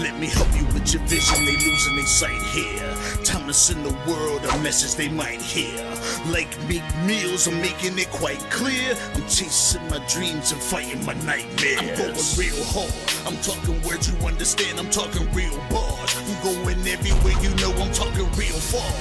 Let me help you with your vision, they losing their sight here. Time to send the world a message they might hear. Like Meek Mills, I'm making it quite clear. I'm chasing my dreams and fighting my nightmares. I'm going real hard, I'm talking words you understand, I'm talking real bars. I'm going everywhere you know, I'm talking real far.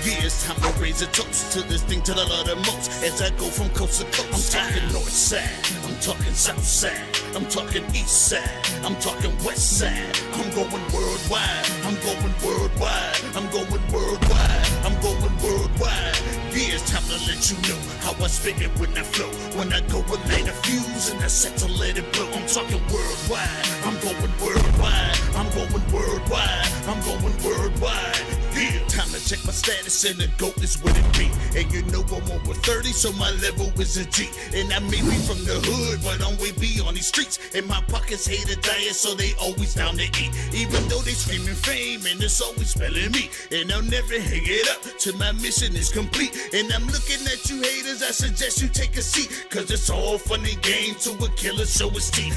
Yeah, it's time to raise a toast to this thing to the Lord the most. As I go from coast to coast, I'm talking north side, I'm talking south side, I'm talking east side, I'm talking west side. I'm going worldwide, I'm going worldwide, I'm going worldwide, I'm going worldwide. Yeah, it's time to let you know how I spit it when I flow. When I go and light a fuse and I set to let it blow. I'm talking worldwide, I'm going worldwide, I'm going worldwide, I'm going worldwide. Yeah, time to check my status and the GOAT is what it be. And you know I'm over 30, so my level is a G. And I may be from the hood, but I'm way beyond these streets. And my pockets hate a diet, so they always down to eat. Even though they screaming fame, and it's always spelling me. And I'll never hang it up till my mission is complete. And I'm looking at you haters, I suggest you take a seat. Cause it's all fun and games to a killer show his teeth.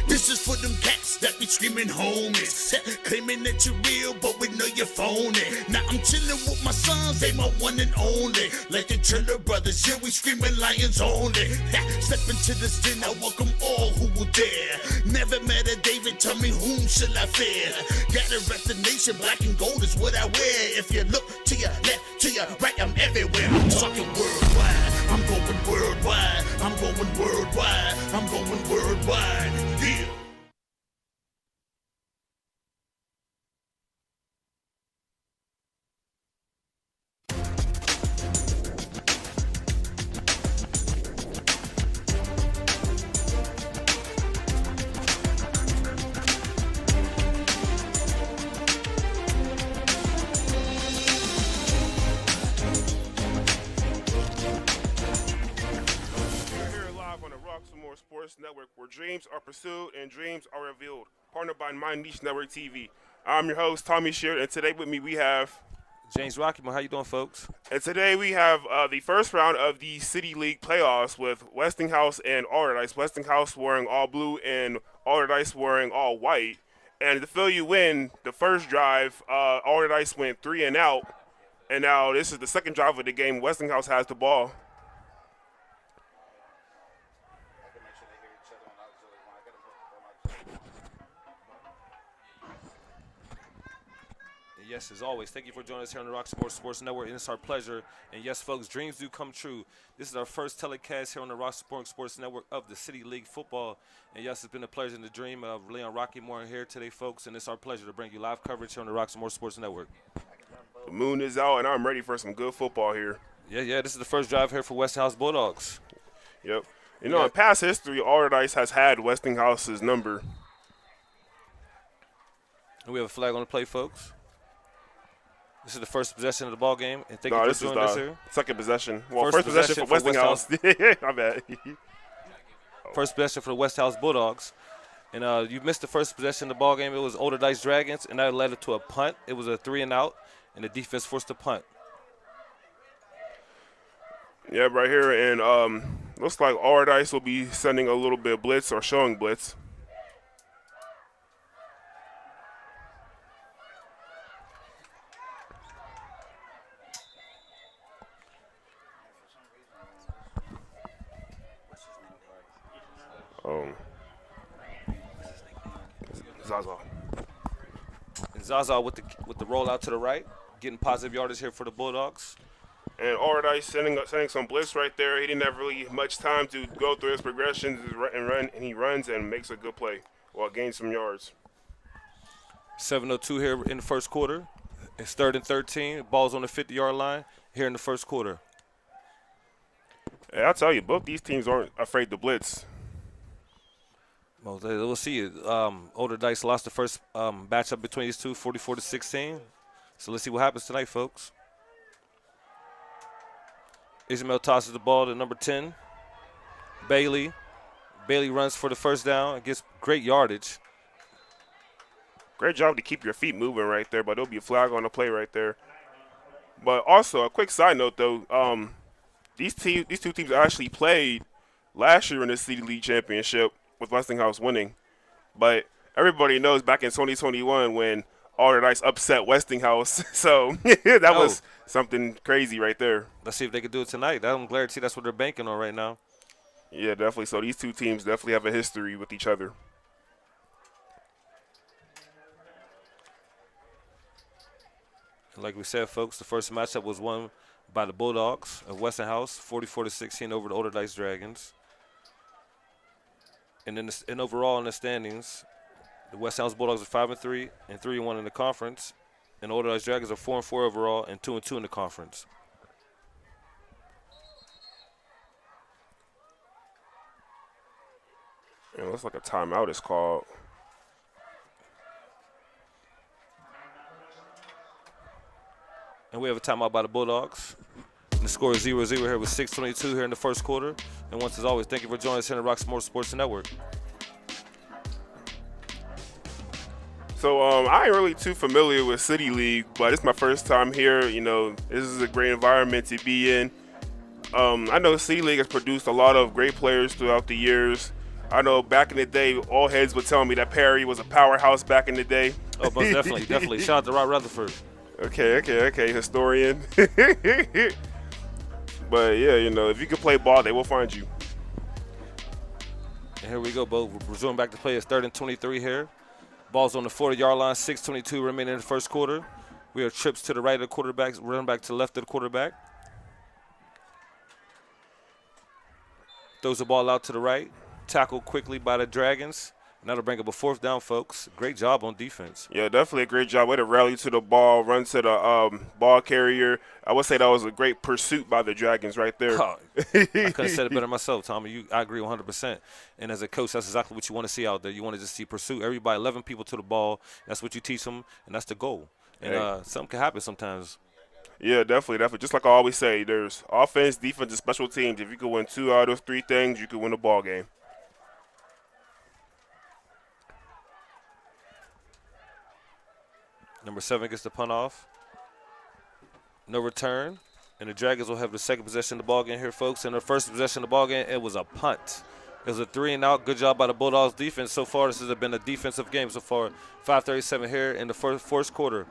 This is for them cats that be screaming homies. Claiming that you're real, but we know you're phony. Now I'm chillin' with my sons, they my one and only. Like the Triller brothers, yeah, we screaming lions only. Step into this den, I welcome all who will dare. Never met a David, tell me whom shall I fear? Gotta rep the nation, black and gold is what I wear. If you look to your left, to your right, I'm everywhere. I'm talking worldwide, I'm going worldwide, I'm going worldwide, I'm going worldwide. Yeah. Sports Network, where dreams are pursued and dreams are revealed. Partnered by My Niche Network TV. I'm your host, Tommy Sheard, and today with me we have James Rockyman. How you doing, folks? And today we have the first round of the City League playoffs with Westinghouse and Allderdice. Westinghouse wearing all blue and Allderdice wearing all white. And to fill you in, the first drive, Allderdice went 3 and out, and now this is the second drive of the game. Westinghouse has the ball. Yes, as always, thank you for joining us here on the Rock Sports Network, and it's our pleasure. And yes, folks, dreams do come true. This is our first telecast here on the Rock Sports Network of the City League football. And yes, it's been a pleasure and a dream of Leon Rockymore here today, folks, and it's our pleasure to bring you live coverage here on the Rock Sports Network. The moon is out, and I'm ready for some good football here. Yeah, this is the first drive here for Westinghouse Bulldogs. Yep. You know, in past history, Allderdice has had Westinghouse's number. And we have a flag on the play, folks. This is the first possession of the ball game, and thank you for doing this here. Second possession. Well, first possession for Westinghouse. My bad. First possession for the Westinghouse Bulldogs. And you missed the first possession of the ball game. It was Allderdice Dragons, and that led it to a punt. It was a 3 and out, and the defense forced a punt. Yeah, right here, and looks like Allderdice will be sending a little bit of blitz or showing blitz. Zaza. And Zaza with the rollout to the right, getting positive yardage here for the Bulldogs. And Allderdice sending some blitz right there. He didn't have really much time to go through his progressions and he runs and makes a good play. Well, gains some yards. 7:02 here in the first quarter. It's 3rd and 13. Ball's on the 50-yard line here in the first quarter. Hey, I'll tell you, both these teams aren't afraid to blitz. Well, we'll see. Allderdice lost the first matchup between these two, 44-16. So let's see what happens tonight, folks. Ismail tosses the ball to number 10, Bailey. Bailey runs for the first down and gets great yardage. Great job to keep your feet moving right there, but there'll be a flag on the play right there. But also, a quick side note, though, these two teams actually played last year in the City League Championship with Westinghouse winning. But everybody knows back in 2021 when Allderdice upset Westinghouse, so that was something crazy right there. Let's see if they can do it tonight. I'm glad to see that's what they're banking on right now. Yeah, definitely. So these two teams definitely have a history with each other. And like we said, folks, the first matchup was won by the Bulldogs of Westinghouse, 44-16 over the Allderdice Dragons. And overall in the standings, the Westinghouse Bulldogs are 5-3 and 3-1 in the conference, and the Allderdice Dragons are 4-4 overall and 2-2 in the conference. It looks like a timeout is called. And we have a timeout by the Bulldogs. And the score is 0-0 here with 6:22 here in the first quarter. And once as always, thank you for joining us here on the Rocksmore Sports Network. So I ain't really too familiar with City League, but it's my first time here. You know, this is a great environment to be in. I know City League has produced a lot of great players throughout the years. I know back in the day, all heads would tell me that Perry was a powerhouse back in the day. Oh, most definitely. Shout out to Rod Rutherford. Okay, historian. But yeah, you know, if you can play ball, they will find you. And here we go, Bo. We're resuming back to play. It's 3rd and 23 here. Ball's on the 40-yard line, 6:22 remaining in the first quarter. We have trips to the right of the quarterback, running back to the left of the quarterback. Throws the ball out to the right. Tackled quickly by the Dragons. And that'll bring up a 4th down, folks. Great job on defense. Yeah, definitely a great job. Way to rally to the ball, run to the ball carrier. I would say that was a great pursuit by the Dragons right there. Oh, I couldn't have said it better myself, Tommy. I agree 100%. And as a coach, that's exactly what you want to see out there. You want to just see pursuit. Everybody, 11 people to the ball. That's what you teach them, and that's the goal. And something can happen sometimes. Yeah, definitely. Just like I always say, there's offense, defense, and special teams. If you can win 2 out of 3 things, you can win a ball game. Number 7 gets the punt off. No return. And the Dragons will have the second possession of the ball game here, folks. In their first possession of the ball game, it was a punt. It was a 3-and-out. Good job by the Bulldogs defense. So far, this has been a defensive game so far. 5:37 here in the first quarter.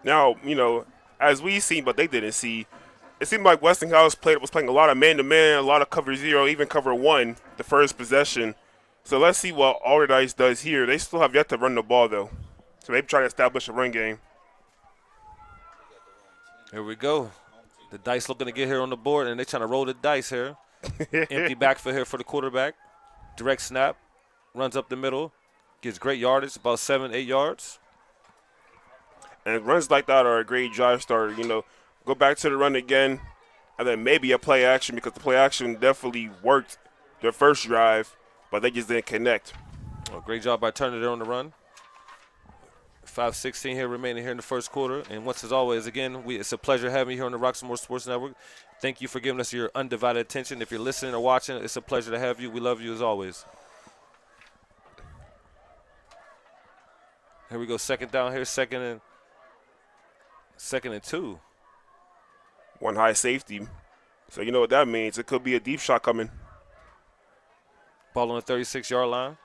Now, you know, as we seen, but they didn't see, it seemed like Westinghouse was playing a lot of man-to-man, a lot of cover 0, even cover 1, the first possession. So let's see what Allderdice does here. They still have yet to run the ball, though. So they try to establish a run game. Here we go. The dice looking to get here on the board, and they're trying to roll the dice here. Empty backfield here for the quarterback. Direct snap. Runs up the middle. Gets great yardage, about 7-8 yards. And runs like that are a great drive starter. You know, go back to the run again, and then maybe a play action, because the play action definitely worked their first drive, but they just didn't connect. Well, great job by Turner there on the run. 5:16 here remaining here in the first quarter. And once as always, again, it's a pleasure having you here on the Rocksmore Sports Network. Thank you for giving us your undivided attention. If you're listening or watching, it's a pleasure to have you. We love you as always. Here we go, second down here, second and 2. One high safety. So you know what that means. It could be a deep shot coming. Ball on the 36-yard line.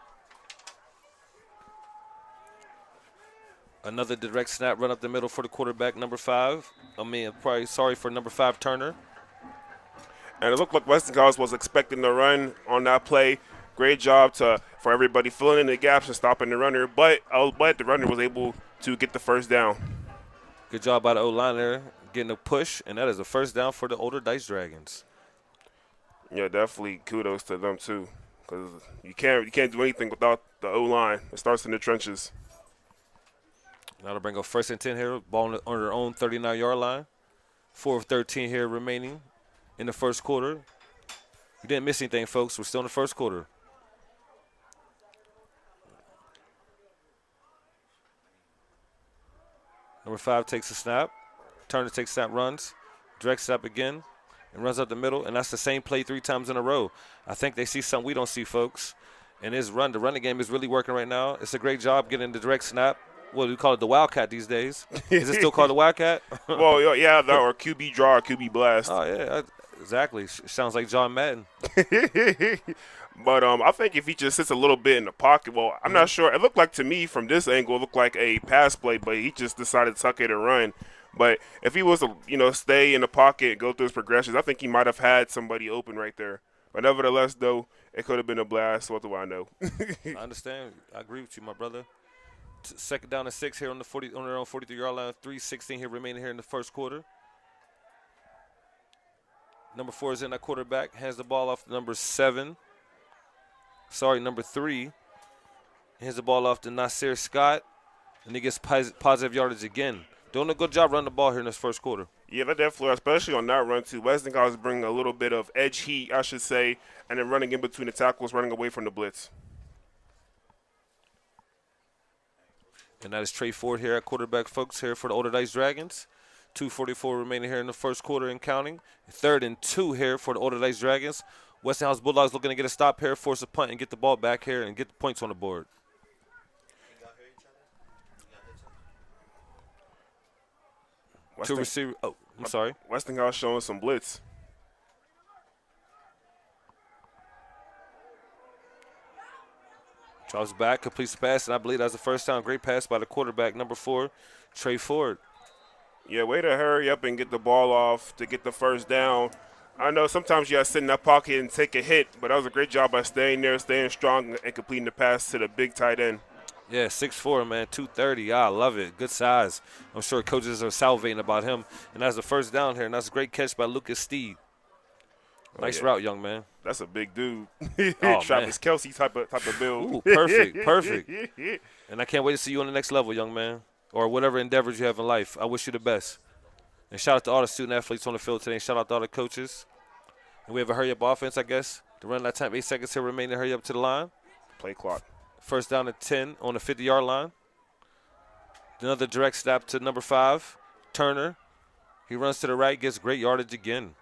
Another direct snap, run up the middle for the quarterback, number 5. For number 5, Turner. And it looked like Westinghouse was expecting the run on that play. great job for everybody filling in the gaps and stopping the runner. But the runner was able to get the first down. Good job by the O-line there, getting a push, and that is a first down for the Allderdice Dragons. Yeah, definitely kudos to them too, because you can't do anything without the O-line. It starts in the trenches. Now to bring up 1st and 10 here, ball on their own 39-yard line. 4 of 13 here remaining in the first quarter. We didn't miss anything, folks. We're still in the first quarter. Number 5 takes a snap. Turner takes snap, runs. Direct snap again, and runs up the middle. And that's the same play 3 times in a row. I think they see something we don't see, folks. And the running game is really working right now. It's a great job getting the direct snap. What do we call it, the Wildcat these days? Is it still called the Wildcat? Well, yeah, or QB draw, or QB blast. Oh, yeah, exactly. Sounds like John Madden. But I think if he just sits a little bit in the pocket, well, I'm not sure. It looked like to me from this angle, it looked like a pass play, but he just decided to tuck it and run. But if he was to, stay in the pocket and go through his progressions, I think he might have had somebody open right there. But nevertheless, though, it could have been a blast. What do I know? I understand. I agree with you, my brother. Second down and 6 here on their own 43-yard line. 3:16 here remaining here in the first quarter. Number 4 is in that quarterback. Hands the ball off to number 3. Hands the ball off to Nasir Scott, and he gets positive yardage again. Doing a good job running the ball here in this first quarter. Yeah, that definitely, especially on that run too. Westinghouse is bringing a little bit of edge heat, I should say, and then running in between the tackles, running away from the blitz. And that is Trey Ford here at quarterback, folks, here for the Allderdice Dragons. 2:44 remaining here in the first quarter and counting. 3rd and 2 here for the Allderdice Dragons. Westinghouse Bulldogs looking to get a stop here, force a punt, and get the ball back here and get the points on the board. Two receiver. Oh, I'm sorry. Westinghouse showing some blitz. Drops back, completes the pass, and I believe that's the first down. Great pass by the quarterback, number 4, Trey Ford. Yeah, way to hurry up and get the ball off to get the first down. I know sometimes you got to sit in that pocket and take a hit, but that was a great job by staying there, staying strong, and completing the pass to the big tight end. Yeah, 6'4", man, 230. I love it. Good size. I'm sure coaches are salivating about him. And that's the first down here, and that's a great catch by Lucas Steed. Nice route, young man. That's a big dude. Oh, Travis Kelce type of build. Ooh, perfect. And I can't wait to see you on the next level, young man, or whatever endeavors you have in life. I wish you the best. And shout out to all the student athletes on the field today. Shout out to all the coaches. And we have a hurry-up offense, I guess. To run that time, 8 seconds here remaining. Hurry up to the line. Play clock. First down at 10 on the 50-yard line. Another direct snap to number 5, Turner. He runs to the right, gets great yardage again.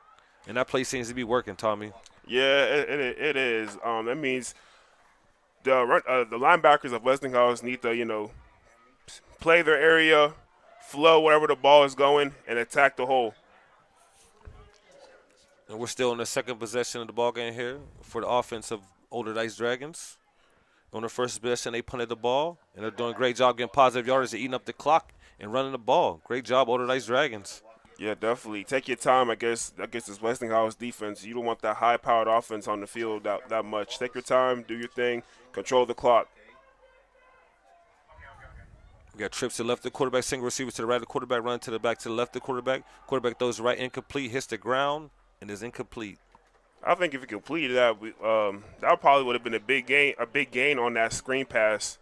And that play seems to be working, Tommy. Yeah, it is. That means the linebackers of Westinghouse need to, play their area, flow wherever the ball is going, and attack the hole. And we're still in the second possession of the ball game here for the offense of Allderdice Dragons. On the first possession, they punted the ball, and they're doing a great job getting positive yardage and eating up the clock and running the ball. Great job, Allderdice Dragons. Yeah, definitely. Take your time, I guess this Westinghouse defense. You don't want that high-powered offense on the field that much. Take your time, do your thing, control the clock. We got trips to the left of the quarterback, single receiver to the right of the quarterback, run to the back to the left of the quarterback. Quarterback throws right incomplete, hits the ground, and is incomplete. I think if he completed that, that probably would have been a big gain on that screen pass.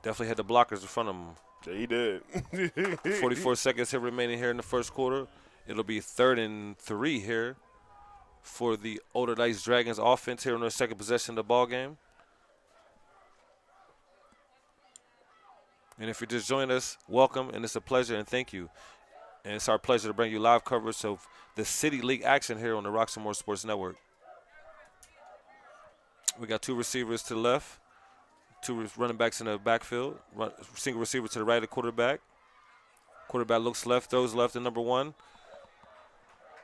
Definitely had the blockers in front of him. Yeah, he did. 44 seconds here remaining here in the first quarter. It'll be 3rd and 3 here for the Allderdice Dragons offense here on their second possession of the ball game. And if you're just joining us, welcome, and it's a pleasure, and thank you. And it's our pleasure to bring you live coverage of the City League action here on the Roxamore Sports Network. We got 2 receivers to the left, 2 running backs in the backfield, single receiver to the right of the quarterback. Quarterback looks left, throws left to number 1,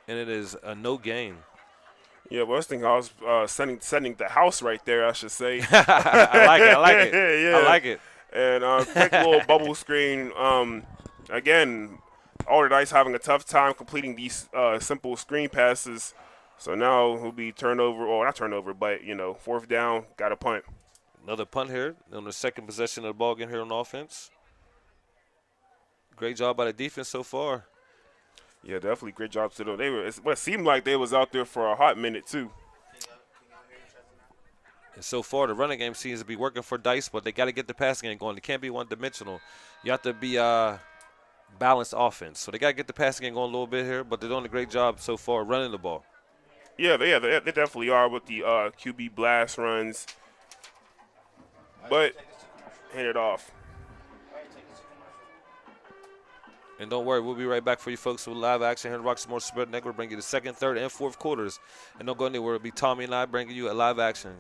and it is a no gain. Yeah, Westinghouse sending the house right there, I should say. I like it. Yeah. I like it. And quick little bubble screen. Again, Allderdice having a tough time completing these simple screen passes. So now it'll be turnover, or not turnover, but, fourth down, got a punt. Another punt here on the second possession of the ball game here on offense. Great job by the defense so far. Yeah, definitely great job to them. It seemed like they was out there for a hot minute, too. And so far, the running game seems to be working for Dice, but they got to get the passing game going. They can't be one-dimensional. You have to be balanced offense. So they got to get the passing game going a little bit here, but they're doing a great job so far running the ball. Yeah, they definitely are with the QB blast runs. But hand it off. And don't worry, we'll be right back for you folks with live action here in Rocky Sports Network. We'll bring you the second, third, and fourth quarters. And don't go anywhere. It'll be Tommy and I bringing you a live action.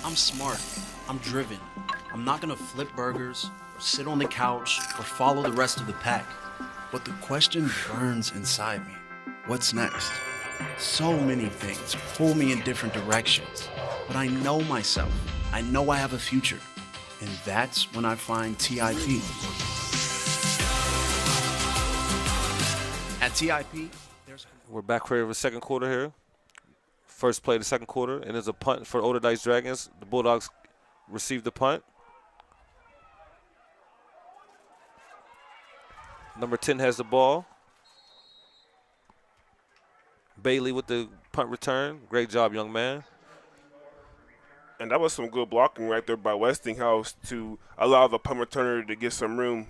I'm smart. I'm driven. I'm not gonna flip burgers or sit on the couch or follow the rest of the pack. But the question burns inside me. What's next? So many things pull me in different directions. But I know myself. I know I have a future. And that's when I find TIP. At TIP, We're back for the second quarter here. First play of the second quarter, and there's a punt for Allderdice Dragons. The Bulldogs received the punt. Number 10 has the ball. Bailey with the punt return. Great job, young man. And that was some good blocking right there by Westinghouse to allow the punt returner to get some room.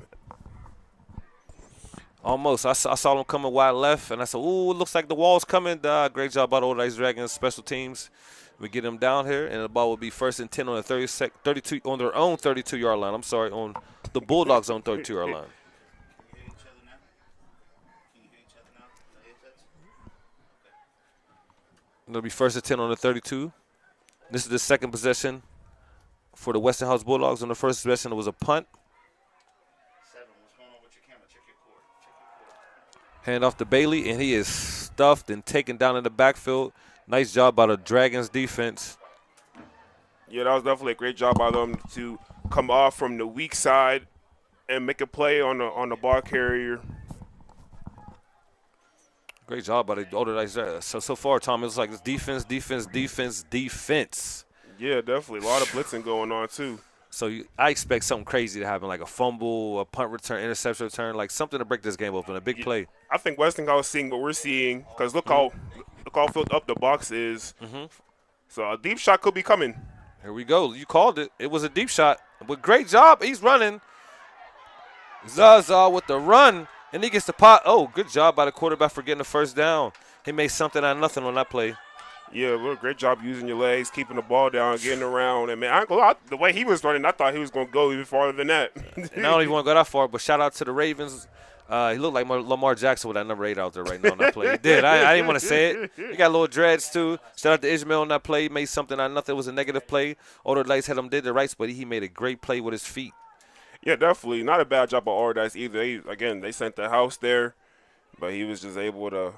Almost. I saw them coming wide left, and I said, ooh, it looks like the wall's coming. Great job by the Allderdice Dragons special teams. We get them down here, and the ball will be first and 10 on the 32 on their own 32-yard line. I'm sorry, on the Bulldogs' own 32-yard line. It'll be first and 10 on the 32. This is the second possession for the Westinghouse Bulldogs. On the first possession, it was a punt. Hand off to Bailey, and he is stuffed and taken down in the backfield. Nice job by the Dragons defense. Yeah, that was definitely a great job by them to come off from the weak side and make a play on the ball carrier. Great job by the Allderdice. So far, Tom, it looks like it's defense. Yeah, definitely. A lot of blitzing going on, too. So I expect something crazy to happen, like a fumble, a punt return, interception return, like something to break this game open, a big play. I think Westinghouse seeing what we're seeing because look how filled up the box is. So a deep shot could be coming. Here we go. You called it. It was a deep shot. But great job. He's running. Zaza with the run, and he gets the pot. Oh, good job by the quarterback for getting the first down. He made something out of nothing on that play. Yeah, well, great job using your legs, keeping the ball down, getting around. And, man, I ain't gonna lie, the way he was running, I thought he was going to go even farther than that. And I don't even want to go that far, but shout out to the Ravens. He looked like Lamar Jackson with that number 8 out there right now on that play. He did. I didn't want to say it. He got little dreads, too. Shout out to Ishmael on that play. He made something out of nothing. It was a negative play. Allderdice had him did the rights, but he made a great play with his feet. Yeah, definitely. Not a bad job by Allderdice either. They sent the house there, but he was just able to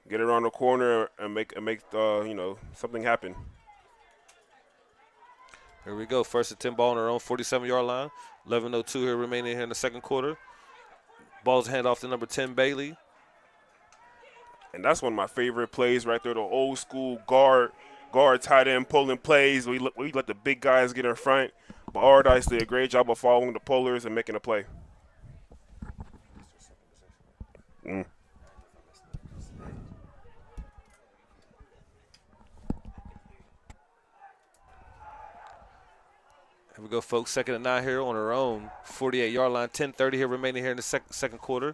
get around the corner and make something happen. Here we go. First and 10 ball on their own 47-yard line. 11:02 here remaining here in the second quarter. Ball's hand off to number 10, Bailey. And that's one of my favorite plays right there, the old school guard tight end pulling plays. We let the big guys get in front. But Allderdice did a great job of following the pullers and making a play. Here we go, folks. Second and 9 here on our own 48-yard line. 10:30 here remaining here in the second quarter.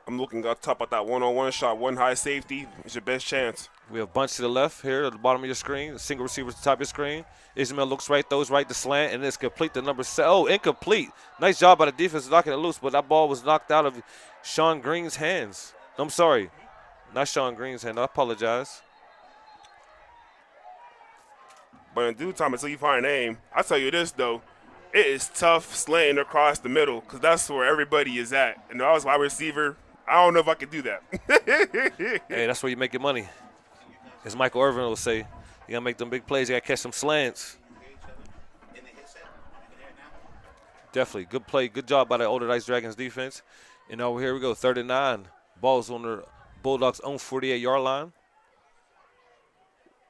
I'm looking up top at that one-on-one shot, one high safety. It's your best chance. We have bunch to the left here at the bottom of your screen. Single receiver at the top of your screen. Ishmael looks right, throws right to slant, and it's complete to number 7. Oh, incomplete. Nice job by the defense knocking it loose, but that ball was knocked out of Sean Green's hands. I'm sorry. Not Sean Green's hand. I apologize. But in due time, until you find an aim, I'll tell you this, though. it is tough slanting across the middle because that's where everybody is at. And I was wide receiver. I don't know if I could do that. Hey, that's where you make your money. As Michael Irvin will say, you got to make them big plays. You got to catch some slants. Definitely. Good play. Good job by the Allderdice Dragons defense. And over here we go, 3rd and 9. Ball's on the Bulldogs' own 48-yard line.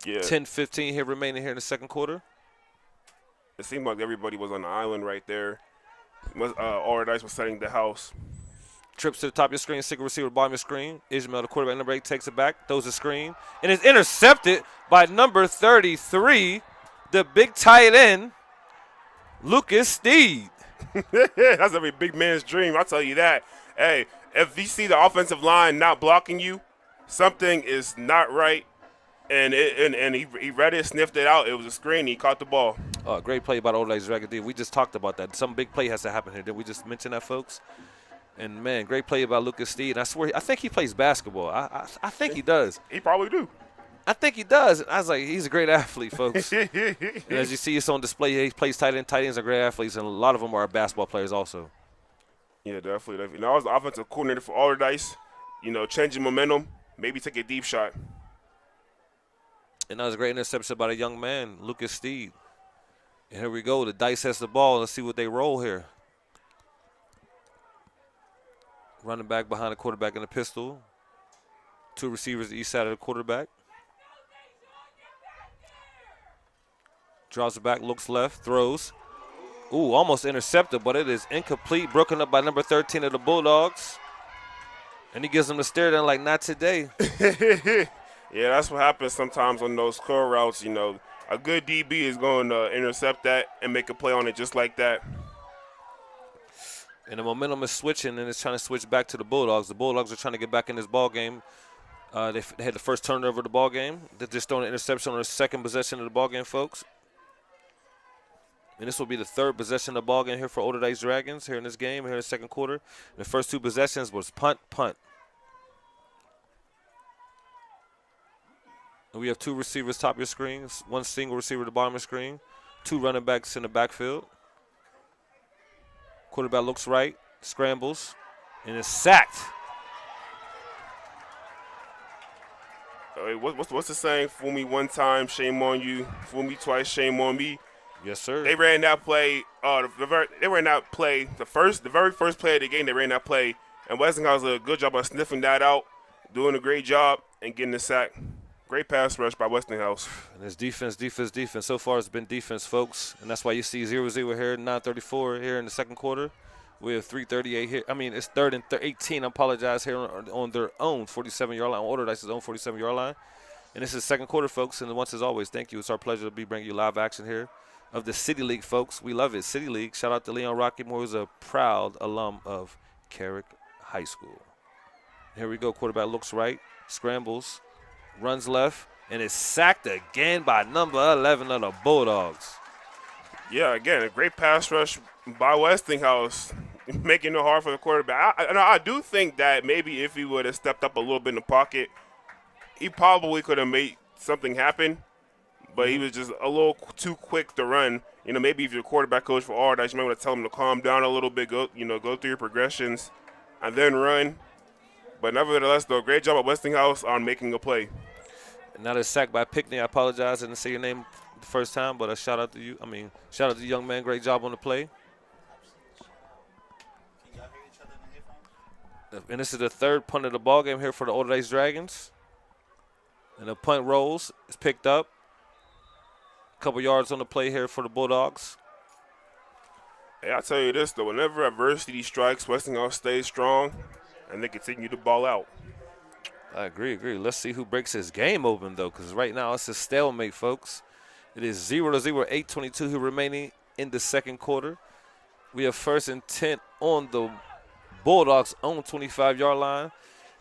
Yeah. 10-15 here remaining here in the second quarter. It seemed like everybody was on the island right there. Allderdice was setting the house. Trips to the top of your screen, single receiver, bottom of your screen. Ishmael, the quarterback, number 8, takes it back, throws a screen, and is intercepted by number 33, the big tight end, Lucas Steed. That's every big man's dream, I'll tell you that. Hey, if you see the offensive line not blocking you, something is not right. And he read it, sniffed it out. It was a screen. He caught the ball. Great play by the Allderdice Dragons. We just talked about that. Some big play has to happen here. Did we just mention that, folks? And, man, great play by Lucas Steed. And I think he plays basketball. I think he does. He probably do. I think he does. I was like, he's a great athlete, folks. And as you see, it's on display. He plays tight end. Tight ends are great athletes, and a lot of them are basketball players also. Yeah, definitely. I was the offensive coordinator for Allderdice. Changing momentum, maybe take a deep shot. And that was a great interception by the young man, Lucas Steed. And here we go. The Dice has the ball. Let's see what they roll here. Running back behind the quarterback in the pistol. 2 receivers each side of the quarterback. Draws it back, looks left, throws. Ooh, almost intercepted, but it is incomplete. Broken up by number 13 of the Bulldogs. And he gives them the stare down like, not today. Yeah, that's what happens sometimes on those curl routes. A good DB is going to intercept that and make a play on it just like that. And the momentum is switching, and it's trying to switch back to the Bulldogs. The Bulldogs are trying to get back in this ball game. They had the first turnover of the ball game. They're just throwing an interception on the second possession of the ball game, folks. And this will be the 3rd possession of the ball game here for Allderdice Dragons here in this game, here in the second quarter. And the first 2 possessions was punt, punt. And we have 2 receivers top of your screens, 1 single receiver at the bottom of the screen, 2 running backs in the backfield. Quarterback looks right, scrambles, and is sacked. What's the saying? Fool me one time, shame on you. Fool me twice, shame on me. Yes, sir. They ran that play. They ran that play. The very first play of the game. They ran that play, and Westinghouse did a good job of sniffing that out, doing a great job, and getting the sack. Great pass rush by Westinghouse. And it's defense. So far it's been defense, folks. And that's why you see 0-0 here, 9:34 here in the second quarter. We have 3:38 here. I mean, it's 3rd and 18, I apologize, here on their own 47-yard line, on Allderdice's own 47-yard line. And this is second quarter, folks. And once as always, thank you. It's our pleasure to be bringing you live action here of the City League, folks. We love it. City League. Shout out to Leon Rockymore, who's a proud alum of Carrick High School. Here we go. Quarterback looks right, scrambles, runs left, and is sacked again by number 11 of the Bulldogs. Yeah, again, a great pass rush by Westinghouse, making it hard for the quarterback. I do think that maybe if he would have stepped up a little bit in the pocket, he probably could have made something happen, but he was just a little too quick to run. Maybe if you're a quarterback coach for Allderdice, you might want to tell him to calm down a little bit, go through your progressions, and then run. But nevertheless, though, great job at Westinghouse on making a play. And now they're sacked by Pickney. I apologize. I didn't say your name the first time, but a shout out to you. Shout out to the young man. Great job on the play. And this is the 3rd punt of the ball game here for the Allderdice Dragons. And the punt rolls. It's picked up. A couple yards on the play here for the Bulldogs. Hey, I'll tell you this, though. Whenever adversity strikes, Westinghouse stays strong, and they continue to ball out. I agree. Let's see who breaks his game open, though, because right now it's a stalemate, folks. It is 0-0, 8:22 here remaining in the second quarter. We have 1st and 10 on the Bulldogs' own 25-yard line.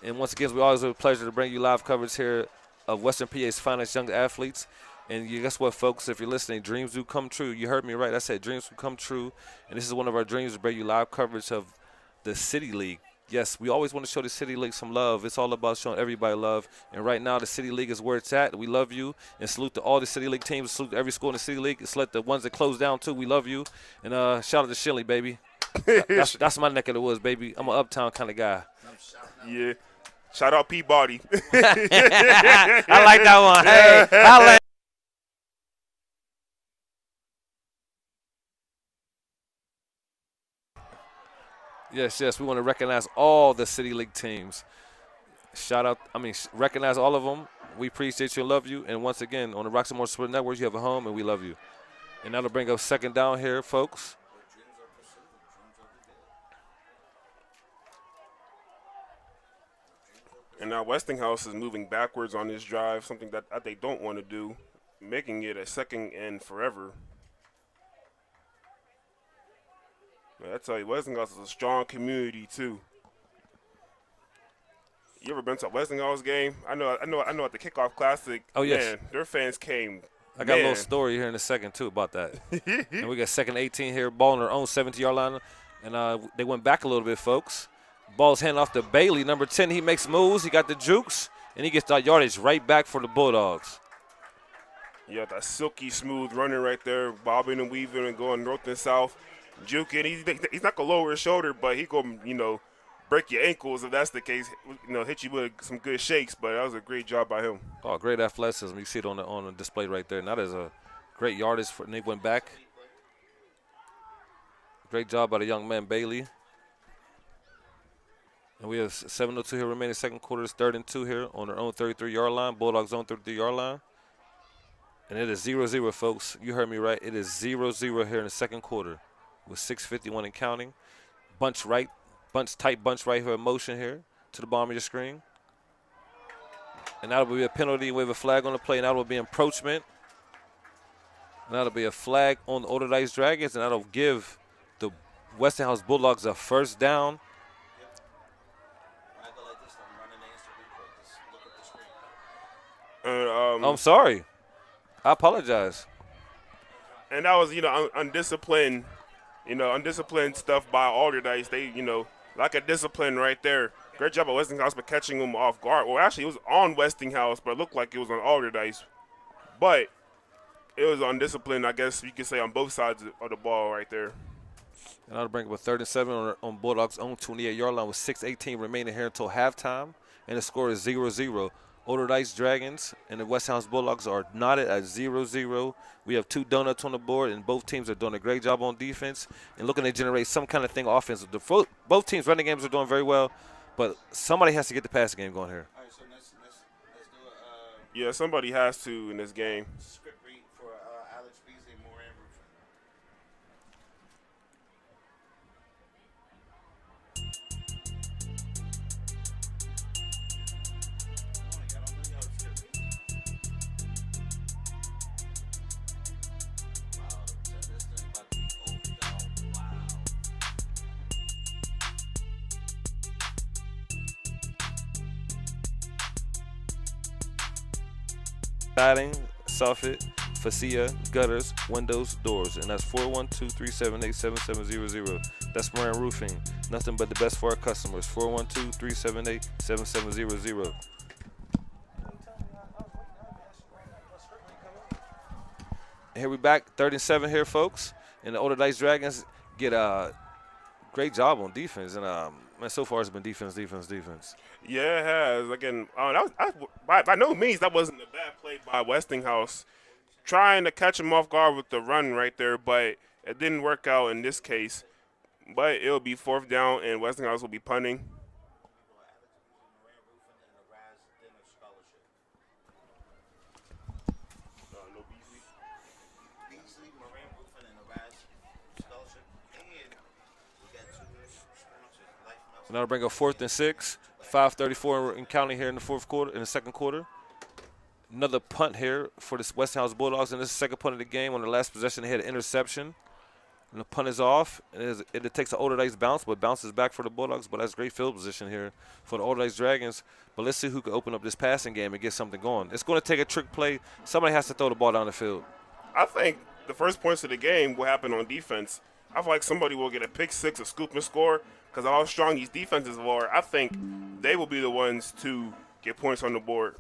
And once again, we always have a pleasure to bring you live coverage here of Western PA's finest young athletes. And guess what, folks? If you're listening, dreams do come true. You heard me right. I said dreams do come true. And this is one of our dreams to bring you live coverage of the City League. Yes, we always want to show the City League some love. It's all about showing everybody love. And right now, the City League is where it's at. We love you. And salute to all the City League teams. Salute to every school in the City League. And select the ones that close down, too. We love you. And shout out to Shilly, baby. That's my neck of the woods, baby. I'm an uptown kind of guy. Yeah. Shout out Peabody. I like that one. Hey, I like. Yes, we want to recognize all the City League teams. Recognize all of them. We appreciate you and love you. And once again, on the Roxamore Sports Network, you have a home, and we love you. And that'll bring us second down here, folks. And now Westinghouse is moving backwards on this drive, something that they don't want to do, making it a second and forever. I tell you, Westinghouse is a strong community too. You ever been to a Westinghouse game? I know. At the Kickoff Classic, oh yes, man, their fans came. I got a little story here in a second too about that. And we got second 18 here, ball on their own 70-yard line, and they went back a little bit, folks. Ball's handed off to Bailey, number 10. He makes moves. He got the jukes, and he gets that yardage right back for the Bulldogs. Yeah, that silky smooth running right there, bobbing and weaving and going north and south. Juking, he's not gonna lower his shoulder, but he gonna break your ankles if that's the case. Hit you with some good shakes. But that was a great job by him. Oh, great athleticism! You see it on the display right there. And that is a great yardage and they went back. Great job by the young man Bailey. And we have 7:02 here remaining second quarter. It's 3rd and 2 here on their own 33-yard line. Bulldogs own 33-yard line. And it is 0-0, folks. You heard me right. It is 0-0 here in the second quarter. With 6:51 and counting. Tight bunch right here in motion here to the bottom of your screen. And that'll be a penalty. We have a flag on the play, and that will be encroachment. And that'll be a flag on the Allderdice Dragons, and that'll give the Westinghouse Bulldogs a first down. I'm sorry. I apologize. And that was, undisciplined. Undisciplined stuff by Allderdice. They, lack of discipline right there. Great job by Westinghouse for catching them off guard. Well, actually, it was on Westinghouse, but it looked like it was on Allderdice. But it was undisciplined, I guess you could say, on both sides of the ball right there. And that'll bring up a 3rd and 7 on Bulldogs' own 28-yard line with 6:18 remaining here until halftime. And the score is 0-0. Allderdice Dragons and the Westinghouse Bulldogs are knotted at 0-0. We have 2 donuts on the board, and both teams are doing a great job on defense and looking to generate some kind of thing offensive. Both teams' running games are doing very well, but somebody has to get the passing game going here. All right, so let's do Yeah, somebody has to in this game. script read for Alex Beasley, Moran Roofing. Siding, soffit, fascia, gutters, windows, doors. And that's 412-378-7700. That's Moran Roofing. Nothing but the best for our customers. 412-378-7700. And here we back, 3rd and 7 here, folks. And the Allderdice Dragons get a great job on defense. And so far it's been defense. Yeah, it has. Again, by no means that wasn't a bad play by Westinghouse, trying to catch him off guard with the run right there, but it didn't work out in this case. But it'll be 4th down, and Westinghouse will be punting. And that'll bring up 4th and 6. 5:34 in counting here in the second quarter. Another punt here for the Westinghouse Bulldogs, and this is the second punt of the game. On the last possession, they had an interception. And the punt is off. It takes an Allderdice bounce, but bounces back for the Bulldogs. But that's great field position here for the Allderdice Dragons. But let's see who can open up this passing game and get something going. It's going to take a trick play. Somebody has to throw the ball down the field. I think the first points of the game will happen on defense. I feel like somebody will get a pick six, a scoop and score, because how strong these defenses are, I think they will be the ones to get points on the board.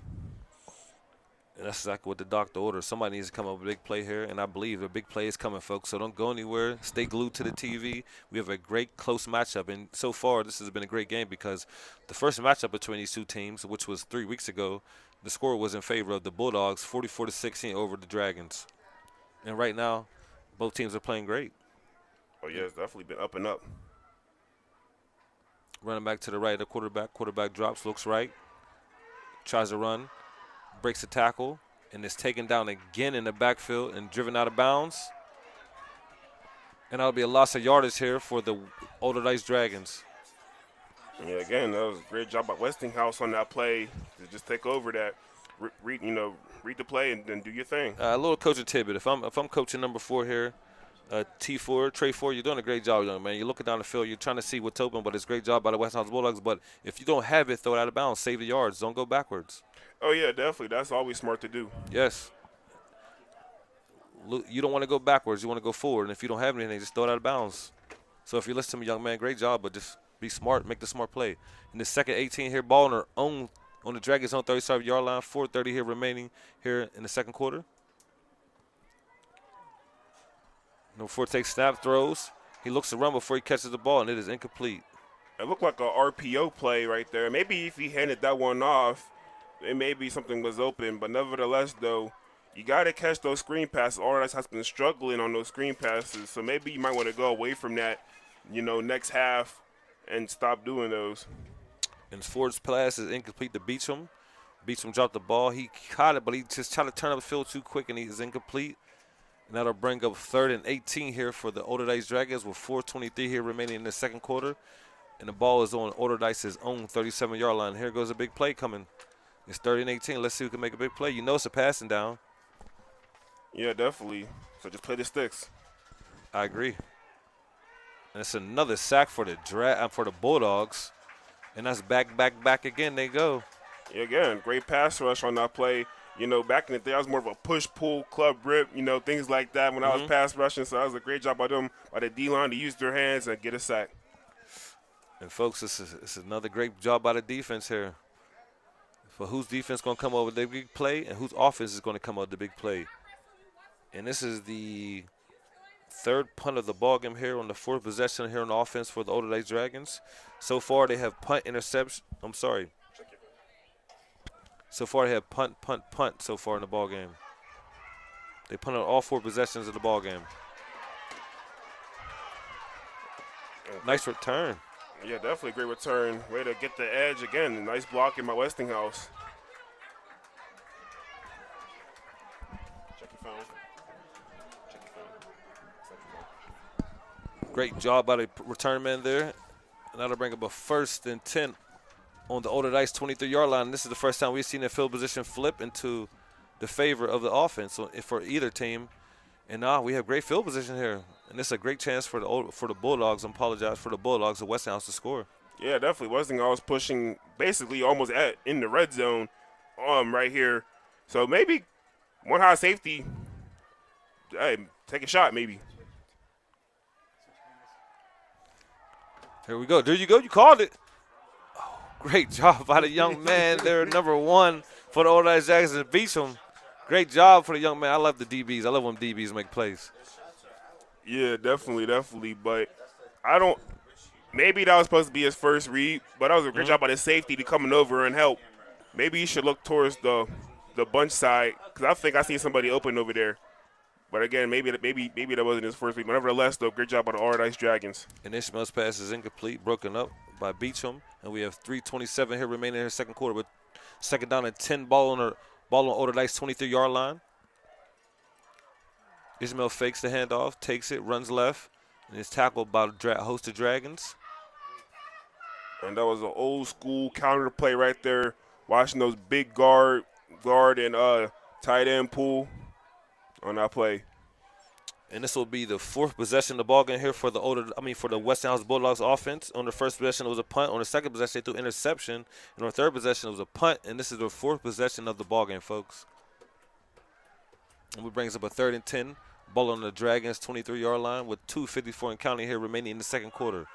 And that's exactly what the doctor ordered. Somebody needs to come up with a big play here, and I believe a big play is coming, folks. So don't go anywhere. Stay glued to the TV. We have a great close matchup, and so far this has been a great game because the first matchup between these two teams, which was 3 weeks ago, the score was in favor of the Bulldogs, 44-16 over the Dragons. And right now, both teams are playing great. Oh, yeah, it's definitely been up and up. Running back to the right of the quarterback. Quarterback drops, looks right, tries to run, breaks a tackle, and is taken down again in the backfield and driven out of bounds. And that'll be a loss of yardage here for the Allderdice Dragons. Yeah, again, that was a great job by Westinghouse on that play to just take over that, read the play and then do your thing. A little coaching tidbit. If I'm coaching number 4 here, T4, Trey 4, you're doing a great job, young man. You're looking down the field. You're trying to see what's open, but it's a great job by the Westinghouse Bulldogs. But if you don't have it, throw it out of bounds. Save the yards. Don't go backwards. Oh, yeah, definitely. That's always smart to do. Yes. You don't want to go backwards. You want to go forward. And if you don't have anything, just throw it out of bounds. So if you listen to me, young man, great job, but just be smart. Make the smart play. In the second 18 here, ball on their own, on the Dragons' own 37-yard line. 4:30 here remaining here in the second quarter. Number 4 takes snap, throws. He looks to run before he catches the ball, and it is incomplete. It looked like a RPO play right there. Maybe if he handed that one off, it maybe something was open. But nevertheless, though, you got to catch those screen passes. Allderdice has been struggling on those screen passes. So maybe you might want to go away from that, next half and stop doing those. And Ford's pass is incomplete to Beecham. Beecham dropped the ball. He caught it, but he just tried to turn up the field too quick, and he is incomplete. And that'll bring up 3rd and 18 here for the Allderdice Dragons with 4:23 here remaining in the second quarter. And the ball is on Allderdice's own 37-yard line. Here goes a big play coming. It's 3rd and 18. Let's see who can make a big play. It's a passing down. Yeah, definitely. So just play the sticks. I agree. And it's another sack for the Bulldogs. And that's back again. They go. Yeah, again, great pass rush on that play. Back in the day, I was more of a push-pull, club rip, things like that when I was pass rushing. So that was a great job by them, by the D-line, to use their hands and get a sack. And, folks, this is another great job by the defense here. For whose defense going to come over the big play and whose offense is going to come over the big play. And this is the 3rd punt of the ballgame here on the 4th possession here on the offense for the Allderdice Dragons. So far, they have punt, interception. I'm sorry. So far, they have punt so far in the ballgame. They punted all 4 possessions of the ballgame. Nice return. Yeah, definitely a great return. Way to get the edge again. Nice blocking by Westinghouse. Check your phone. Great job by the return man there. And that'll bring up a 1st and 10 on the Allderdice 23-yard line. This is the first time we've seen a field position flip into the favor of the offense for either team. And now we have great field position here. And this is a great chance for the Bulldogs. I apologize for the Bulldogs of Westinghouse to score. Yeah, definitely. Westinghouse pushing basically almost in the red zone right here. So maybe one high safety, hey, take a shot maybe. Here we go. There you go. You called it. Oh, great job by the young man there, number 1 for the Allderdice Dragons and Beecham. Great job for the young man. I love the DBs. I love when DBs make plays. Yeah, definitely. But maybe that was supposed to be his first read, but that was a great job by the safety to coming over and help. Maybe he should look towards the bunch side because I think I see somebody open over there. But again, maybe that wasn't his first read. But nevertheless, though, great job by the Allderdice Dragons. And Ishmael's pass is incomplete, broken up by Beecham. And we have 3:27 here remaining in the second quarter with 2nd down and 10 ball on Allderdice 23-yard line. Ishmael fakes the handoff, takes it, runs left, and is tackled by a host of Dragons. And that was an old school counter play right there. Watching those big guard and tight end pull on that play. And this will be the 4th possession of the ball game here for the Westinghouse Bulldogs offense. On the first possession, it was a punt. On the second possession, they threw interception. And on the 3rd possession, it was a punt. And this is the 4th possession of the ball game, folks. And we brings up a 3rd and 10. Ball on the Dragons' 23-yard line with 2:54 and counting here remaining in the second quarter.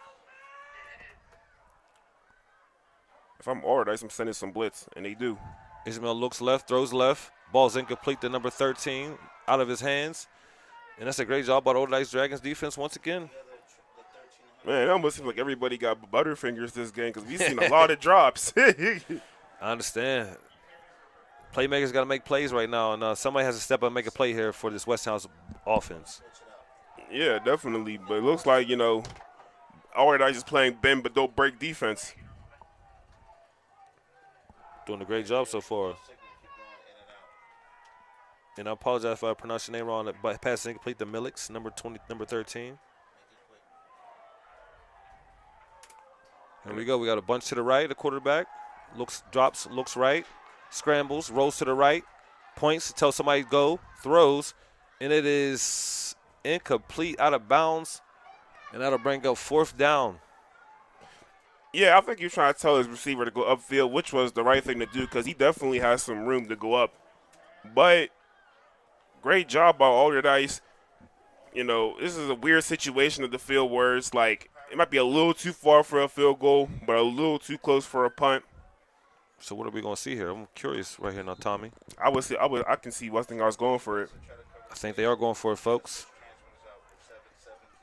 If I'm Allderdice, I'm sending some blitz, and they do. Ismail looks left, throws left. Ball's incomplete to number 13, out of his hands. And that's a great job by the Allderdice Dragons defense once again. Man, it almost seems like everybody got butterfingers this game because we've seen a lot of drops. I understand. Playmakers got to make plays right now, and somebody has to step up and make a play here for this Westinghouse offense. Yeah, definitely. But it looks like, Allderdice is playing bend but don't break defense. Doing a great job so far. And I apologize if I pronounced your name wrong. But pass incomplete to Millix, number 13. Here we go. We got a bunch to the right. The quarterback drops, looks right, scrambles, rolls to the right, points, tells somebody to go, throws, and it is incomplete, out of bounds, and that'll bring up 4th down. Yeah, I think you're trying to tell his receiver to go upfield, which was the right thing to do because he definitely has some room to go up. But great job by Allderdice. This is a weird situation of the field where it's like it might be a little too far for a field goal, but a little too close for a punt. So what are we going to see here? I'm curious right here now, Tommy. I can see Westinghouse going for it. I think they are going for it, folks.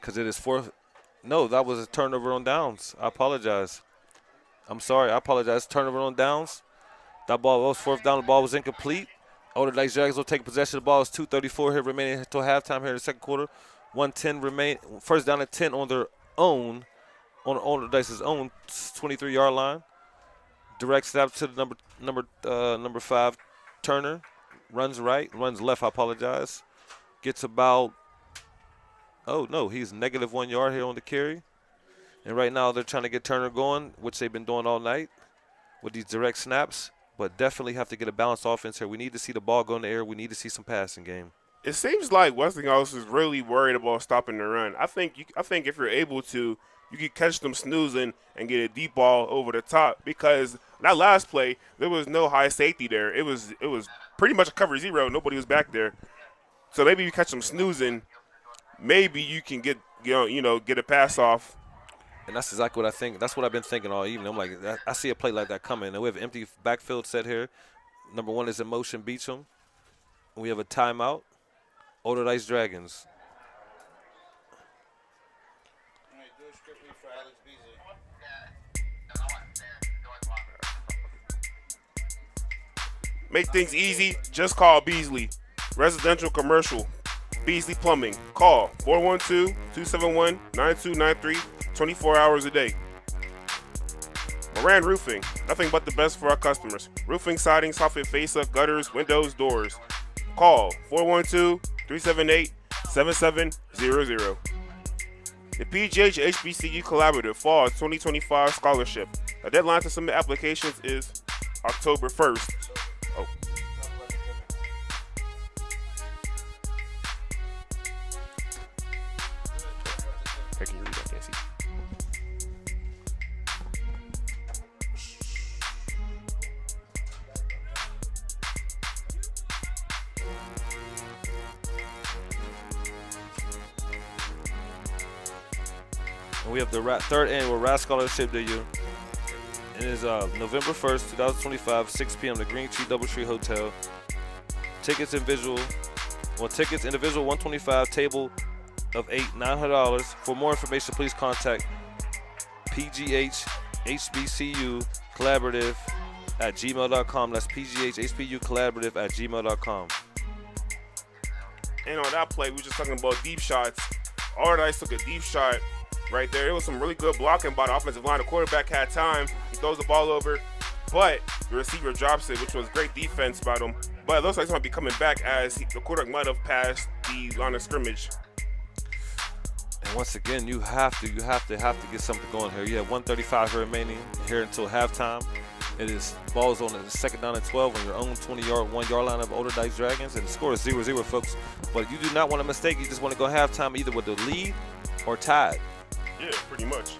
Because it is 4th. No, that was a turnover on downs. I apologize. I'm sorry. I apologize. Turnover on downs. That ball was 4th down. The ball was incomplete. Allderdice Dragons will take possession of the ball. It's 2:34 here remaining until halftime here in the second quarter. 1:10 remain. First down and 10 on their own, on Allderdice's own 23-yard line. Direct snap to the number 5, Turner. Runs right, runs left. I apologize. Gets about. Oh no, he's -1 yard here on the carry. And right now they're trying to get Turner going, which they've been doing all night with these direct snaps. But definitely have to get a balanced offense here. We need to see the ball go in the air. We need to see some passing game. It seems like Westinghouse is really worried about stopping the run. I think if you're able to, you can catch them snoozing and get a deep ball over the top because that last play there was no high safety there. It was pretty much a cover 0. Nobody was back there. So maybe you catch them snoozing, maybe you can get a pass off. And that's exactly what I think. That's what I've been thinking all evening. I'm like, I see a play like that coming. And we have an empty backfield set here. Number 1 is in motion, beats him. We have a timeout. Allderdice Dragons. Make things easy, just call Beasley. Residential commercial, Beasley Plumbing. Call 412-271-9293. 24 hours a day. Moran Roofing, nothing but the best for our customers. Roofing, siding, soffit, face-up, gutters, windows, doors. Call 412-378-7700. The PGH HBCU Collaborative Fall 2025 Scholarship. The deadline to submit applications is October 1st. Oh. Hey, can you read that? I can't see. And we have the 3rd annual RAS Scholarship to you. It is November 1st, 2025, 6 p.m. The Green Tree Doubletree Hotel. Tickets individual 125, table of 8, $900. For more information, please contact PGH HBCU Collaborative at gmail.com. That's PGH HBCU Collaborative at gmail.com. And on that play, we were just talking about deep shots. Allderdice took a deep shot right there. It was some really good blocking by the offensive line. The quarterback had time. He throws the ball over, but the receiver drops it, which was great defense by them. But it looks like he might be coming back as the quarterback might have passed the line of scrimmage. And once again, you have to get something going here. You have 135 remaining here until halftime. It is balls on the 2nd down and 12 on your own 20-yard, 1-yard line of Allderdice Dragons, and the score is 0-0, folks. But you do not want a mistake. You just want to go halftime either with the lead or tied. Yeah, pretty much.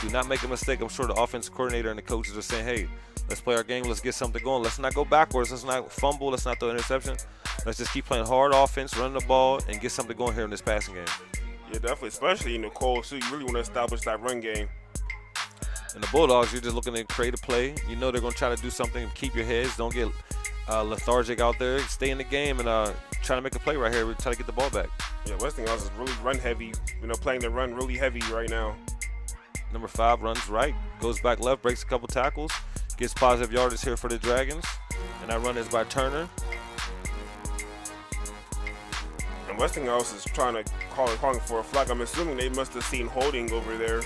Do not make a mistake. I'm sure the offensive coordinator and the coaches are saying, hey, let's play our game. Let's get something going. Let's not go backwards. Let's not fumble. Let's not throw an interception. Let's just keep playing hard offense, running the ball, and get something going here in this passing game. Yeah, definitely, especially in the cold, so you really want to establish that run game. And the Bulldogs, you're just looking to create a play. You know they're going to try to do something. Keep your heads. Don't get lethargic out there. Stay in the game and try to make a play right here. Try to get the ball back. Yeah, Westinghouse is really run heavy. Playing the run really heavy right now. Number 5 runs right, goes back left, breaks a couple tackles, gets positive yardage here for the Dragons. And that run is by Turner. And Westinghouse is calling for a flag. I'm assuming they must have seen holding over there.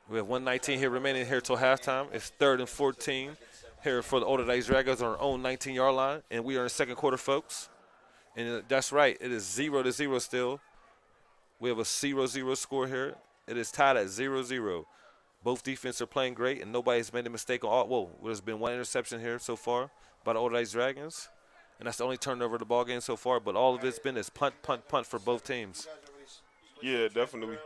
We have 1:19 here remaining here till halftime. It's 3rd and 14 here for the Allderdice Dragons on our own 19-yard line. And we are in the second quarter, folks. And that's right. It is 0-0 still. We have a 0-0 score here. It is tied at 0-0. Both defenses are playing great, and nobody's made a mistake on all. Whoa, there's been one interception here so far by the Allderdice Dragons. And that's the only turnover of the ball game so far. But all of it's been is punt, punt, punt for both teams. Yeah, definitely.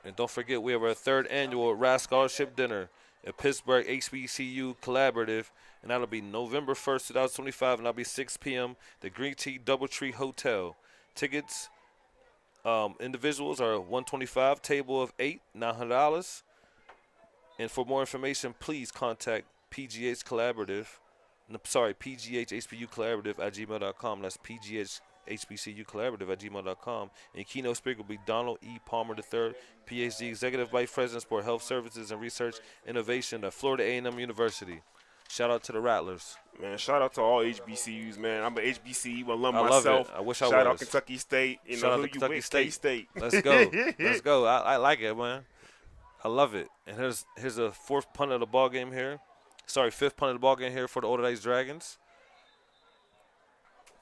And don't forget, we have our 3rd annual RAS Scholarship Dinner at Pittsburgh HBCU Collaborative, and that'll be November 1st, 2025, and that'll be 6 p.m. The Green Tea Doubletree Hotel. Tickets, individuals are $125, table of 8, $900. And for more information, please contact PGH HBCU Collaborative at gmail.com. That's PGH HBCU Collaborative at gmail.com. And keynote speaker will be Donald E. Palmer III, PhD, Executive Vice President for Health Services and Research Innovation at Florida A&M University. Shout out to the Rattlers. Man, shout out to all HBCUs, man. I'm an HBCU alum myself. Love it. I wish I was. Shout out Kentucky State. Shout out to Kentucky State. Let's go. Let's go. I like it, man. I love it. And here's a 4th punt of the ball game here. Sorry, 5th punt of the ball game here for the Allderdice Dragons.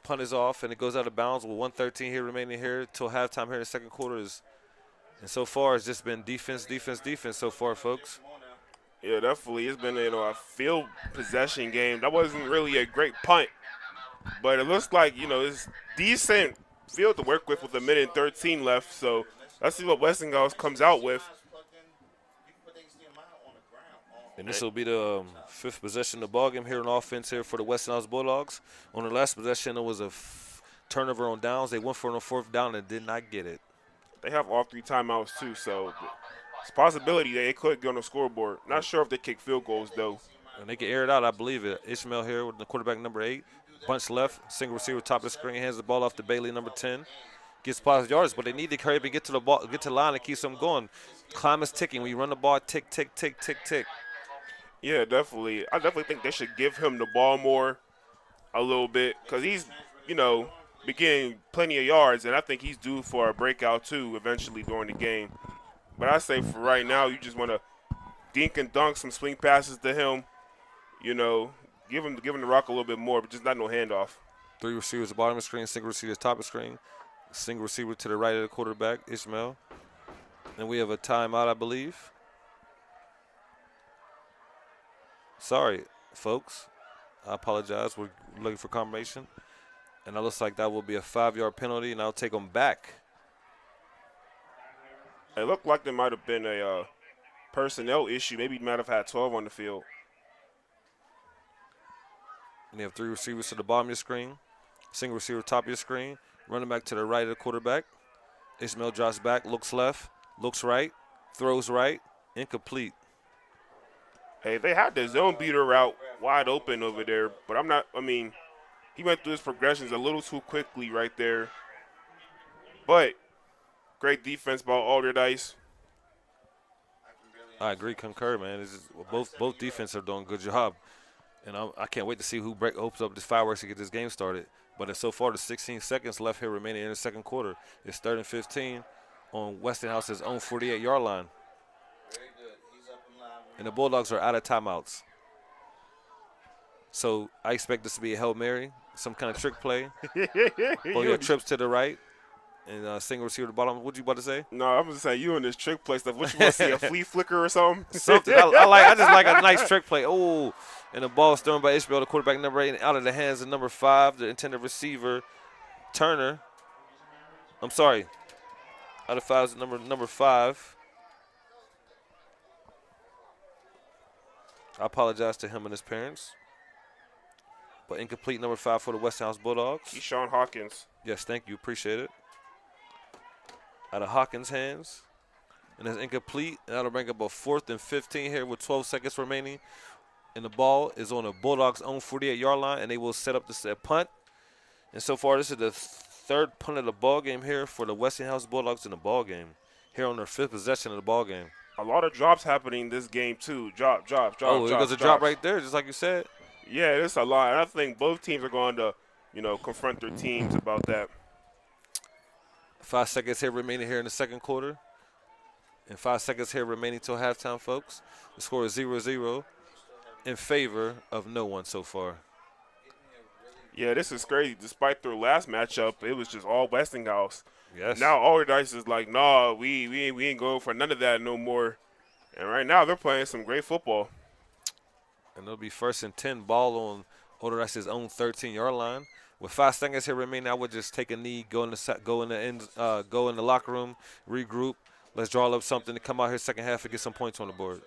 Punt is off, and it goes out of bounds with 1:13 here remaining here till halftime here in the second quarter. And so far, it's just been defense, defense, defense so far, folks. Yeah, definitely. It's been a field possession game. That wasn't really a great punt, but it looks like, it's decent field to work with a minute and 13 left. So let's see what Westinghouse comes out with. And this will be the 5th possession of the ball game here on offense here for the Westinghouse Bulldogs. On the last possession, it was a turnover on downs. They went for it on 4th down and did not get it. They have all 3 timeouts too, so it's a possibility they could get on the scoreboard. Not sure if they kick field goals though. And they can air it out, I believe it. Ishmael here with the quarterback number 8. Bunch left, single receiver top of the screen, hands the ball off to Bailey number 10. Gets positive yards, but they need to hurry up and get to the ball, get to the line and keep something going. Climb is ticking. When you run the ball, tick, tick, tick, tick, tick. Yeah, definitely. I definitely think they should give him the ball more a little bit because he's, been getting plenty of yards, and I think he's due for a breakout too eventually during the game. But I say for right now, you just want to dink and dunk some swing passes to him, give him the rock a little bit more, but just not no handoff. 3 receivers at the bottom of the screen, single receiver top of the screen, single receiver to the right of the quarterback, Ishmael. And we have a timeout, I believe. Sorry, folks. I apologize. We're looking for confirmation. And it looks like that will be a 5-yard penalty, and I'll take them back. It looked like there might have been a personnel issue. Maybe he might have had 12 on the field. And you have 3 receivers to the bottom of your screen, single receiver top of your screen, running back to the right of the quarterback. Ishmael drops back, looks left, looks right, throws right, incomplete. Hey, they had the zone beater route wide open over there, but he went through his progressions a little too quickly right there. But great defense by Allderdice. I agree, concur, man. It's just, both defenses are doing a good job. And I can't wait to see who opens up this fireworks to get this game started. But so far, the 16 seconds left here remaining in the second quarter. It's 3rd and 15 on Westinghouse's own 48-yard line. And the Bulldogs are out of timeouts. So I expect this to be a Hail Mary, some kind of trick play. Or your trips to the right and single receiver to the bottom. What you about to say? No, I'm just saying you and this trick play stuff. What you want to see, a flea flicker or something? Something. I just like a nice trick play. Oh, and the ball is thrown by Ishmael, the quarterback number 8, out of the hands of number 5, the intended receiver, Turner. I'm sorry. Out of 5 is number 5. I apologize to him and his parents. But incomplete, number 5 for the Westinghouse Bulldogs. Keyshawn Hawkins. Yes, thank you. Appreciate it. Out of Hawkins' hands. And it's incomplete. And that'll bring up a 4th and 15 here with 12 seconds remaining. And the ball is on the Bulldogs' own 48-yard line, and they will set up the punt. And so far, this is the 3rd punt of the ball game here for the Westinghouse Bulldogs in the ball game. Here on their 5th possession of the ball game. A lot of drops happening this game too. Drop. Oh, it goes a drop right there, just like you said. Yeah, there's a lot. And I think both teams are going to, confront their teams about that. 5 seconds here remaining here in the second quarter. And 5 seconds here remaining till halftime, folks. The score is 0-0 in favor of no one so far. Yeah, this is crazy. Despite their last matchup, it was just all Westinghouse. Yes. Now Allderdice is like, nah, we ain't going for none of that no more. And right now they're playing some great football. And it'll be 1st and 10, ball on Allderdice's own 13-yard line. With 5 seconds here remaining, I would just take a knee, go in the locker room, regroup. Let's draw up something to come out here second half and get some points on the board.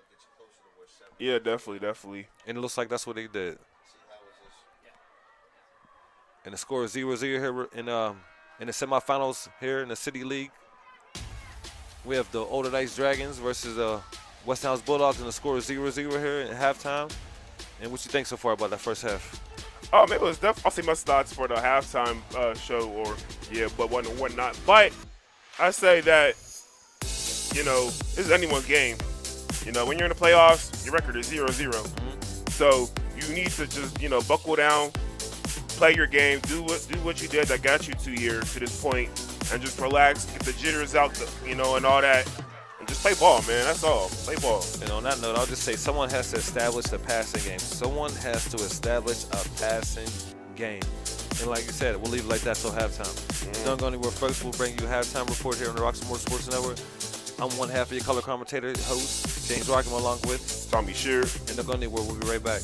Yeah, definitely. And it looks like that's what they did. And the score is 0-0 here in the semifinals here in the City League. We have the Allderdice Dragons versus the Westinghouse Bulldogs, and the score is 0-0 here at halftime. And what you think so far about that first half? Maybe it was I'll say my thoughts for the halftime show but whatnot. But I say that, this is anyone's game. When you're in the playoffs, your record is 0-0. Mm-hmm. So you need to just, buckle down, play your game, do what you did that got you to this point, and just relax, get the jitters out, and all that. Just play ball, man. That's all. Play ball. And on that note, I'll just say someone has to establish the passing game. Someone has to establish a passing game. And like you said, we'll leave it like that till halftime. Mm-hmm. Don't go anywhere, folks. We'll bring you a halftime report here on the Roxmore Sports Network. I'm one half of your color commentator, host, James Rockham, along with Tommy Shear. And don't go anywhere. We'll be right back.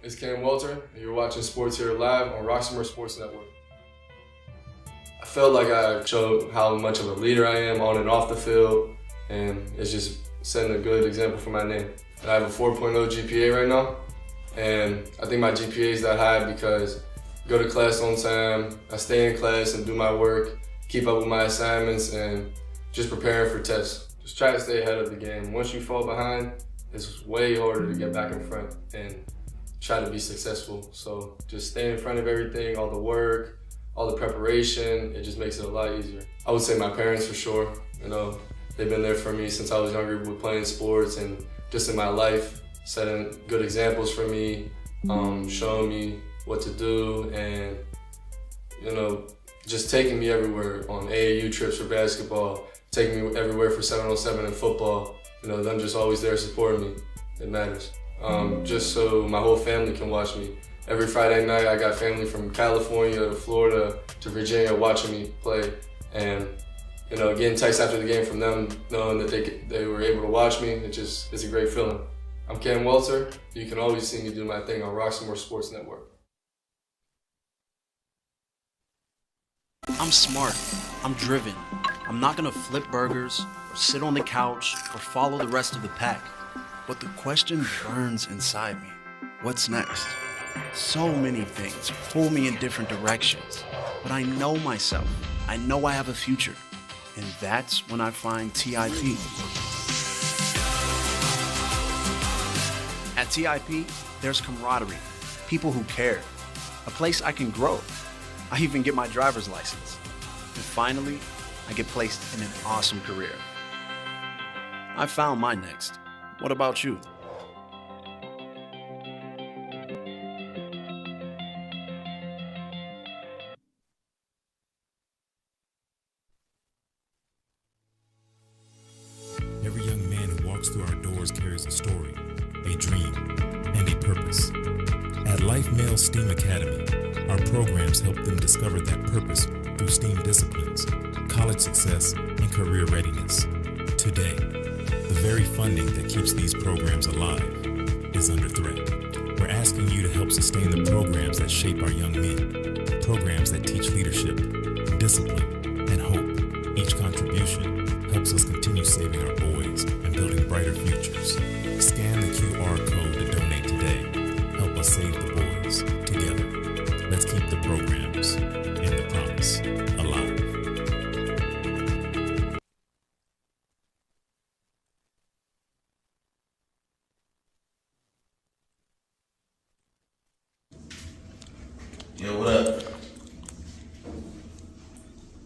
It's Cam Walter, and you're watching Sports Here live on Roxmore Sports Network. I felt like I showed how much of a leader I am on and off the field, and it's just setting a good example for my name. And I have a 4.0 GPA right now, and I think my GPA is that high because I go to class on time, I stay in class and do my work, keep up with my assignments, and just preparing for tests. Just try to stay ahead of the game. Once you fall behind, it's way harder to get back in front and try to be successful. So just stay in front of everything, all the work, all the preparation, it just makes it a lot easier. I would say my parents for sure. They've been there for me since I was younger with playing sports and just in my life, setting good examples for me, showing me what to do, and just taking me everywhere on AAU trips for basketball, taking me everywhere for 7-on-7 and football. Them just always there supporting me. It matters. Just so my whole family can watch me. Every Friday night, I got family from California to Florida to Virginia watching me play. And, getting texts after the game from them, knowing that they were able to watch me, it's a great feeling. I'm Cam Walter. You can always see me do my thing on Roxmore Sports Network. I'm smart. I'm driven. I'm not gonna flip burgers or sit on the couch or follow the rest of the pack. But the question burns inside me. What's next? So many things pull me in different directions, but I know myself. I know I have a future, and that's when I find TIP. At TIP, there's camaraderie, people who care, a place I can grow. I even get my driver's license. And finally, I get placed in an awesome career. I found my next. What about you? Every young man who walks through our doors carries a story, a dream, and a purpose. At Life Mail STEAM Academy, our programs help them discover that purpose through STEAM disciplines, college success, and career readiness. Today, the very funding that keeps these programs alive is under threat. We're asking you to help sustain the programs that shape our young men, programs that teach leadership, discipline, and hope. Each contribution helps us continue saving our boys and building brighter futures. Scan the QR code to donate today. Help us save the boys together. Let's keep the programs and the promise alive. Yo, what up?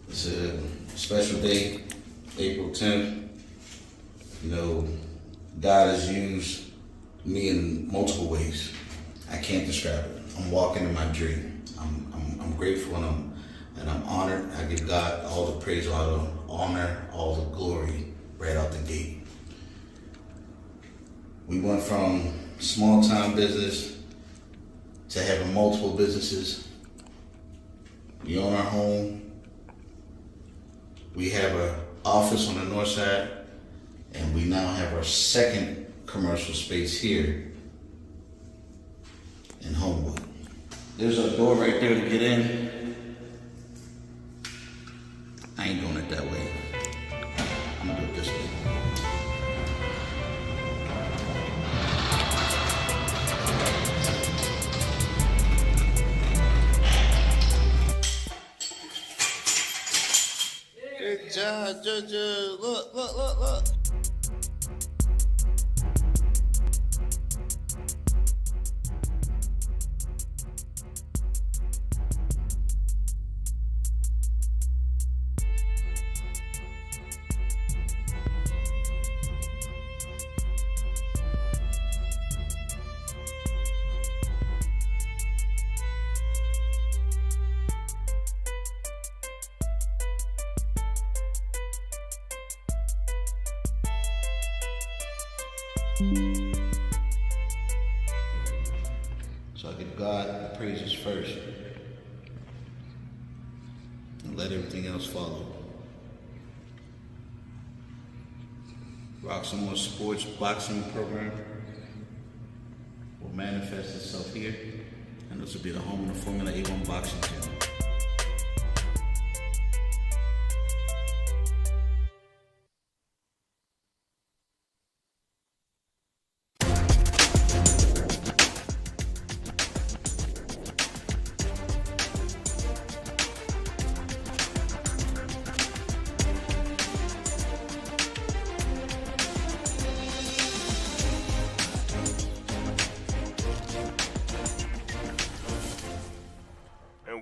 It's a special day, April 10th. You know, God has used me in multiple ways. I can't describe it. I'm walking in my dream. I'm grateful and I'm honored. I give God all the praise, all the honor, all the glory right out the gate. We went from small time business to having multiple businesses. We own our home. We have an office on the north side, and we now have our second commercial space here in Homewood. There's a door right there to get in. I ain't doing it that way. I'm gonna do it this way. Good job, JoJo. Look. So I give God the praises first and let everything else follow. Roxamore Sports Boxing Program will manifest itself here, and this will be the home of the Formula A1 boxing team.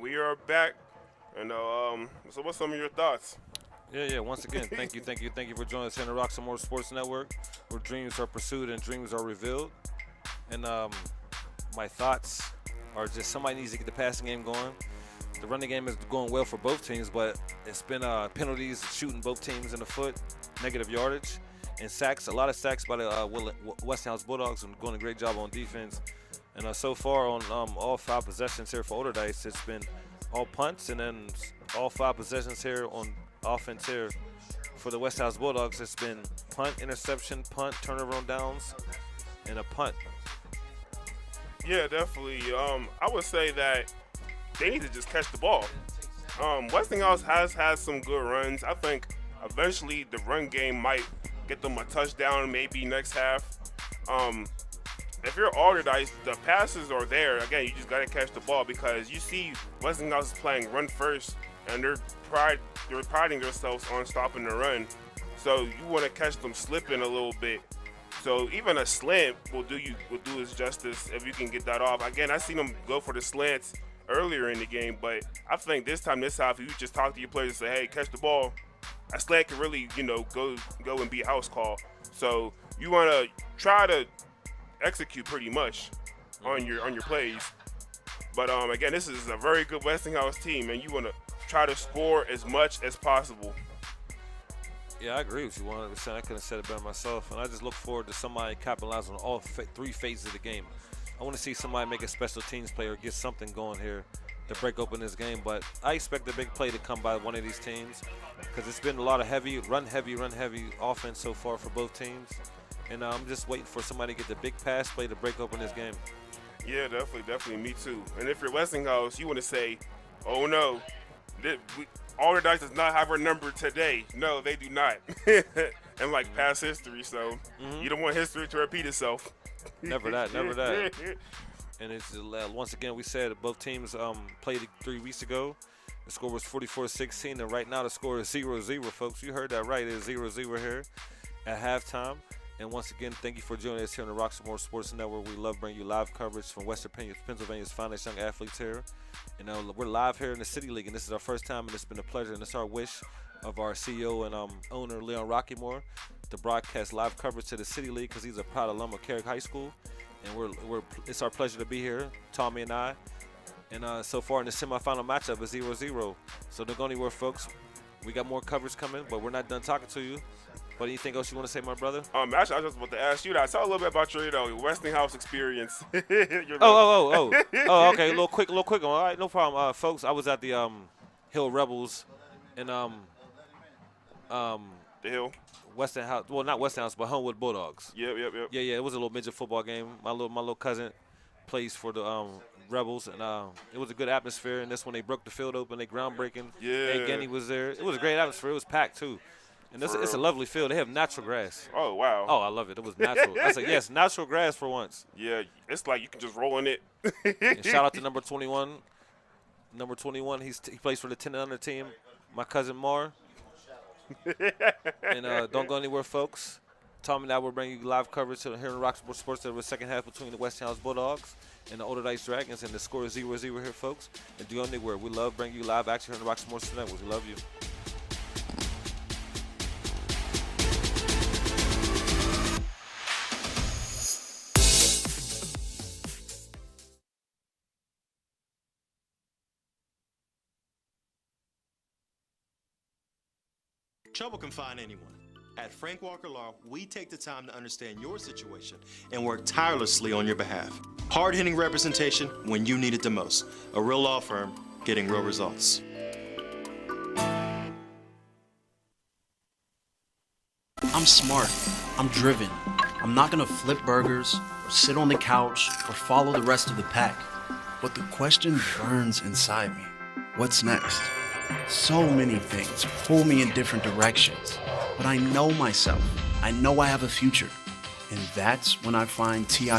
We are back, and so what's some of your thoughts? Yeah. Once again, thank you for joining us here on the Roxamore Sports Network, where dreams are pursued and dreams are revealed. And my thoughts are just somebody needs to get the passing game going. The running game is going well for both teams, but it's been penalties shooting both teams in the foot, negative yardage, and sacks. A lot of sacks by the Westinghouse Bulldogs, and doing a great job on defense. And so far on all 5 possessions here for Allderdice, it's been all punts, and then all 5 possessions here on offense here for the Westinghouse Bulldogs, it's been punt, interception, punt, turnover on downs, and a punt. Yeah, definitely. I would say that they need to just catch the ball. Westinghouse has had some good runs. I think eventually the run game might get them a touchdown maybe next half. If you're Allderdice, the passes are there. Again, you just gotta catch the ball because you see Westinghouse is playing run first, and they're priding themselves on stopping the run. So you want to catch them slipping a little bit. So even a slant will do us justice if you can get that off. Again, I seen them go for the slants earlier in the game, but I think this half, you just talk to your players and say, "Hey, catch the ball." A slant can really, go and be a house call. So you want to try to execute pretty much on your plays. But again, this is a very good Westinghouse team, and you want to try to score as much as possible. Yeah, I agree with you 100%. I couldn't have said it better myself. And I just look forward to somebody capitalizing on all three phases of the game. I want to see somebody make a special teams play or get something going here to break open this game. But I expect a big play to come by one of these teams because it's been a lot of run heavy offense so far for both teams. And I'm just waiting for somebody to get the big pass play to break open this game. Yeah, definitely, me too. And if you're Westinghouse, you want to say, "Oh no, Allderdice does not have our number today." No, they do not. And like past history, so you don't want history to repeat itself. Never that. And it's once again, we said both teams played 3 weeks ago. The score was 44-16, and right now the score is 0-0, folks. You heard that right. It's 0-0 here at halftime. And once again, thank you for joining us here on the Roxmore Sports Network. We love bringing you live coverage from Western Pennsylvania's finest young athletes here. And we're live here in the City League, and this is our first time, and it's been a pleasure. And it's our wish of our CEO and owner, Leon Rockymore, to broadcast live coverage to the City League because he's a proud alum of Carrick High School. And it's our pleasure to be here, Tommy and I. And so far in the semifinal matchup is 0-0. So don't go anywhere, folks. We got more coverage coming, but we're not done talking to you. But anything else you want to say, my brother? Actually, I was just about to ask you that. Tell a little bit about your Westinghouse experience. Okay. A little quick one. All right, no problem. Folks, I was at the Hill Rebels in the Hill. Westinghouse. Well, not Westinghouse, but Homewood Bulldogs. Yep. Yeah. It was a little midget football game. My little cousin plays for the Rebels, and it was a good atmosphere. And that's when they broke the field open. They groundbreaking. Yeah. And Genny was there. It was a great atmosphere. It was packed too. And it's a lovely field. They have natural grass. Oh, wow. Oh, I love it. It was natural. I said, yes, natural grass for once. Yeah, it's like you can just roll in it. And shout out to number 21. Number 21, he plays for the 10 and under team. My cousin Mar. And don't go anywhere, folks. Tommy and I will bring you live coverage here in Roxmore Sports of the second half between the Westinghouse Bulldogs and the Allderdice Dragons. And the score is 0-0 here, folks. And do go anywhere. We love bringing you live action here in the Roxmore Sports Network. We love you. Trouble can find anyone. At Frank Walker Law, we take the time to understand your situation and work tirelessly on your behalf. Hard-hitting representation when you need it the most. A real law firm getting real results. I'm smart. I'm driven. I'm not gonna flip burgers or sit on the couch or follow the rest of the pack. But the question burns inside me. What's next? So many things pull me in different directions, but I know myself. I know I have a future, and that's when I find TIP.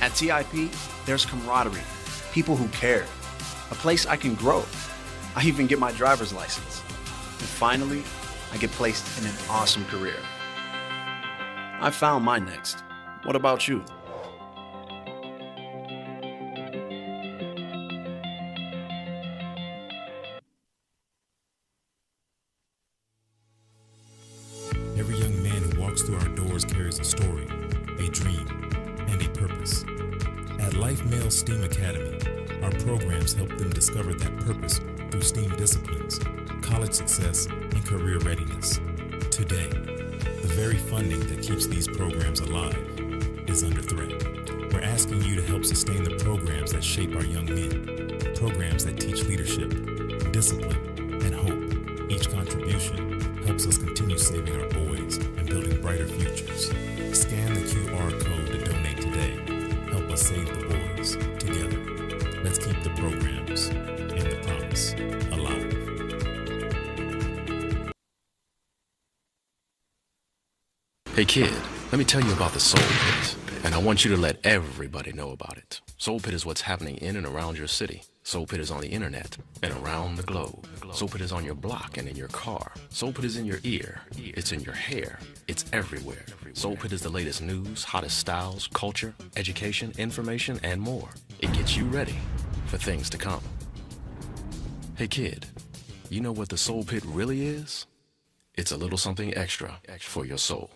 At TIP, there's camaraderie, people who care, a place I can grow. I even get my driver's license. And finally, I get placed in an awesome career. I found my next. What about you? Every young man who walks through our doors carries a story, a dream, and a purpose. At Life Male STEAM Academy, our programs help them discover that purpose through STEAM disciplines, college success, and career readiness. Today, the very funding that keeps these programs alive is under threat. We're asking you to help sustain the programs that shape our young men, programs that teach leadership, discipline, and hope. Each contribution helps us continue saving our boys and building brighter futures. Scan the QR code to donate today. Help us save the boys together. Let's keep the programs and the promise alive. Hey kid, let me tell you about the Soul Pit, and I want you to let everybody know about it. Soul Pit is what's happening in and around your city. Soul Pit is on the internet and around the globe. Soul Pit is on your block and in your car. Soul Pit is in your ear. It's in your hair. It's everywhere. Soul Pit is the latest news, hottest styles, culture, education, information, and more. It gets you ready for things to come. Hey kid, you know what the Soul Pit really is? It's a little something extra for your soul.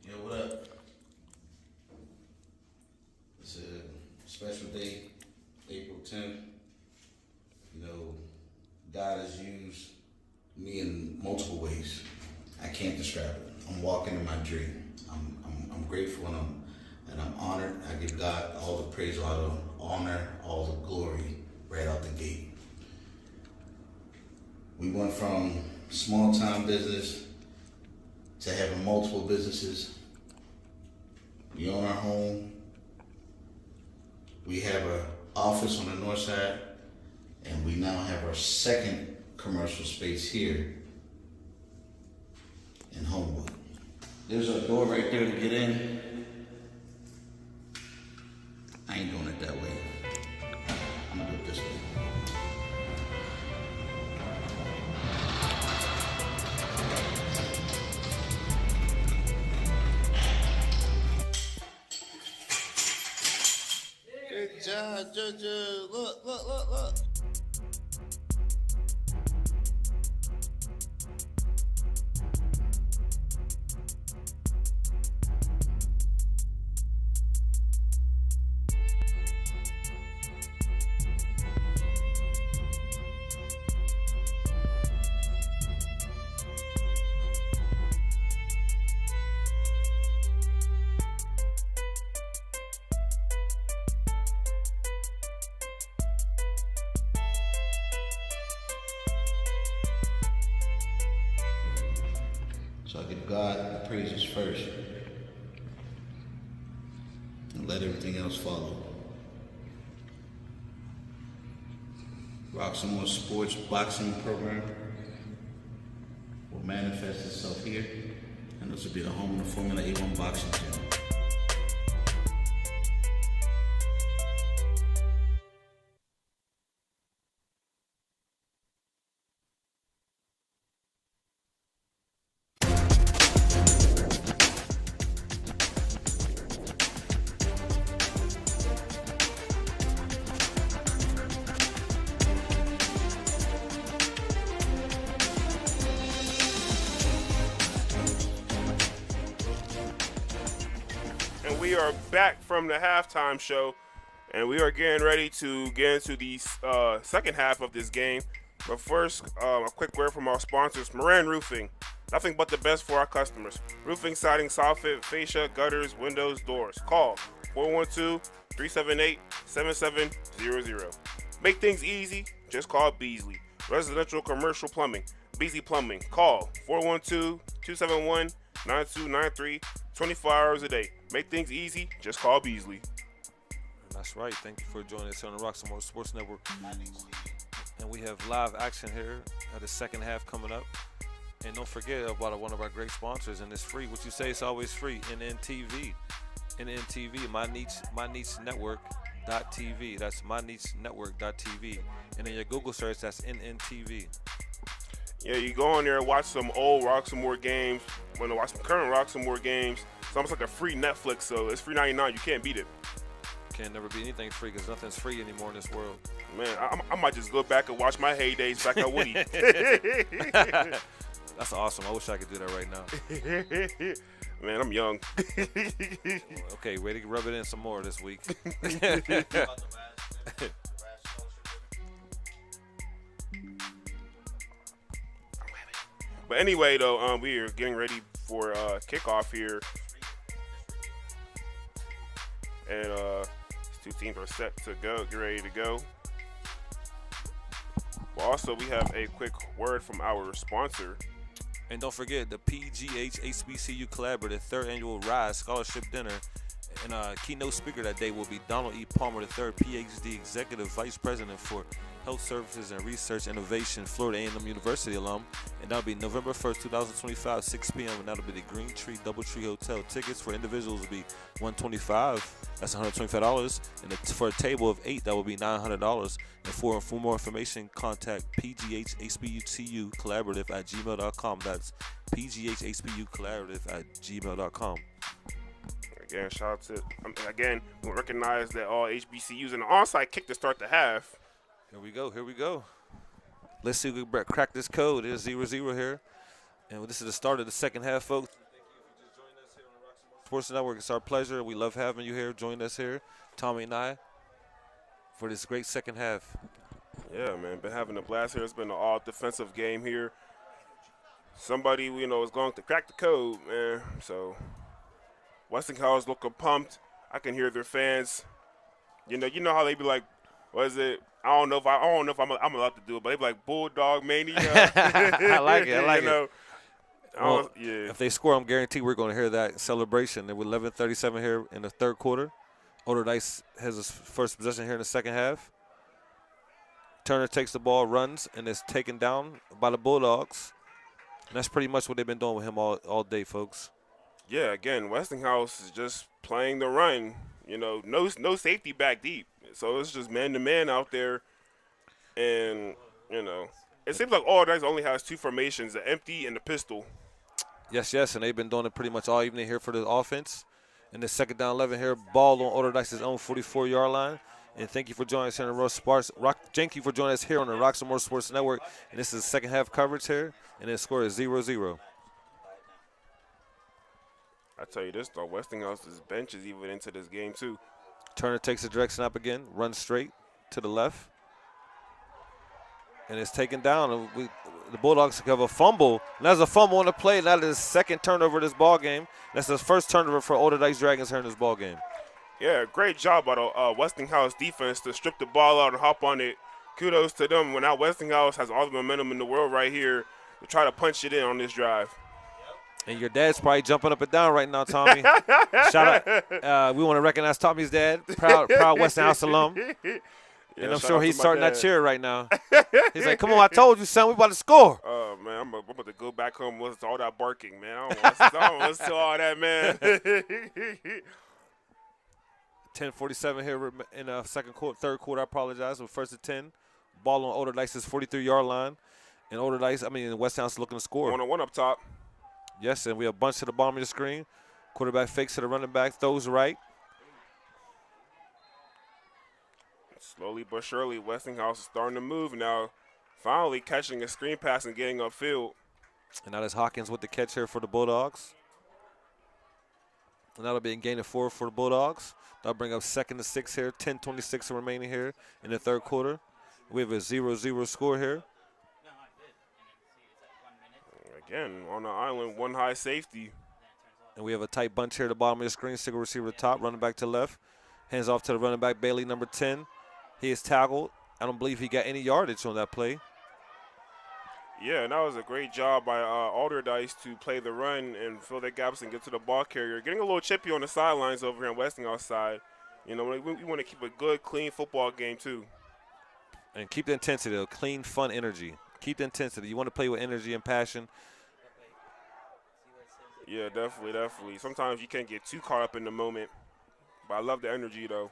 Yo, what up? It's a special day, April 10th. You know, God has used me in multiple ways. I can't describe it. I'm walking in my dream. I'm grateful and I'm honored. I give God all the praise, all the honor, all the glory right out the gate. We went from small time business to having multiple businesses. We own our home. We have an office on the north side, and we now have our second commercial space here in Homewood. There's a door right there to get in. I ain't doing it that way. I'm gonna do it this way. Good job, JoJo. Look. So I give God the praises first and let everything else follow. Roxamore Sports Boxing Program will manifest itself here, and this will be the home of the Formula A1 boxing gym. We are back from the halftime show. And we are getting ready to get into the second half of this game. But first, a quick word from our sponsors, Moran Roofing. Nothing but the best for our customers. Roofing, siding, soffit, fascia, gutters, windows, doors. Call 412-378-7700. Make things easy, just call Beasley. Residential, commercial plumbing. Beasley Plumbing. Call 412-271-9293, 24 hours a day. Make things easy, just call Beasley. That's right. Thank you for joining us here on the Roxamore Sports Network. And we have live action here at the second half coming up. And don't forget about one of our great sponsors, and it's free. What you say is always free. NNTV. NNTV, My Niche Network.tv. That's MyNicheNetwork.tv. And in your Google search, that's NNTV. Yeah, you go on there and watch some old Roxamore games. Want to watch some current Roxamore games. It's almost like a free Netflix, so it's $3.99. You can't beat it. Can't never be anything free because nothing's free anymore in this world. Man, I might just go back and watch my heydays back at Woody. That's awesome. I wish I could do that right now. Man, I'm young. Okay, ready to rub it in some more this week. But anyway, though, we are getting ready for kickoff here. And these two teams are set to go, get ready to go. But also, we have a quick word from our sponsor. And don't forget the PGH HBCU Collaborative third annual RISE Scholarship Dinner. And keynote speaker that day will be Donald E. Palmer III, PhD, Executive Vice President for Health Services and Research Innovation, Florida A&M University alum. And that'll be November 1st, 2025, 6 p.m. And that'll be the Green Tree Doubletree Hotel. Tickets for individuals will be $125. That's $125. And for a table of 8, that will be $900. And for more information, contact PGHHBCU Collaborative at gmail.com. That's PGHHBCU Collaborative at gmail.com. Again, shout out to, again, we recognize that all HBCUs in the onside kick to start the half. Here we go. Let's see if we can crack this code. It is 0-0 here. And this is the start of the second half, folks. Thank you for just joining us here on the Roxamore Sports Network. It's our pleasure. We love having you here. Join us here, Tommy and I, for this great second half. Yeah, man, been having a blast here. It's been an all-defensive game here. Somebody, is going to crack the code, man. So Westinghouse looking pumped. I can hear their fans. You know how they be like, what is it? I don't know if I'm allowed to do it, but they be like Bulldog Mania. I like it. Yeah. If they score, I'm guaranteed we're going to hear that celebration. And with 11:37 here in the third quarter, Allderdice has his first possession here in the second half. Turner takes the ball, runs, and is taken down by the Bulldogs. And that's pretty much what they've been doing with him all day, folks. Yeah, again, Westinghouse is just playing the run. No safety back deep. So it's just man-to-man out there. And, it seems like Allderdice only has two formations, the empty and the pistol. Yes, and they've been doing it pretty much all evening here for the offense. And the second down 11 here, ball on Allderdice's own 44-yard line. And thank you for joining us here on the thank you for joining us here on the Roxamore Sports Network. And this is the second half coverage here, and the score is 0-0. I tell you this, though, Westinghouse's bench is even into this game, too. Turner takes a direct snap again, runs straight to the left, and it's taken down. The Bulldogs have a fumble, and there's a fumble on the play. That is his second turnover of this ball game. That's his first turnover for Allderdice Dragons here in this ball game. Yeah, great job by the Westinghouse defense to strip the ball out and hop on it. Kudos to them. When now Westinghouse has all the momentum in the world right here to try to punch it in on this drive. And your dad's probably jumping up and down right now, Tommy. Shout out. We want to recognize Tommy's dad, proud Westinghouse alum. And I'm sure he's starting that cheer right now. He's like, come on, I told you, son, we about to score. Oh, man, I'm about to go back home and listen to all that barking, man. I don't want to listen to all that, man. 10:47 here in the third quarter, I apologize. With first and 10, ball on Allderdice's 43-yard line. And Westinghouse looking to score. 1-on-1 up top. Yes, and we have a bunch to the bottom of the screen. Quarterback fakes to the running back, throws right. Slowly but surely, Westinghouse is starting to move now. Finally catching a screen pass and getting upfield. And now there's Hawkins with the catch here for the Bulldogs. And that'll be a gain of 4 for the Bulldogs. That'll bring up 2nd and 6 here. 10:26 remaining here in the third quarter. We have a 0-0 score here. Again, on the island, one high safety. And we have a tight bunch here at the bottom of the screen. Single receiver to top, running back to left. Hands off to the running back, Bailey, number 10. He is tackled. I don't believe he got any yardage on that play. Yeah, and that was a great job by Allderdice to play the run and fill their gaps and get to the ball carrier. Getting a little chippy on the sidelines over here on Westinghouse side. You know, we want to keep a good, clean football game too. And keep the intensity, though. Clean, fun energy. Keep the intensity. You want to play with energy and passion. Yeah, definitely. Sometimes you can't get too caught up in the moment. But I love the energy, though.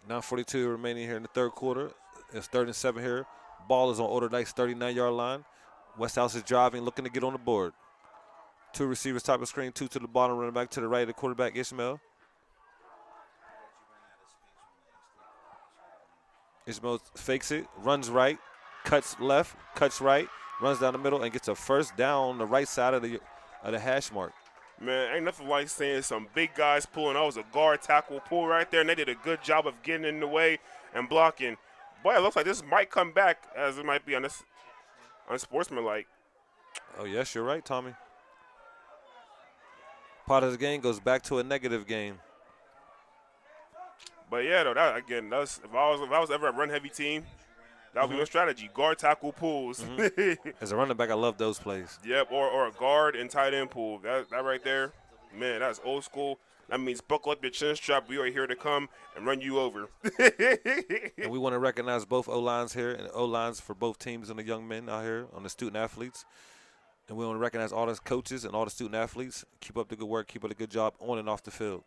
9:42 remaining here in the third quarter. It's 3rd and 7 here. Ball is on Allderdice 39-yard line. Westhouse is driving, looking to get on the board. 2 receivers top of the screen, 2 to the bottom, running back to the right of the quarterback, Ishmael. Ishmael fakes it, runs right, cuts left, cuts right, runs down the middle, and gets a first down on the right side of the hash mark. Man, ain't nothing like saying some big guys pulling. That was a guard tackle pull right there, and they did a good job of getting in the way and blocking. Boy, it looks like this might come back, as it might be unsportsmanlike. Oh, yes, you're right, Tommy. Part of the game goes back to a negative game. But yeah, though, if I was ever a run-heavy team, that would be my strategy: guard, tackle, pulls. As a running back, I love those plays. Yep, or a guard and tight end pull. That right there, man, that's old school. That means buckle up your chin strap. We are here to come and run you over. And we want to recognize both O-lines here and O-lines for both teams and the young men out here on the student athletes. And we want to recognize all the coaches and all the student athletes. Keep up the good work. Keep up the good job on and off the field.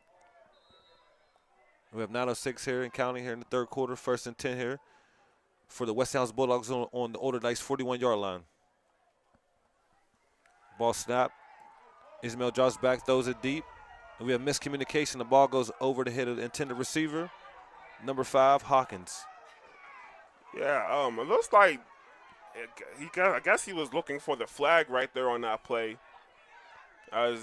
We have 9:06 here in counting here in the third quarter. 1st and 10 here for the Westinghouse Bulldogs on the Allderdice 41-yard line. Ball snap. Ismail drops back, throws it deep. And we have miscommunication. The ball goes over the head of the intended receiver, number 5, Hawkins. Yeah, it looks like I guess he was looking for the flag right there on that play. I'm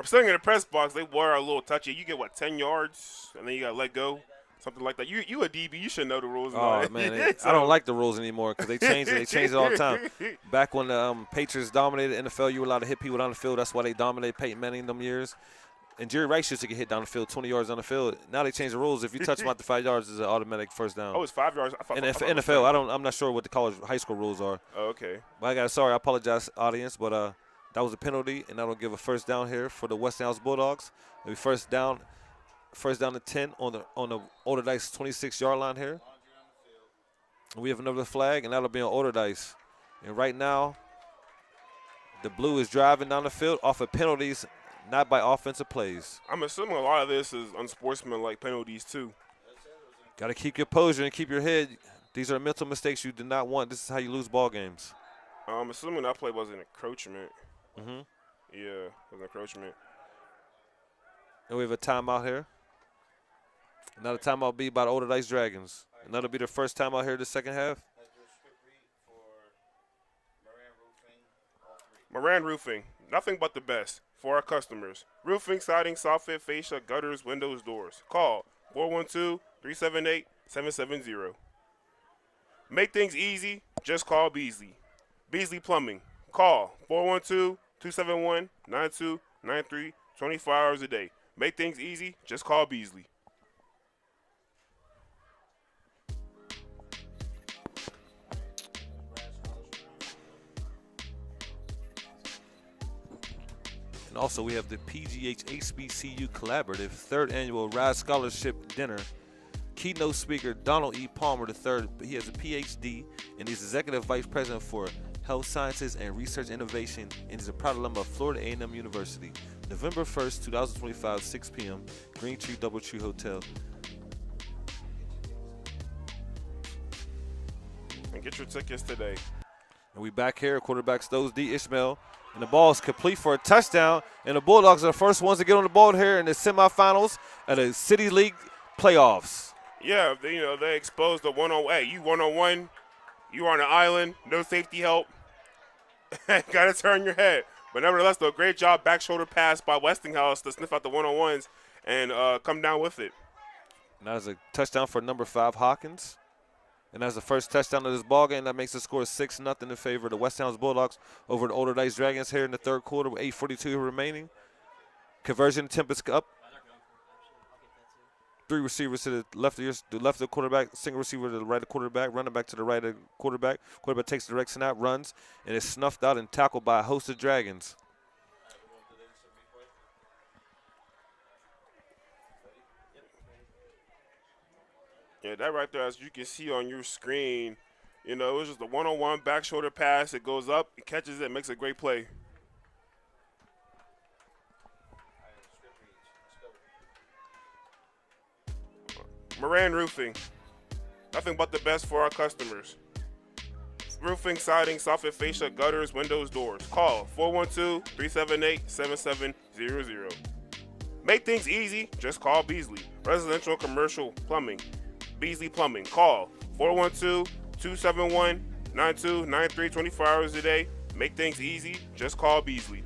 sitting in the press box. They were a little touchy. You get, 10 yards, and then you got to let go, something like that. You a DB. You should know the rules. Oh, man. I don't like the rules anymore because they change it. They change it all the time. Back when the Patriots dominated the NFL, you were allowed to hit people down the field. That's why they dominated Peyton Manning in them years. And Jerry Rice used to get hit down the field, 20 yards on the field. Now they changed the rules. If you touch them out to 5 yards, it's an automatic first down. Oh, it's 5 yards. In NFL, I'm not sure what the high school rules are. Oh, okay. But I apologize, audience, but that was a penalty, and that'll give a first down here for the Westinghouse Bulldogs. It'll be first down to 10 on the Allderdice 26-yard line here. And we have another flag, and that'll be on Allderdice. And right now, the blue is driving down the field off of penalties, not by offensive plays. I'm assuming a lot of this is unsportsmanlike penalties too. Got to keep your posture and keep your head. These are mental mistakes you do not want. This is how you lose ball games. I'm assuming that play was an encroachment. Mm-hmm. Yeah, it was an encroachment. And we have a timeout here. Another timeout be by the Allderdice Dragons. And that'll be the first timeout here in the second half. Moran Roofing, nothing but the best for our customers. Roofing, siding, soffit, fascia, gutters, windows, doors. Call 412-378-770. Make things easy, just call Beasley. Beasley Plumbing. Call 412-271-9293, 24 hours a day. Make things easy, just call Beasley. And also we have the PGH HBCU Collaborative 3rd Annual Rise Scholarship Dinner. Keynote speaker Donald E. Palmer III. He has a PhD and he's Executive Vice President for Health Sciences and Research Innovation and is a proud alum of Florida A&M University. November 1st, 2025, 6 p.m., Green Tree Doubletree Hotel. And get your tickets today. And we back here. Quarterback throws D. Ishmael. And the ball is complete for a touchdown. And the Bulldogs are the first ones to get on the board here in the semifinals of the City League playoffs. Yeah, they exposed the one-on-one. Hey, you one-on-one. You are on an island. No safety help. Got to turn your head. But nevertheless, though, great job back shoulder pass by Westinghouse to sniff out the one-on-ones and come down with it. And that is a touchdown for number 5, Hawkins. And that's the first touchdown of this ballgame. That makes the score 6-0 in favor of the Westinghouse Bulldogs over the Allderdice Dragons here in the third quarter with 8:42 remaining. Conversion attempt is up. 3 receivers to the left of the quarterback, single receiver to the right of the quarterback, running back to the right of the quarterback. Quarterback takes the direct snap, runs, and is snuffed out and tackled by a host of Dragons. Yeah, that right there, as you can see on your screen, it was just a one-on-one back shoulder pass. It goes up, it catches it, makes a great play. Moran Roofing, nothing but the best for our customers. Roofing, siding, soffit, fascia, gutters, windows, doors. Call 412-378-7700. Make things easy, just call Beasley. Residential and commercial plumbing. Beasley Plumbing. Call 412-271-9293, 24 hours a day. Make things easy, just call Beasley.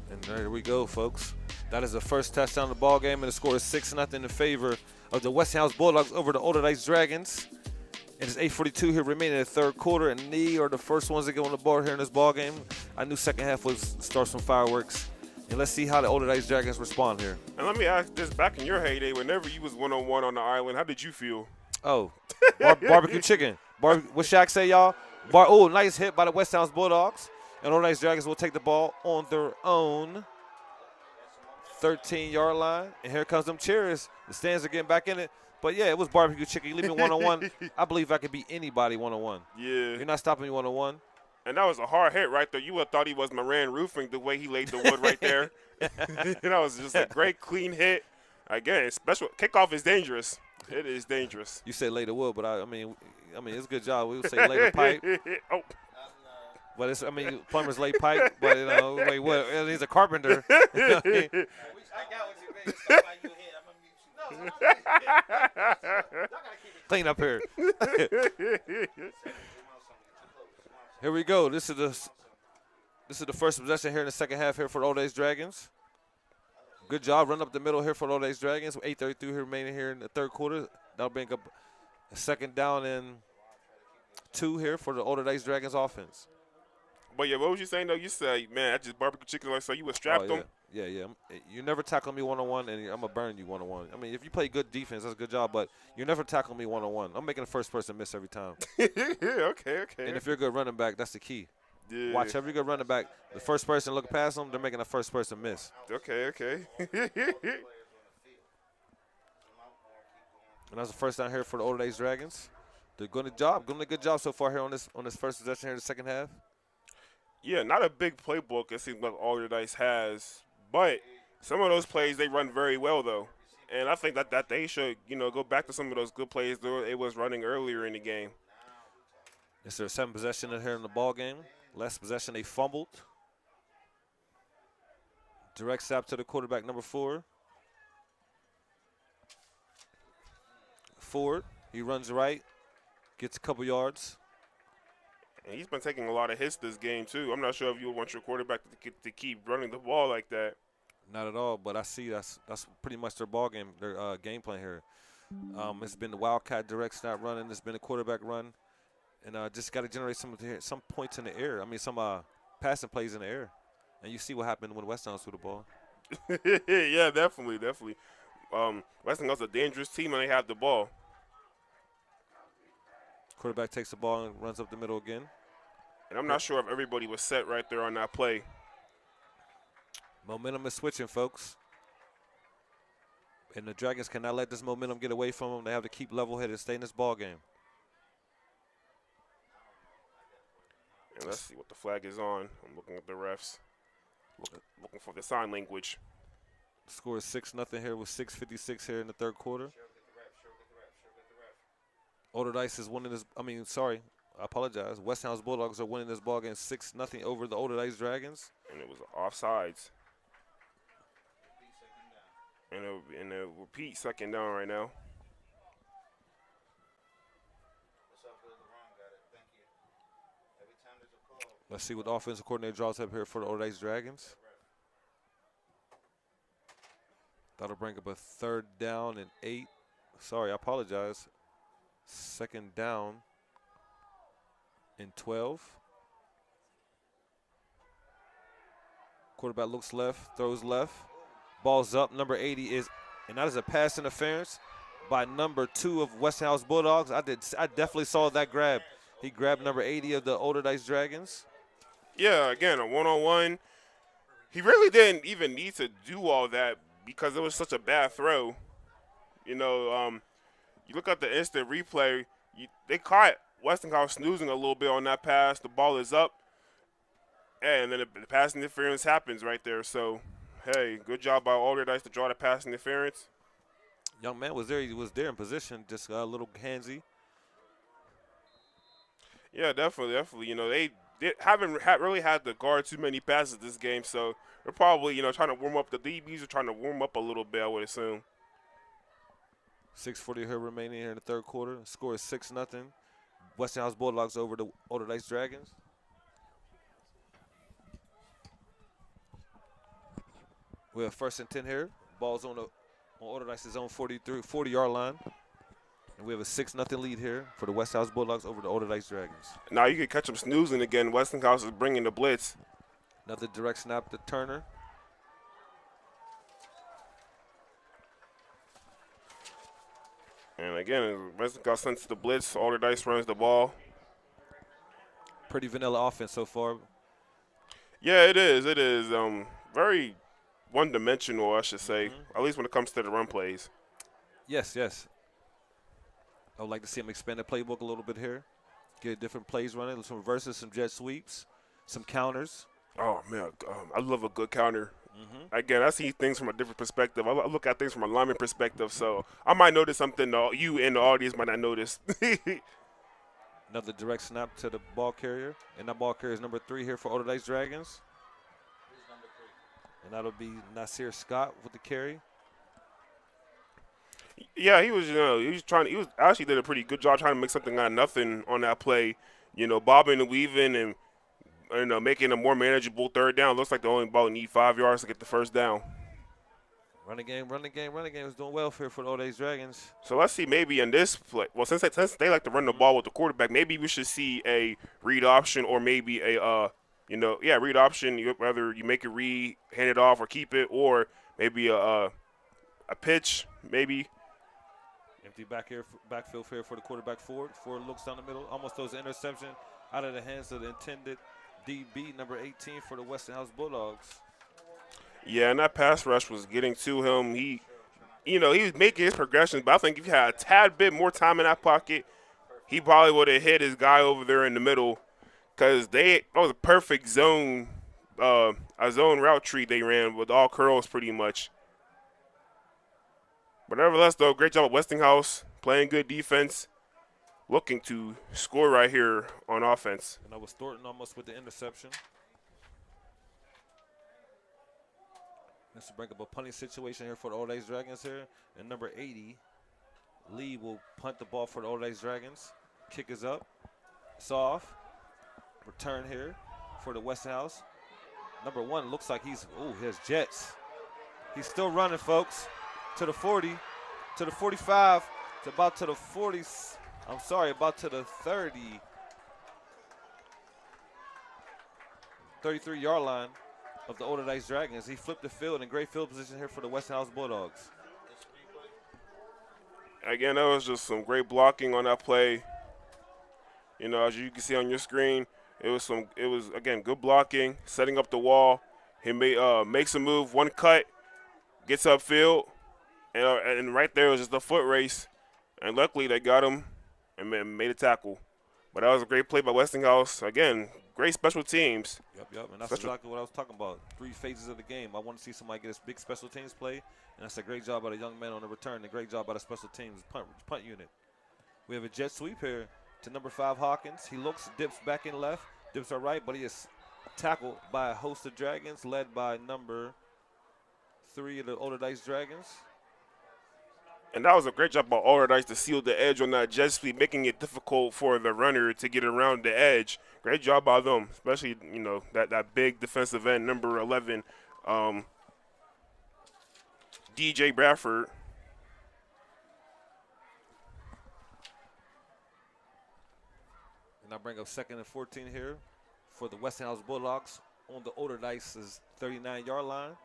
And there we go, folks. That is the first touchdown of the ball game, and the score is 6-0 in favor of the Westinghouse Bulldogs over the Allderdice Dragons. And it's 8:42 here remaining in the third quarter, and they are the first ones to get on the board here in this ball game. I knew second half was start some fireworks, and let's see how the Allderdice Dragons respond here. And let me ask this: back in your heyday, whenever you was one-on-one on the island, how did you feel? Oh, barbecue chicken. What Shaq say, y'all? Nice hit by the Westinghouse Bulldogs. And Allderdice Dragons will take the ball on their own 13-yard line. And here comes them cheers. The stands are getting back in it. But, yeah, it was barbecue chicken. You leave me one-on-one. I believe I could beat anybody one-on-one. Yeah. You're not stopping me one-on-one. And that was a hard hit right there. You would have thought he was Moran Roofing the way he laid the wood right there. That was just a great, clean hit. Again, special kickoff is dangerous. It is dangerous. You say lay the wood, but I mean, it's a good job. We would say lay the pipe. Oh. But plumbers lay pipe, but wait, what? He's a carpenter. I got what you mean. Clean up here. Here we go. This is the first possession here in the second half here for the Allderdice Dragons. Good job running up the middle here for the Allderdice Dragons. 8:32 here remaining here in the third quarter. That'll bring up a second down and 2 here for the Allderdice Dragons offense. But, yeah, what was you saying, though? You said, man, I just barbecue chicken like so you would strap them? Yeah. You never tackle me one-on-one, and I'm going to burn you one-on-one. I mean, if you play good defense, that's a good job, but you never tackle me one-on-one. I'm making the first person miss every time. Okay. And if you're a good running back, that's the key. Yeah. Watch every good running back. The first person look past them, they're making the first person miss. Okay. And that's the first down here for the Allderdice Dragons. They're doing a good job so far here on this first possession here in the second half. Yeah, not a big playbook it seems like Allderdice has, but some of those plays they run very well though, and I think that they should go back to some of those good plays that it was running earlier in the game. It's their 7th possession here in the ball game. Last possession they fumbled. Direct snap to the quarterback, number 4. Ford, he runs right, gets a couple yards. And he's been taking a lot of hits this game, too. I'm not sure if you would want your quarterback to keep running the ball like that. Not at all, but I see that's pretty much their ball game, their game plan here. It's been the Wildcat direct snap running. It's been a quarterback run. And just got to generate some points in the air. I mean, some passing plays in the air. And you see what happened when Westinghouse threw the ball. Yeah, definitely. Westinghouse is a dangerous team, and they have the ball. Quarterback takes the ball and runs up the middle again. And I'm not sure if everybody was set right there on that play. Momentum is switching, folks. And the Dragons cannot let this momentum get away from them. They have to keep level-headed and stay in this ball game. And let's see what the flag is on. I'm looking at the refs. Looking for the sign language. The score is 6-0 here with 6:56 here in the third quarter. Allderdice is winning this. I apologize. Westinghouse Bulldogs are winning this ball game 6-0 over the Allderdice Dragons. And it was offsides. And a repeat second down right now. Let's see what the offensive coordinator draws up here for the Allderdice Dragons. That'll bring up a 3rd down and 8. Sorry, I apologize. 2nd down and 12. Quarterback looks left, throws left. Ball's up. Number 80 is, and that is a pass interference by number 2 of Westinghouse Bulldogs. I definitely saw that grab. He grabbed number 80 of the Allderdice Dragons. Yeah, again, a one-on-one. He really didn't even need to do all that because it was such a bad throw. You know, you look at the instant replay, they caught Westinghouse snoozing a little bit on that pass. The ball is up, and then the pass interference happens right there. So, hey, good job by Allderdice to draw the pass interference. Young man was there. He was there in position, just a little handsy. Yeah, definitely. You know, they haven't really had to guard too many passes this game, so they're probably, trying to warm up. The DBs are trying to warm up a little bit, I would assume. 6:40 here remaining here in the 3rd quarter. Score is 6-0. Westinghouse Bulldogs over the Allderdice Dragons. We have 1st and 10 here. Ball's on Allderdice's own 40-yard line. And we have a 6-0 lead here for the Westinghouse Bulldogs over the Allderdice Dragons. Now you can catch them snoozing again. Westinghouse is bringing the blitz. Another direct snap to Turner. And again, Westinghouse sends the blitz. Allderdice runs the ball. Pretty vanilla offense so far. Yeah, it is. It is very one-dimensional, I should say, at least when it comes to the run plays. Yes. I would like to see him expand the playbook a little bit here. Get different plays running, some reverses, some jet sweeps, some counters. Oh, man, I love a good counter. Again, I see things from a different perspective. I look at things from a lineman perspective, so I might notice something you in the audience might not notice. Another direct snap to the ball carrier, and that ball carrier is number 3 here for Allderdice Dragons. And that'll be Nasir Scott with the carry. Yeah, he actually did a pretty good job trying to make something out of nothing on that play. Bobbing and weaving and making a more manageable 3rd down. Looks like they only about need 5 yards to get the 1st down. Running game is doing well here for the Allderdice Dragons. So let's see, maybe in this play. Well, since they like to run the ball with the quarterback, maybe we should see a read option or maybe a read option. Whether you make a read, hand it off, or keep it, or maybe a pitch, maybe. Empty backfield here for the quarterback Ford. Ford looks down the middle, almost throws an interception out of the hands of the intended DB, number 18 for the Westinghouse Bulldogs. Yeah, and that pass rush was getting to him. He was making his progressions, but I think if he had a tad bit more time in that pocket, he probably would have hit his guy over there in the middle, because that was a perfect zone, a zone route tree they ran with all curls pretty much. But nevertheless, though, great job at Westinghouse, playing good defense, looking to score right here on offense. And that was Thornton almost with the interception. This will bring up a punting situation here for the Allderdice Dragons here. And number 80, Lee, will punt the ball for the Allderdice Dragons. Kick is up. It's off. Return here for the Westinghouse. Number 1 looks like he has jets. He's still running, folks. To the 40, to the 45, about to the 40. About to the 30. 33-yard line of the Allderdice Dragons. He flipped the field in great field position here for the Westinghouse Bulldogs. Again, that was just some great blocking on that play. As you can see on your screen, it was again good blocking, setting up the wall. He makes a move, one cut, gets upfield. And right there was just a foot race. And luckily they got him and made a tackle. But that was a great play by Westinghouse. Again, great special teams. Yep. And that's exactly what I was talking about. 3 phases of the game. I want to see somebody get a big special teams play. And that's a great job by the young man on the return. And a great job by the special teams punt unit. We have a jet sweep here to number 5, Hawkins. He looks, dips back in left, dips our right, but he is tackled by a host of Dragons led by number 3 of the Allderdice Dragons. And that was a great job by Allderdice to seal the edge on that jet sweep, making it difficult for the runner to get around the edge. Great job by them, especially, that big defensive end, number 11, DJ Bradford. And I bring up 2nd and 14 here for the Westinghouse Bulldogs on the Allderdice's 39-yard line.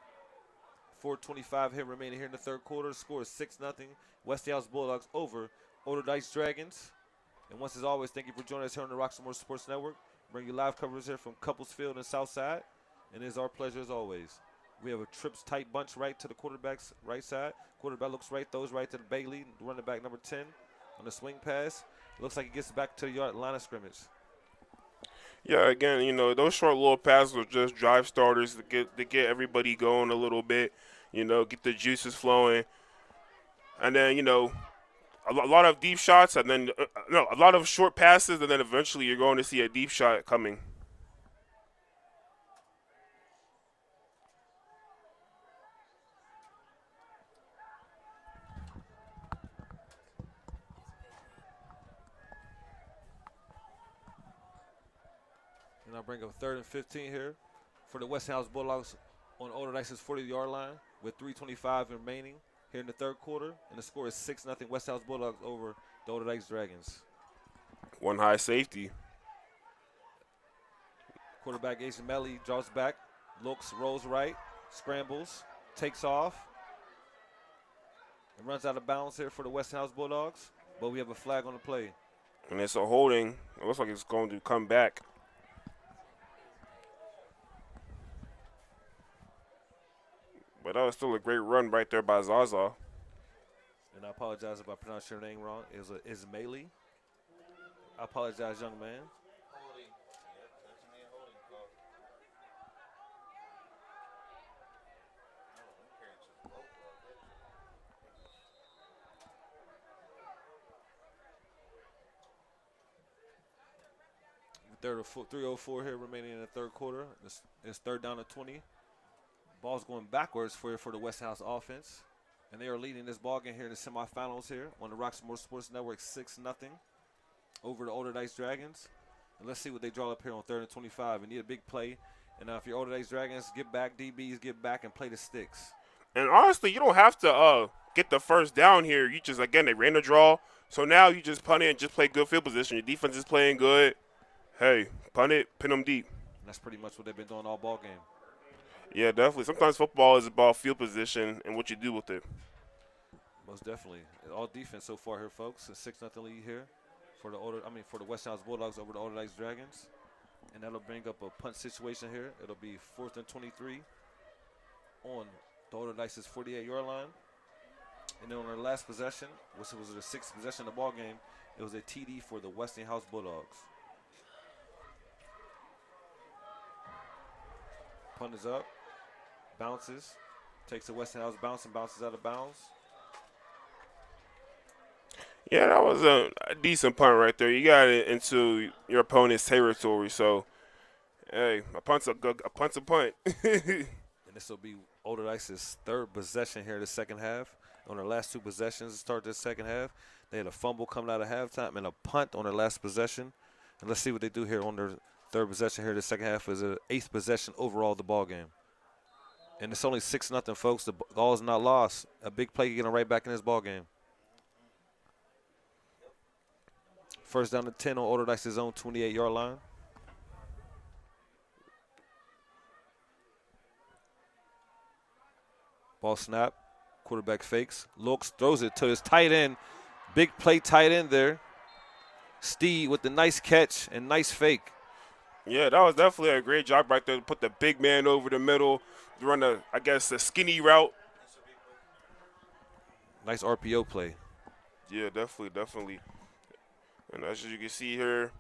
4:25 here remaining here in the third quarter. Score is 6-0. Westinghouse Bulldogs over Allderdice Dragons. And once as always, thank you for joining us here on the Roxmore Sports Network. Bring you live coverage here from Couplesfield and Southside. And it is our pleasure as always. We have a trips tight bunch right to the quarterback's right side. Quarterback looks right, throws right to the Bailey, running back number 10 on the swing pass. Looks like he gets back to the yard line of scrimmage. Yeah, again, those short little passes are just drive starters to get everybody going a little bit, get the juices flowing. And then, a lot of deep shots, and then, a lot of short passes, and then eventually you're going to see a deep shot coming. And I'll bring up 3rd and 15 here for the Westinghouse Bulldogs on Allderdice's 40-yard line with 3:25 remaining here in the third quarter. And the score is 6-0 Westinghouse Bulldogs over the Allderdice Dragons. One high safety. Quarterback Ace Melly draws back, looks, rolls right, scrambles, takes off, and runs out of bounds here for the Westinghouse Bulldogs. But we have a flag on the play. And it's a holding. It looks like it's going to come back. But that was still a great run right there by Zaza. And I apologize if I pronounced your name wrong. It was Ismaili. I apologize, young man. Third 3:04 here remaining in the third quarter. It's 3rd down and 20. Ball's going backwards for the Westinghouse offense. And they are leading this ball game here in the semifinals here on the Roxmore Sports Network 6-0 over the Allderdice Dragons. And let's see what they draw up here on 3rd and 25. We need a big play. And if you're Allderdice Dragons, get back, DBs, get back and play the sticks. And honestly, you don't have to get the first down here. You just, again, they ran the draw. So now you just punt it and just play good field position. Your defense is playing good. Hey, punt it, pin them deep. And that's pretty much what they've been doing all ball game. Yeah, definitely. Sometimes football is about field position and what you do with it. Most definitely. All defense so far here, folks. A 6-0 lead here for the Westinghouse Bulldogs over the Allderdice Dragons. And that'll bring up a punt situation here. It'll be 4th and 23 on the Allderdice's 48-yard line. And then on their last possession, which was their 6th possession of the ball game, it was a TD for the Westinghouse Bulldogs. Punt is up, bounces, takes the Westinghouse bounce and bounces out of bounds. Yeah, that was a decent punt right there. You got it into your opponent's territory. So, hey, a punt's a punt. And this will be Allderdice's 3rd possession here in the second half. On their last 2 possessions to start this second half, they had a fumble coming out of halftime and a punt on their last possession. And let's see what they do here on their 3rd possession here in the second half. Is an 8th possession overall of the ball game. And it's only 6-0, folks. The ball is not lost. A big play getting right back in this ball game. 1st down to 10 on Allderdice's own 28-yard line. Ball snap. Quarterback fakes, looks, throws it to his tight end. Big play tight end there. Steve with the nice catch and nice fake. Yeah, that was definitely a great job right there to put the big man over the middle, to run the skinny route. Nice RPO play. Yeah, definitely. And as you can see here,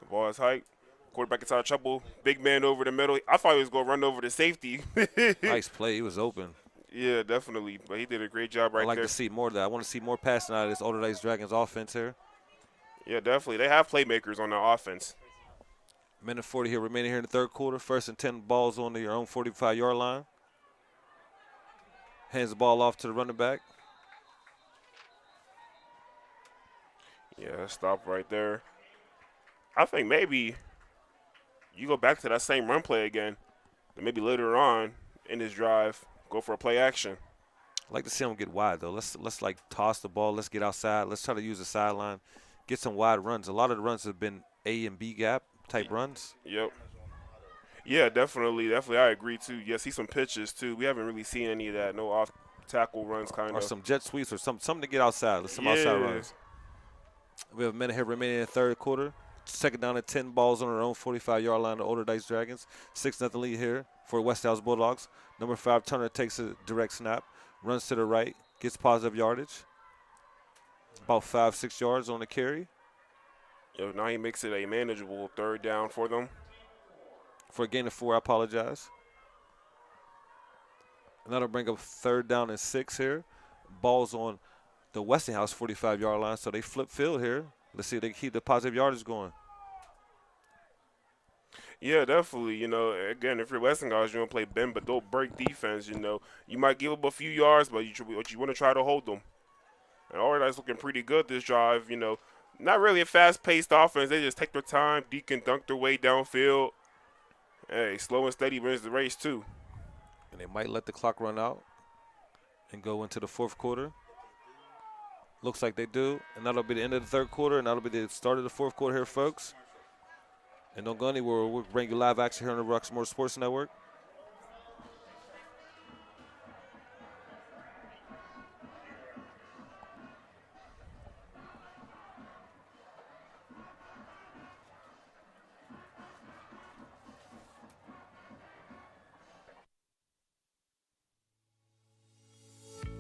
the ball is hiked. Quarterback is out of trouble. Big man over the middle. I thought he was going to run over the safety. Nice play. He was open. Yeah, definitely. But he did a great job right there. I'd like to see more of that. I want to see more passing out of this Allderdice Dragons offense here. Yeah, definitely. They have playmakers on their offense. Minute 40 here remaining here in the third quarter. 1st and 10 balls on your own 45-yard line. Hands the ball off to the running back. Yeah, stop right there. I think maybe you go back to that same run play again, and maybe later on in this drive, go for a play action. I'd like to see them get wide though. Let's like toss the ball. Let's get outside. Let's try to use the sideline, get some wide runs. A lot of the runs have been A and B gap type runs. Yep. Yeah, definitely. I agree too. Yeah, see some pitches too. We haven't really seen any of that. No off tackle runs, kind Or of. some jet sweeps or something to get outside. Let's some outside runs. We have a minute here remaining in the third quarter. Second down at 10, balls on our own 45-yard line. The Allderdice Dragons. 6-0 lead here for Westinghouse Bulldogs. Number 5, Turner takes a direct snap, runs to the right, gets positive yardage. About 5-6 yards on the carry. Yo, now he makes it a manageable third down for them. For a gain of 4, I apologize. And that'll bring up third down and 6 here. Ball's on the Westinghouse 45-yard line, so they flip field here. Let's see if they keep the positive yardage going. Yeah, definitely. You know, again, if you're Westinghouse, you want to play bend but don't break defense. You know, you might give up a few yards, but you want to try to hold them. And Allderdice looking pretty good this drive. You know, not really a fast-paced offense. They just take their time, deke and dunk their way downfield. Hey, slow and steady wins the race too. And they might let the clock run out and go into the fourth quarter. Looks like they do. And that'll be the end of the third quarter, and that'll be the start of the fourth quarter here, folks. And don't go anywhere. We'll bring you live action here on the Roxmore Sports Network.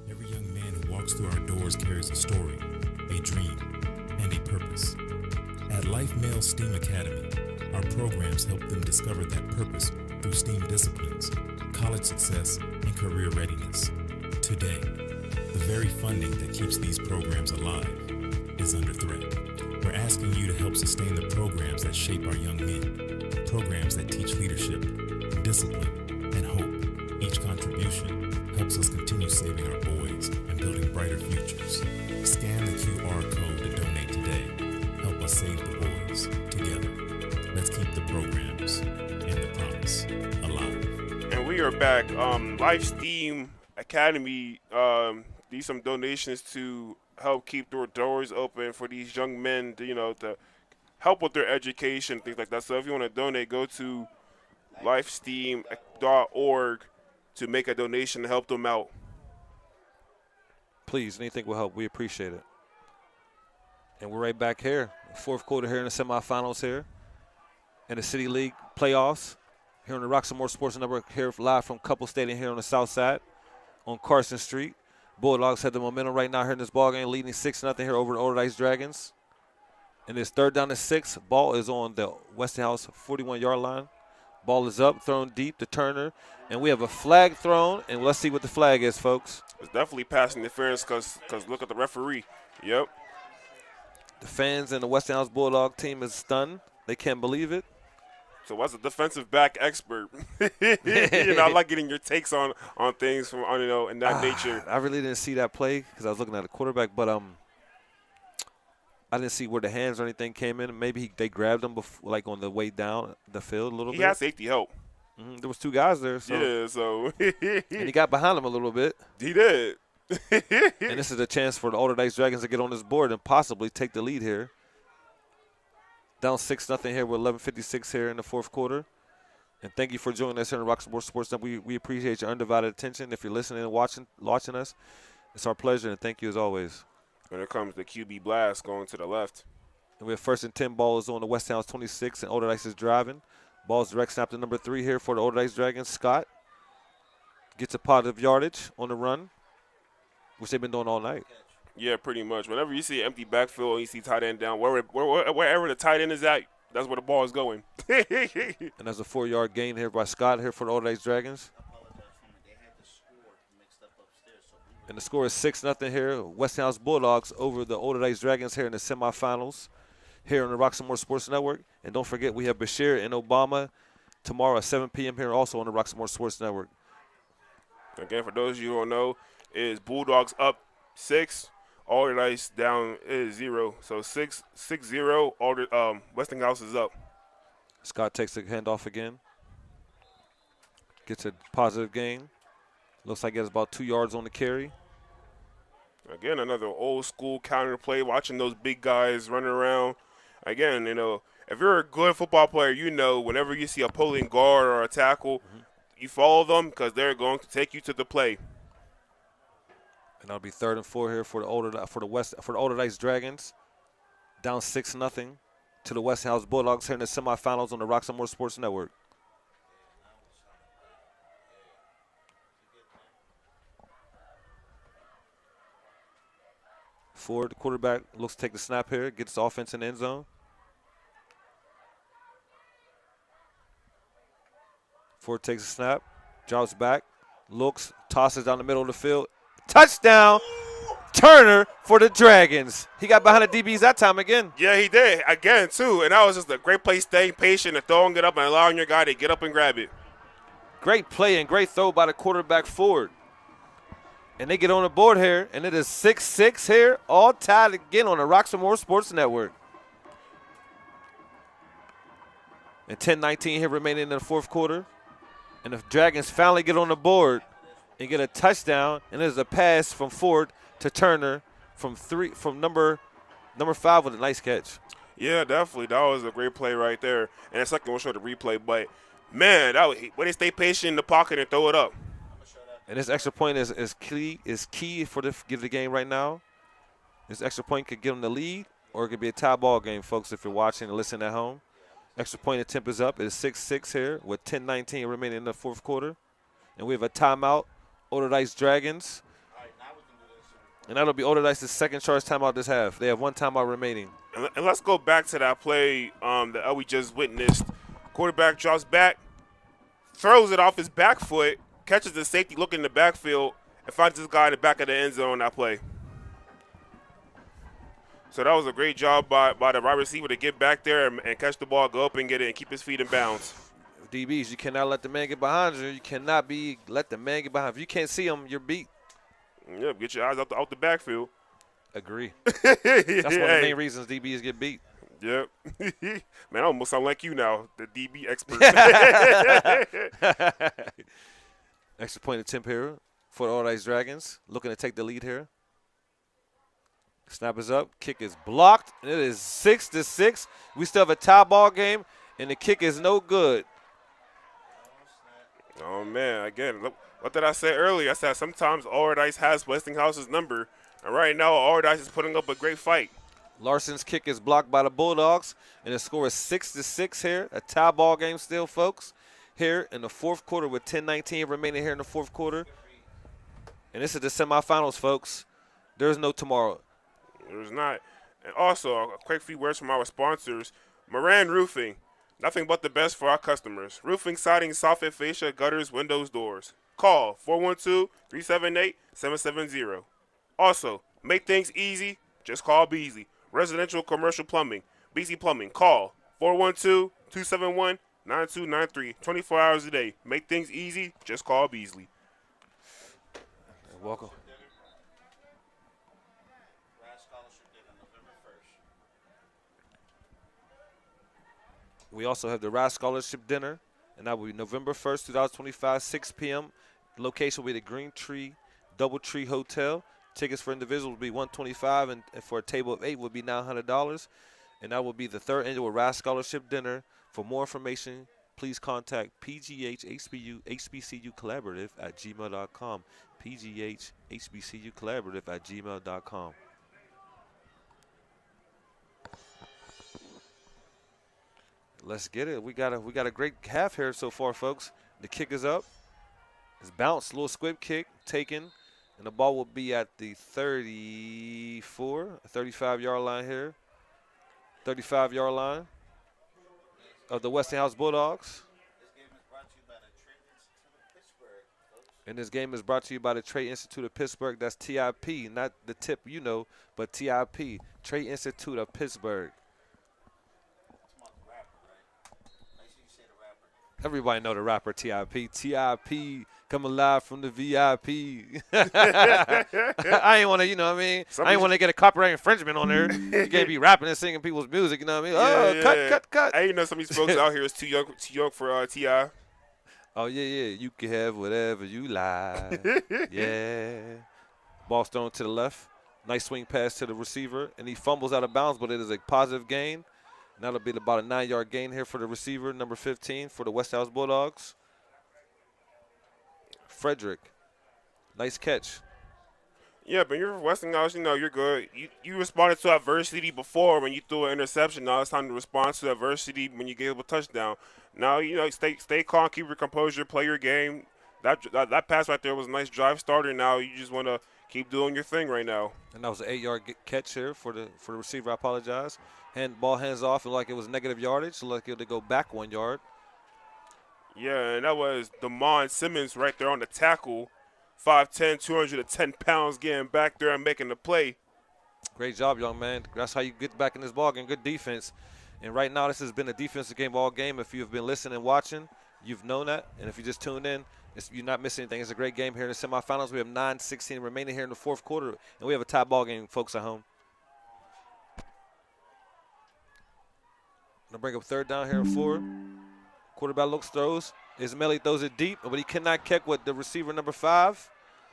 Every young man who walks through our doors carries a story, a dream, and a purpose. At Life Male STEAM Academy, our programs help them discover that purpose through STEAM disciplines, college success, and career readiness. Today, the very funding that keeps these programs alive is under threat. We're asking you to help sustain the programs that shape our young men, programs that teach leadership, discipline, and hope. Each contribution helps us continue saving our boys and building brighter futures. Scan the QR code to donate today. Help us save the boys together. Let's keep the programs and the promise alive. And we are back. Life STEAM Academy needs some donations to help keep their doors open for these young men to, to help with their education, things like that. So if you want to donate, go to lifesteam.org to make a donation to help them out. Please, anything will help. We appreciate it. And we're right back here. Fourth quarter here in the semifinals here in the City League playoffs here on the Roxmore Sports Network, here live from Couple Stadium here on the south side on Carson Street. Bulldogs have the momentum right now here in this ballgame, leading 6-0 here over the Allderdice Dragons. And it's third down and 6. Ball is on the Westinghouse 41-yard line. Ball is up, thrown deep to Turner. And we have a flag thrown, and let's see what the flag is, folks. It's definitely pass interference because look at the referee. Yep. The fans and the Westinghouse Bulldog team is stunned. They can't believe it. So as a defensive back expert, I like getting your takes on things from in that nature. I really didn't see that play because I was looking at the quarterback, but I didn't see where the hands or anything came in. Maybe they grabbed him like on the way down the field a little bit. He had safety help. There was 2 guys there. So. Yeah, so. And he got behind him a little bit. He did. And this is a chance for the Allderdice Dragons to get on this board and possibly take the lead here. Down 6-0 here with 11:56 here in the fourth quarter. And thank you for joining us here on the Roxmore Sports Network. We appreciate your undivided attention. If you're listening and watching us, it's our pleasure, and thank you as always. And here comes the QB blast going to the left. And we have 1st and 10. Ball is on the Westinghouse 26, and Allderdice is driving. Ball's direct snap to number 3 here for the Allderdice Dragons. Scott gets a positive yardage on the run, which they've been doing all night. Yeah, pretty much. Whenever you see an empty backfield and you see tight end down, wherever the tight end is at, that's where the ball is going. And that's a 4-yard gain here by Scott here for the Allderdice Dragons. And the score is 6-0 here. Westinghouse Bulldogs over the Allderdice Dragons here in the semifinals here on the Roxmore Sports Network. And don't forget, we have Bashir and Obama tomorrow at 7 p.m. here also on the Roxmore Sports Network. Again, for those of you who don't know, is Bulldogs up 6 Allderdice down is 0. So 6-0. Westinghouse is up. Scott takes the handoff again. Gets a positive gain. Looks like he has about 2 yards on the carry. Again, another old school counter play, watching those big guys running around. Again, if you're a good football player, whenever you see a pulling guard or a tackle, you follow them because they're going to take you to the play. And that'll be 3rd and 4 here for the Allderdice Dragons. Down 6-0 to the Westinghouse Bulldogs here in the semifinals on the Roxamore Sports Network. Ford, the quarterback, looks to take the snap here, gets the offense in the end zone. Ford takes the snap, drops back, looks, tosses down the middle of the field. Touchdown, Turner for the Dragons. He got behind the DBs that time again. Yeah, he did, again, too. And that was just a great play, staying patient and throwing it up and allowing your guy to get up and grab it. Great play and great throw by the quarterback Ford. And they get on the board here, and it is 6-6 here, all tied again on the Roxamore Sports Network. And 10-19 here remaining in the 4th quarter. And the Dragons finally get on the board and get a touchdown, and there's a pass from Ford to Turner from number 5 with a nice catch. Yeah, definitely. That was a great play right there. And the second we'll show the replay, but man, when they stay patient in the pocket and throw it up. And this extra point is key for give the game right now. This extra point could give them the lead, or it could be a tie ball game, folks, if you're watching and listening at home. Extra point attempt is up. It is 6-6 here with 10-19 remaining in the 4th quarter. And we have a timeout, Allderdice Dragons. And that'll be Allderdice's second charge timeout this half. They have 1 timeout remaining. And let's go back to that play that we just witnessed. Quarterback drops back, throws it off his back foot, catches the safety looking in the backfield, and finds this guy in the back of the end zone on that play. So that was a great job by the wide receiver to get back there and catch the ball, go up and get it, and keep his feet in bounds. DBs, you cannot let the man get behind you. You cannot let the man get behind. If you can't see him, you're beat. Yep, get your eyes out the backfield. Agree. That's one of the main reasons DBs get beat. Yep. Man, I almost sound like you now, the DB expert. Extra point attempt here for the Allderdice Dragons. Looking to take the lead here. Snap is up. Kick is blocked. And it is 6-6. We still have a tie ball game, and the kick is no good. Oh, man. Again, look, what did I say earlier? I said sometimes Allderdice has Westinghouse's number. And right now, Allderdice is putting up a great fight. Larson's kick is blocked by the Bulldogs, and the score is 6-6 here. A tie ball game still, folks. Here in the 4th quarter with 10-19 remaining here in the 4th quarter. And this is the semifinals, folks. There's no tomorrow. There's not. And also, a quick few words from our sponsors. Moran Roofing. Nothing but the best for our customers. Roofing, siding, soffit, fascia, gutters, windows, doors. Call 412-378-7770. Also, make things easy. Just call Beasley. Residential commercial plumbing. BC Plumbing. Call 412-271-9293. 24 hours a day. Make things easy. Just call Beasley. Welcome. We also have the RISE Scholarship Dinner, and that will be November 1st, 2025, 6 p.m. The location will be the Green Tree Doubletree Hotel. Tickets for individuals will be $125, and for a table of 8 will be $900. And that will be the 3rd annual RISE Scholarship Dinner. For more information, please contact PGH Collaborative at gmail.com. PGH Collaborative at gmail.com. Let's get it. We got a great half here so far, folks. The kick is up. It's bounced, little squib kick taken, and the ball will be at the 35-yard line here. 35-yard line of the Westinghouse Bulldogs. And this game is brought to you by the Trade Institute of Pittsburgh. That's TIP, not the tip you know, but TIP, Trade Institute of Pittsburgh. Everybody know the rapper TIP. TIP Coming live from the VIP. I ain't want to, you know what I mean? I ain't want to get a copyright infringement on there. You can't be rapping and singing people's music, you know what I mean? Cut. Hey, you know some of these folks out here is too young for T.I. Oh, yeah. You can have whatever you like. Yeah. Ball thrown to the left. Nice swing pass to the receiver, and he fumbles out of bounds, but it is a positive gain. And that'll be about a 9-yard gain here for the receiver, number 15 for the Westinghouse Bulldogs. Frederick, nice catch. Yeah, but you're Westinghouse, you know, you're good. You responded to adversity before when you threw an interception. Now it's time to respond to adversity when you gave a touchdown. Now, you know, stay calm, keep your composure, play your game. That pass right there was a nice drive starter. Now you just want to keep doing your thing right now. And that was an 8-yard catch here for the receiver. I apologize. Ball hands off, and like it was negative yardage, so like it to go back 1 yard. Yeah, and that was Damon Simmons right there on the tackle. 5'10", 210 pounds, getting back there and making the play. Great job, young man. That's how you get back in this ball game. Good defense. And right now, this has been a defensive game all game. If you've been listening and watching, you've known that. And if you just tuned in, you're not missing anything. It's a great game here in the semifinals. We have 9:16 remaining here in the fourth quarter, and we have a tie ball game, folks at home. Gonna bring up third down here and 4. Quarterback looks, throws. Ismaili throws it deep, but he cannot catch with the receiver number 5,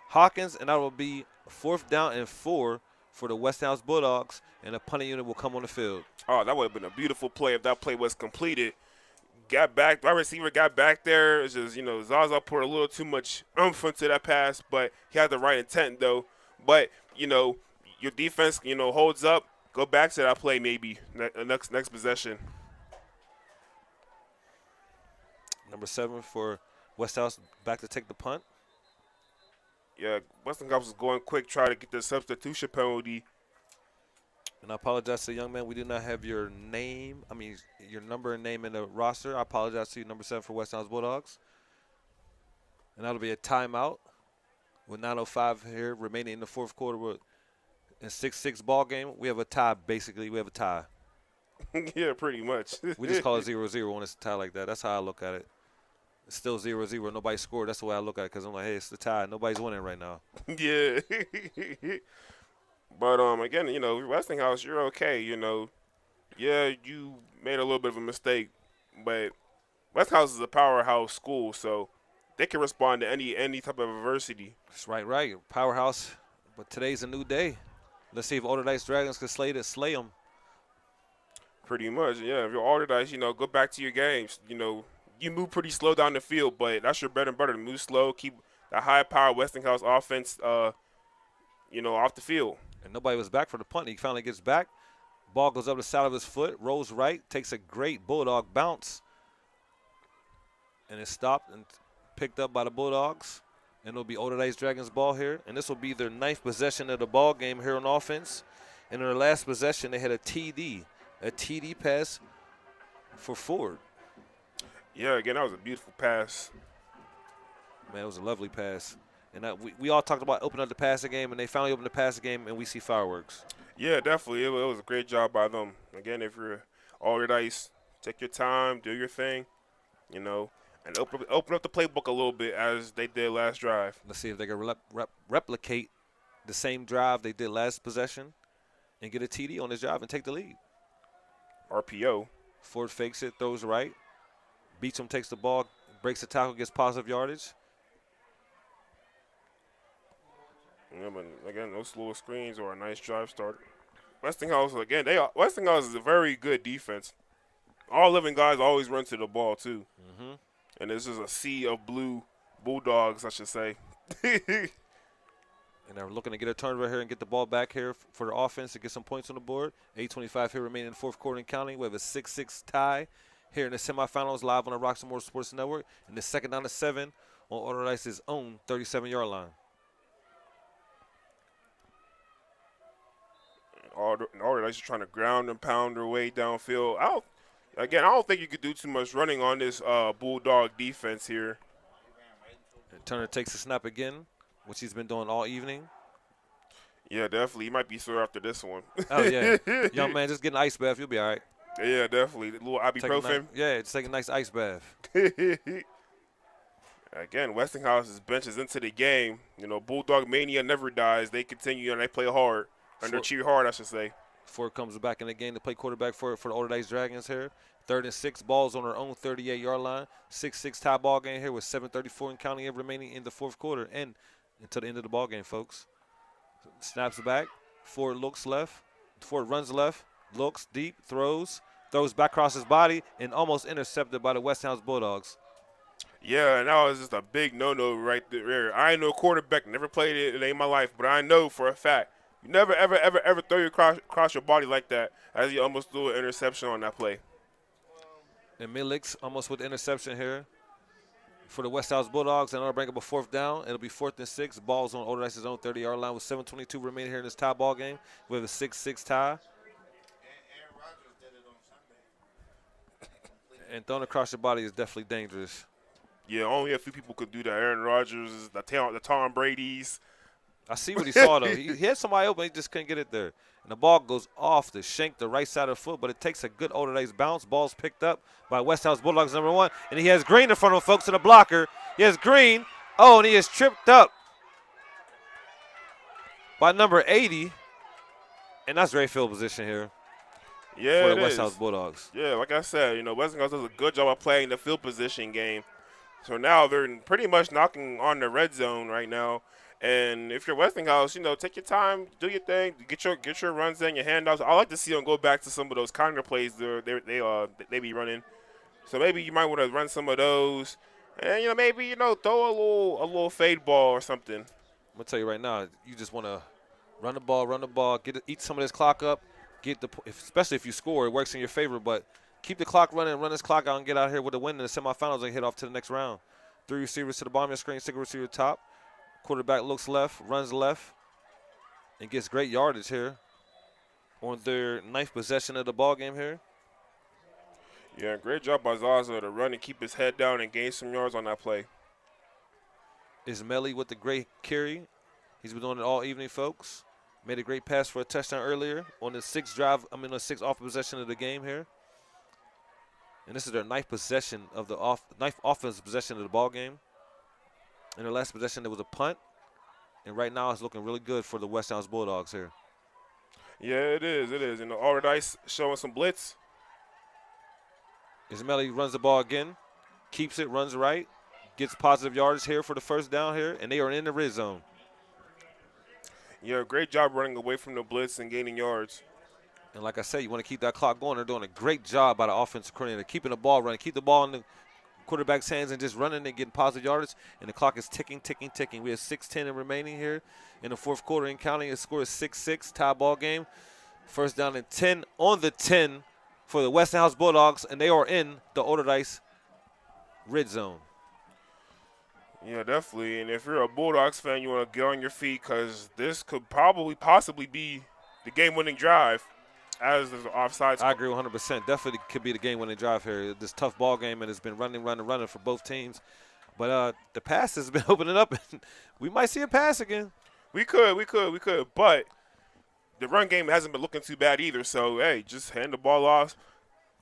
Hawkins, and that will be 4th down and 4 for the Westinghouse Bulldogs, and a punting unit will come on the field. Oh, that would have been a beautiful play if that play was completed. Got back, my receiver got back there. It's just, you know, Zaza put a little too much oomph into that pass, but he had the right intent, though. But, you know, your defense, you know, holds up. Go back to that play maybe next possession. Number 7 for Westinghouse back to take the punt. Yeah, Westinghouse was going quick, trying to get the substitution penalty. And I apologize to the young man. We do not have your name, your number and name in the roster. I apologize to you, number 7 for Westinghouse Bulldogs. And that'll be a timeout with 9:05 here remaining in the fourth quarter. With a 6-6 ball game. We have a tie, basically. We have a tie. Yeah, pretty much. We just call it 0-0 when it's a tie like that. That's how I look at it. It's still 0-0. Nobody scored. That's the way I look at it because I'm like, hey, it's the tie. Nobody's winning right now. Yeah. But, again, you know, Westinghouse, you're okay, you know. Yeah, you made a little bit of a mistake, but Westinghouse is a powerhouse school, so they can respond to any type of adversity. That's right. Powerhouse. But today's a new day. Let's see if Allderdice Dragons can slay them. Pretty much, yeah. If you're Allderdice, you know, go back to your games. You know, you move pretty slow down the field, but that's your bread and butter. Move slow, keep the high-powered Westinghouse offense, you know, off the field. And nobody was back for the punt. He finally gets back. Ball goes up the side of his foot, rolls right, takes a great Bulldog bounce. And it's stopped and picked up by the Bulldogs. And it'll be Allderdice Dragons ball here. And this will be their 9th possession of the ball game here on offense. And in their last possession, they had a TD pass for Ford. Yeah, again, that was a beautiful pass. Man, it was a lovely pass. And we all talked about opening up the passing game, and they finally opened the passing game, and we see fireworks. Yeah, definitely. It was a great job by them. Again, if you're Allderdice, take your time, do your thing, you know, and open up the playbook a little bit as they did last drive. Let's see if they can replicate the same drive they did last possession and get a TD on this drive and take the lead. RPO. Ford fakes it, throws right. Beecham takes the ball, breaks the tackle, gets positive yardage. Yeah, but again, those little screens are a nice drive starter. Westinghouse, again, Westinghouse is a very good defense. All 11 guys always run to the ball, too. Mm-hmm. And this is a sea of blue Bulldogs, I should say. And they're looking to get a turnover here and get the ball back here for the offense to get some points on the board. 8:25 here remaining in the fourth quarter and counting. We have a 6-6 tie here in the semifinals live on the Roxmore Sports Network. And the second down to 7 on Allderdice's own 37-yard line. Allderdice is trying to ground and pound their way downfield. I don't think you could do too much running on this Bulldog defense here. And Turner takes a snap again, which he's been doing all evening. Yeah, definitely. He might be sore after this one. Oh, yeah. Young man, just get an ice bath. You'll be all right. Yeah, definitely. A little ibuprofen. Just take a nice ice bath. Again, Westinghouse's bench is into the game. You know, Bulldog Mania never dies. They continue and they play hard. And they cheer hard, I should say. Ford comes back in the game to play quarterback for the Allderdice Dragons here. 3rd and 6, balls on their own 38-yard line. 6-6 tie ball game here with 7:34 and counting it remaining in the 4th quarter and until the end of the ball game, folks. Snaps back. Ford looks left. Ford runs left, looks deep, throws back across his body, and almost intercepted by the Westinghouse Bulldogs. Yeah, and that was just a big no-no right there. I ain't no quarterback, never played it in my life, but I know for a fact you never, ever, ever, ever throw your across your body like that, as you almost threw an interception on that play. And Milix almost with the interception here for the Westinghouse Bulldogs, and that'll bring up a 4th down. It'll be 4th and 6. Balls on Allderdice's own 30-yard line with 7:22 remaining here in this tie ball game. We have a 6-6 tie. And throwing across your body is definitely dangerous. Yeah, only a few people could do that. Aaron Rodgers, the Tom Brady's. I see what he saw, though. He had somebody open, he just couldn't get it there. And the ball goes off the shank, the right side of the foot, but it takes a good Allderdice bounce. Ball's picked up by Westinghouse Bulldogs, number 1. And he has Green in front of him, folks, in the blocker. He has Green. Oh, and he is tripped up by number 80. And that's great field position here. Yeah, for the Westinghouse Bulldogs. Yeah, like I said, you know, Westinghouse does a good job of playing the field position game. So now they're pretty much knocking on the red zone right now. And if you're Westinghouse, you know, take your time, do your thing, get your runs in, your handoffs. I like to see them go back to some of those counter plays they be running. So maybe you might want to run some of those, and you know maybe throw a little fade ball or something. I'm gonna tell you right now, you just want to run the ball, eat some of this clock up, especially if you score, it works in your favor. But keep the clock running, run this clock out, and get out here with a win in the semifinals and head off to the next round. 3 receivers to the bottom of the screen, single receiver top. Quarterback looks left, runs left, and gets great yardage here on their 9th possession of the ball game here. Yeah, great job by Zaza to run and keep his head down and gain some yards on that play. Ismaili with the great carry. He's been doing it all evening, folks. Made a great pass for a touchdown earlier on the 6th off possession of the game here. And this is their 9th possession of the 9th offensive possession of the ball game. In their last possession, there was a punt. And right now, it's looking really good for the Westinghouse Bulldogs here. Yeah, it is. And the Allderdice showing some blitz. Ismaili runs the ball again, keeps it, runs right, gets positive yardage here for the 1st down here, and they are in the red zone. Yeah, great job running away from the blitz and gaining yards. And like I said, you want to keep that clock going. They're doing a great job by the offensive coordinator, keeping the ball running, keep the ball in the quarterback's hands and just running and getting positive yardage. And the clock is ticking. We have 6:10 remaining here in the 4th quarter and counting. The score is 6-6, tie ball game. 1st down and 10 on the 10 for the Westinghouse Bulldogs, and they are in the Allderdice red zone. Yeah, definitely. And if you're a Bulldogs fan, you want to get on your feet because this could possibly be the game-winning drive as the offsides. I agree 100%. Definitely could be the game-winning drive here. This tough ball game, and it's been running for both teams. But the pass has been opening up, and we might see a pass again. We could. But the run game hasn't been looking too bad either. So, hey, just hand the ball off,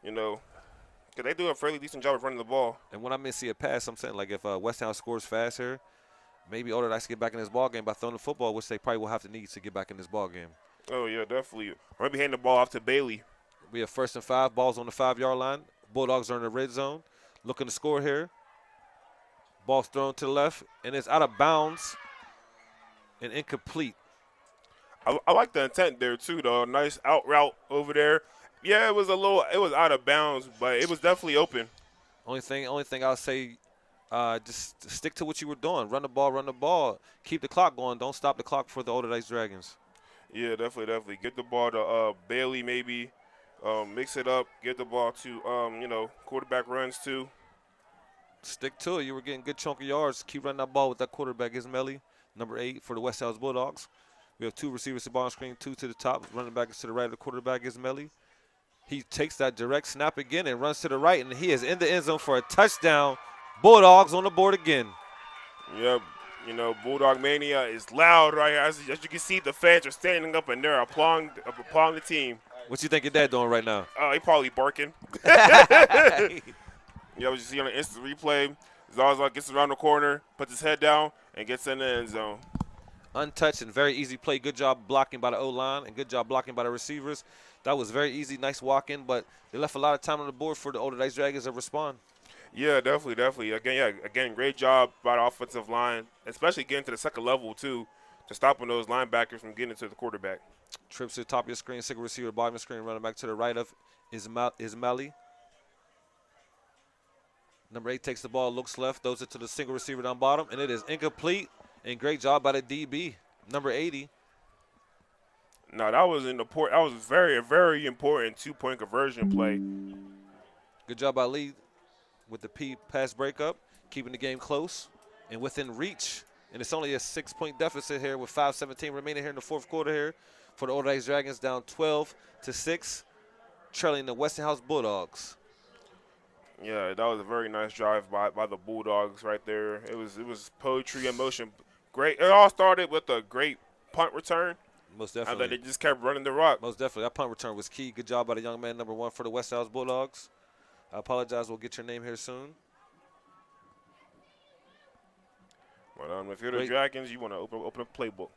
because they do a fairly decent job of running the ball. And when I mean see a pass, I'm saying, like, if Westinghouse scores fast here, maybe Allderdice get back in this ball game by throwing the football, which they probably will have to need to get back in this ball game. Oh, yeah, definitely. Or maybe hand the ball off to Bailey. We have 1st and 5, balls on the 5-yard line. Bulldogs are in the red zone. Looking to score here. Ball's thrown to the left, and it's out of bounds and incomplete. I like the intent there, too, though. Nice out route over there. Yeah, it was out of bounds, but it was definitely open. Only thing I'll say, just stick to what you were doing. Run the ball. Keep the clock going. Don't stop the clock for the Allderdice Dragons. Yeah, definitely. Get the ball to Bailey maybe. Mix it up. Get the ball to, quarterback runs too. Stick to it. You were getting good chunk of yards. Keep running that ball with that quarterback, Ismaili, number 8 for the Westinghouse Bulldogs. We have 2 receivers to the ball screen, 2 to the top. Running back is to the right of the quarterback, Ismaili. He takes that direct snap again and runs to the right, and he is in the end zone for a touchdown. Bulldogs on the board again. Yep. Bulldog Mania is loud right here. As you can see, the fans are standing up and they're applauding the team. What you think your dad doing right now? He probably barking. Yeah, what you see on the instant replay. Zaza gets around the corner, puts his head down, and gets in the end zone. Untouched and very easy play. Good job blocking by the O-line and good job blocking by the receivers. That was very easy, nice walk-in, but they left a lot of time on the board for the Allderdice Dragons to respond. Yeah, definitely. Again, great job by the offensive line, especially getting to the second level, too, to stopping those linebackers from getting to the quarterback. Trips to the top of your screen, single receiver, bottom of your screen, running back to the right of Ismaili. Number 8 takes the ball, looks left, throws it to the single receiver down bottom, and it is incomplete. And great job by the DB, number 80. No, that was very, very important 2-point conversion play. Good job by Lee with the P pass breakup, keeping the game close and within reach. And it's only a 6-point deficit here with 5:17 remaining here in the fourth quarter here for the Allderdice Dragons, down 12-6, trailing the Westinghouse Bulldogs. Yeah, that was a very nice drive by the Bulldogs right there. It was poetry in motion. Great. It all started with a great punt return. Most definitely. And then they just kept running the rock. Most definitely. That punt return was key. Good job by the young man, number 1 for the Westinghouse Bulldogs. I apologize. We'll get your name here soon. But if you're the Dragons, you want to open a playbook.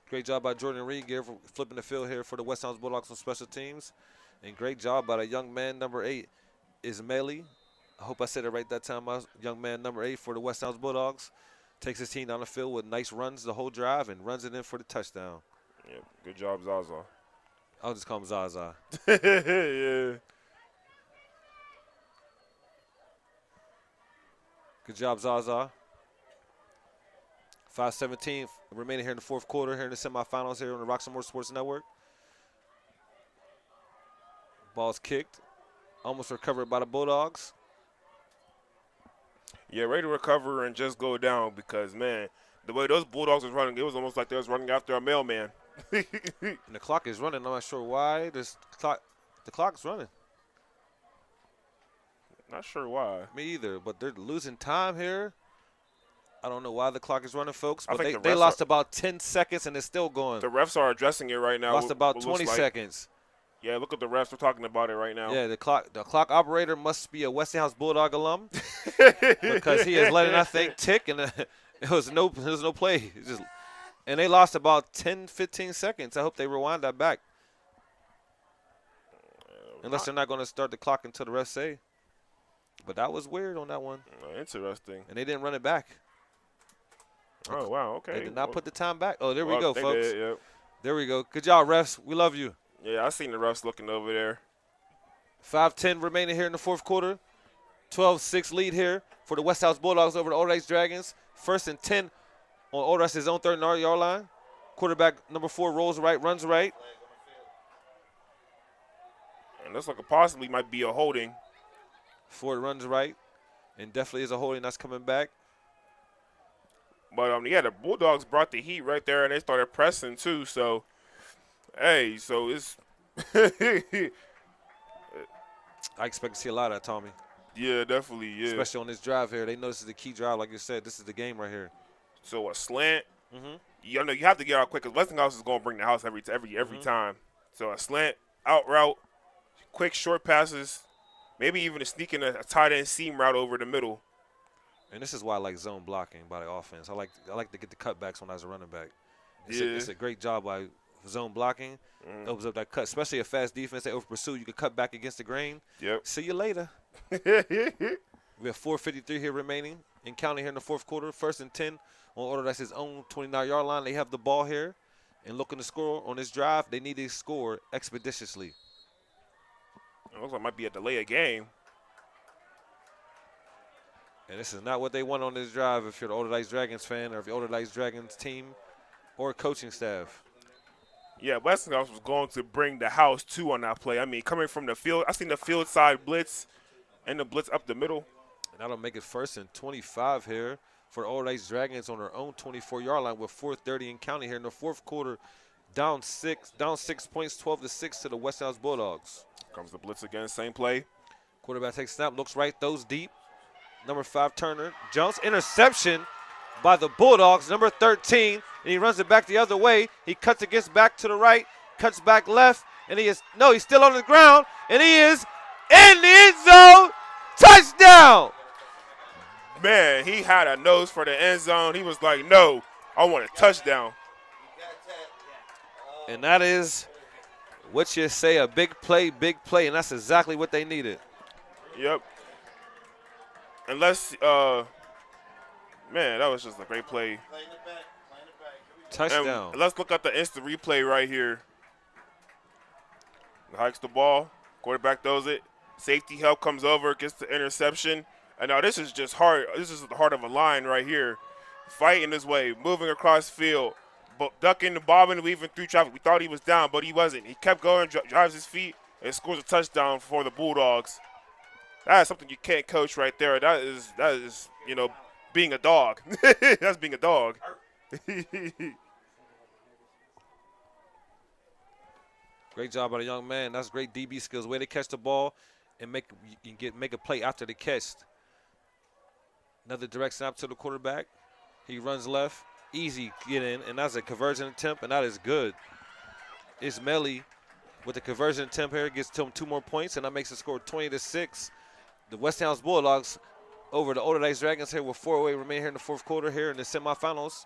Great job by Jordan Reed for flipping the field here for the Westinghouse Bulldogs on special teams. And great job by the young man, number 8, Ismaili. I hope I said it right that time. Young man, number 8 for the Westinghouse Bulldogs. Takes his team down the field with nice runs the whole drive and runs it in for the touchdown. Yeah, good job, Zaza. I'll just call him Zaza. Yeah. Good job, Zaza. 5:17 remaining here in the fourth quarter, here in the semifinals here on the Roxamore Sports Network. Ball's kicked. Almost recovered by the Bulldogs. Yeah, ready to recover and just go down because, man, the way those Bulldogs was running, it was almost like they was running after a mailman. And the clock is running. I'm not sure why. The clock's running. Not sure why. Me either, but they're losing time here. I don't know why the clock is running, folks, but think they lost about 10 seconds and it's still going. The refs are addressing it right now. Lost about 20 seconds. Yeah, look at the refs. We're talking about it right now. Yeah, the clock operator must be a Westinghouse Bulldog alum because he is letting that thing tick, and there was no play. And they lost about 10, 15 seconds. I hope they rewind that back. Unless they're not going to start the clock until the refs say. But that was weird on that one. Interesting. And they didn't run it back. Oh, wow, okay. They did not put the time back. Oh, there we go, folks. Did, yep. There we go. Good job, refs. We love you. Yeah, I seen the refs looking over there. 5:10 remaining here in the fourth quarter. 12-6 lead here for the Westinghouse Bulldogs over the Allderdice Dragons. 1st and 10 on Allderdice's own 30-yard line. Quarterback number 4 rolls right, runs right. And looks like it possibly might be a holding. Ford runs right, and definitely is a holding that's coming back. But, yeah, the Bulldogs brought the heat right there, and they started pressing too. So, hey, so it's I expect to see a lot of that, Tommy. Yeah, definitely, yeah. Especially on this drive here. They know this is the key drive, like you said. This is the game right here. So a slant, Mm-hmm. you have to get out quick because Westinghouse is going to bring the house every time. So a slant, out route, quick short passes, maybe even a sneaking a tight end seam route over the middle. And this is why I like zone blocking by the offense. I like to get the cutbacks when I was a running back. It's a great job by zone blocking. Opens up that cut, especially a fast defense. They over pursue. You can cut back against the grain. Yep. See you later. We have 4:53 here remaining and counting here in the fourth quarter. 1st and 10 on Allderdice's own 29-yard line. They have the ball here and looking to score on this drive. They need to score expeditiously. It looks like it might be a delay of game. And this is not what they want on this drive if you're the Allderdice Dragons fan or if you're the Allderdice Dragons team or coaching staff. Yeah, Westinghouse was going to bring the house too on that play. I mean, coming from the field, I seen the field side blitz and the blitz up the middle. And that'll make it 1st and 25 here for the Allderdice Dragons on their own 24-yard line with 4:30 and counting here in the fourth quarter. Down 6 points, 12-6 to the Westinghouse Bulldogs. Comes the blitz again, same play. Quarterback takes snap, looks right, throws deep. Number 5, Turner, jumps, interception by the Bulldogs, number 13, and he runs it back the other way. He cuts it, gets back to the right, cuts back left, and he's still on the ground, and he is in the end zone. Touchdown! Man, he had a nose for the end zone. He was like, no, I want a touchdown. And that is what you say, a big play, and that's exactly what they needed. Yep. Unless, man, that was just a great play. Touchdown. And let's look at the instant replay right here. Hikes the ball. Quarterback throws it. Safety help comes over, gets the interception. And now this is just hard. This is the heart of a line right here. Fighting his way, moving across field, ducking, bobbing, weaving through traffic. We thought he was down, but he wasn't. He kept going, drives his feet, and scores a touchdown for the Bulldogs. That is something you can't coach right there. That is, you know, being a dog. That's being a dog. Great job by the young man. That's great DB skills. Way to catch the ball and make a play after the catch. Another direct snap to the quarterback. He runs left. Easy get in, and that's a conversion attempt, and that is good. Ismaili with the conversion attempt here gets to him 2 more points, and that makes the score 20-6. The Westinghouse Bulldogs over the Allderdice Dragons here with 4:08 remaining here in the fourth quarter here in the semifinals.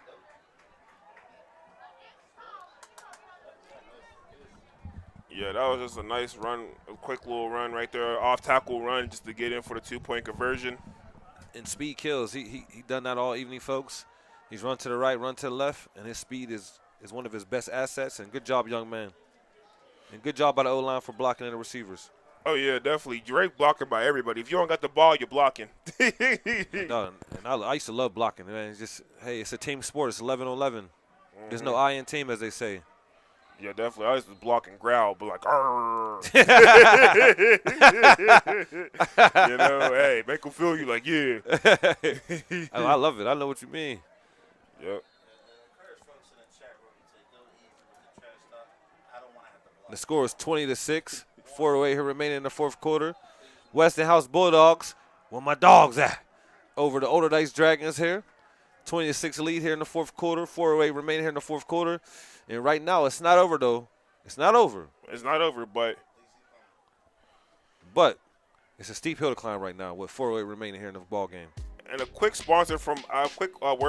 Yeah, that was just a nice run, a quick little run right there, off-tackle run just to get in for the 2-point conversion. And speed kills. He done that all evening, folks. He's run to the right, run to the left, and his speed is one of his best assets. And good job, young man. And good job by the O-line for blocking the receivers. Oh, yeah, definitely. Great blocking by everybody. If you don't got the ball, you're blocking. No, and I used to love blocking, man. It's just, hey, it's a team sport. It's 11-on-11. There's no I in team, as they say. Yeah, definitely. I used to block and growl, but like, arrgh. You know, hey, make them feel you like, yeah. I love it. I know what you mean. Yep. The score is 20-6. 4:08 here remaining in the fourth quarter. Westinghouse Bulldogs, where my dogs at? Over the Allderdice Dragons here. 20-6 lead here in the fourth quarter. 4:08 remaining here in the fourth quarter. And right now, it's not over, though. It's not over. It's not over, but it's a steep hill to climb right now with 4:08 remaining here in the ball game. and a quick word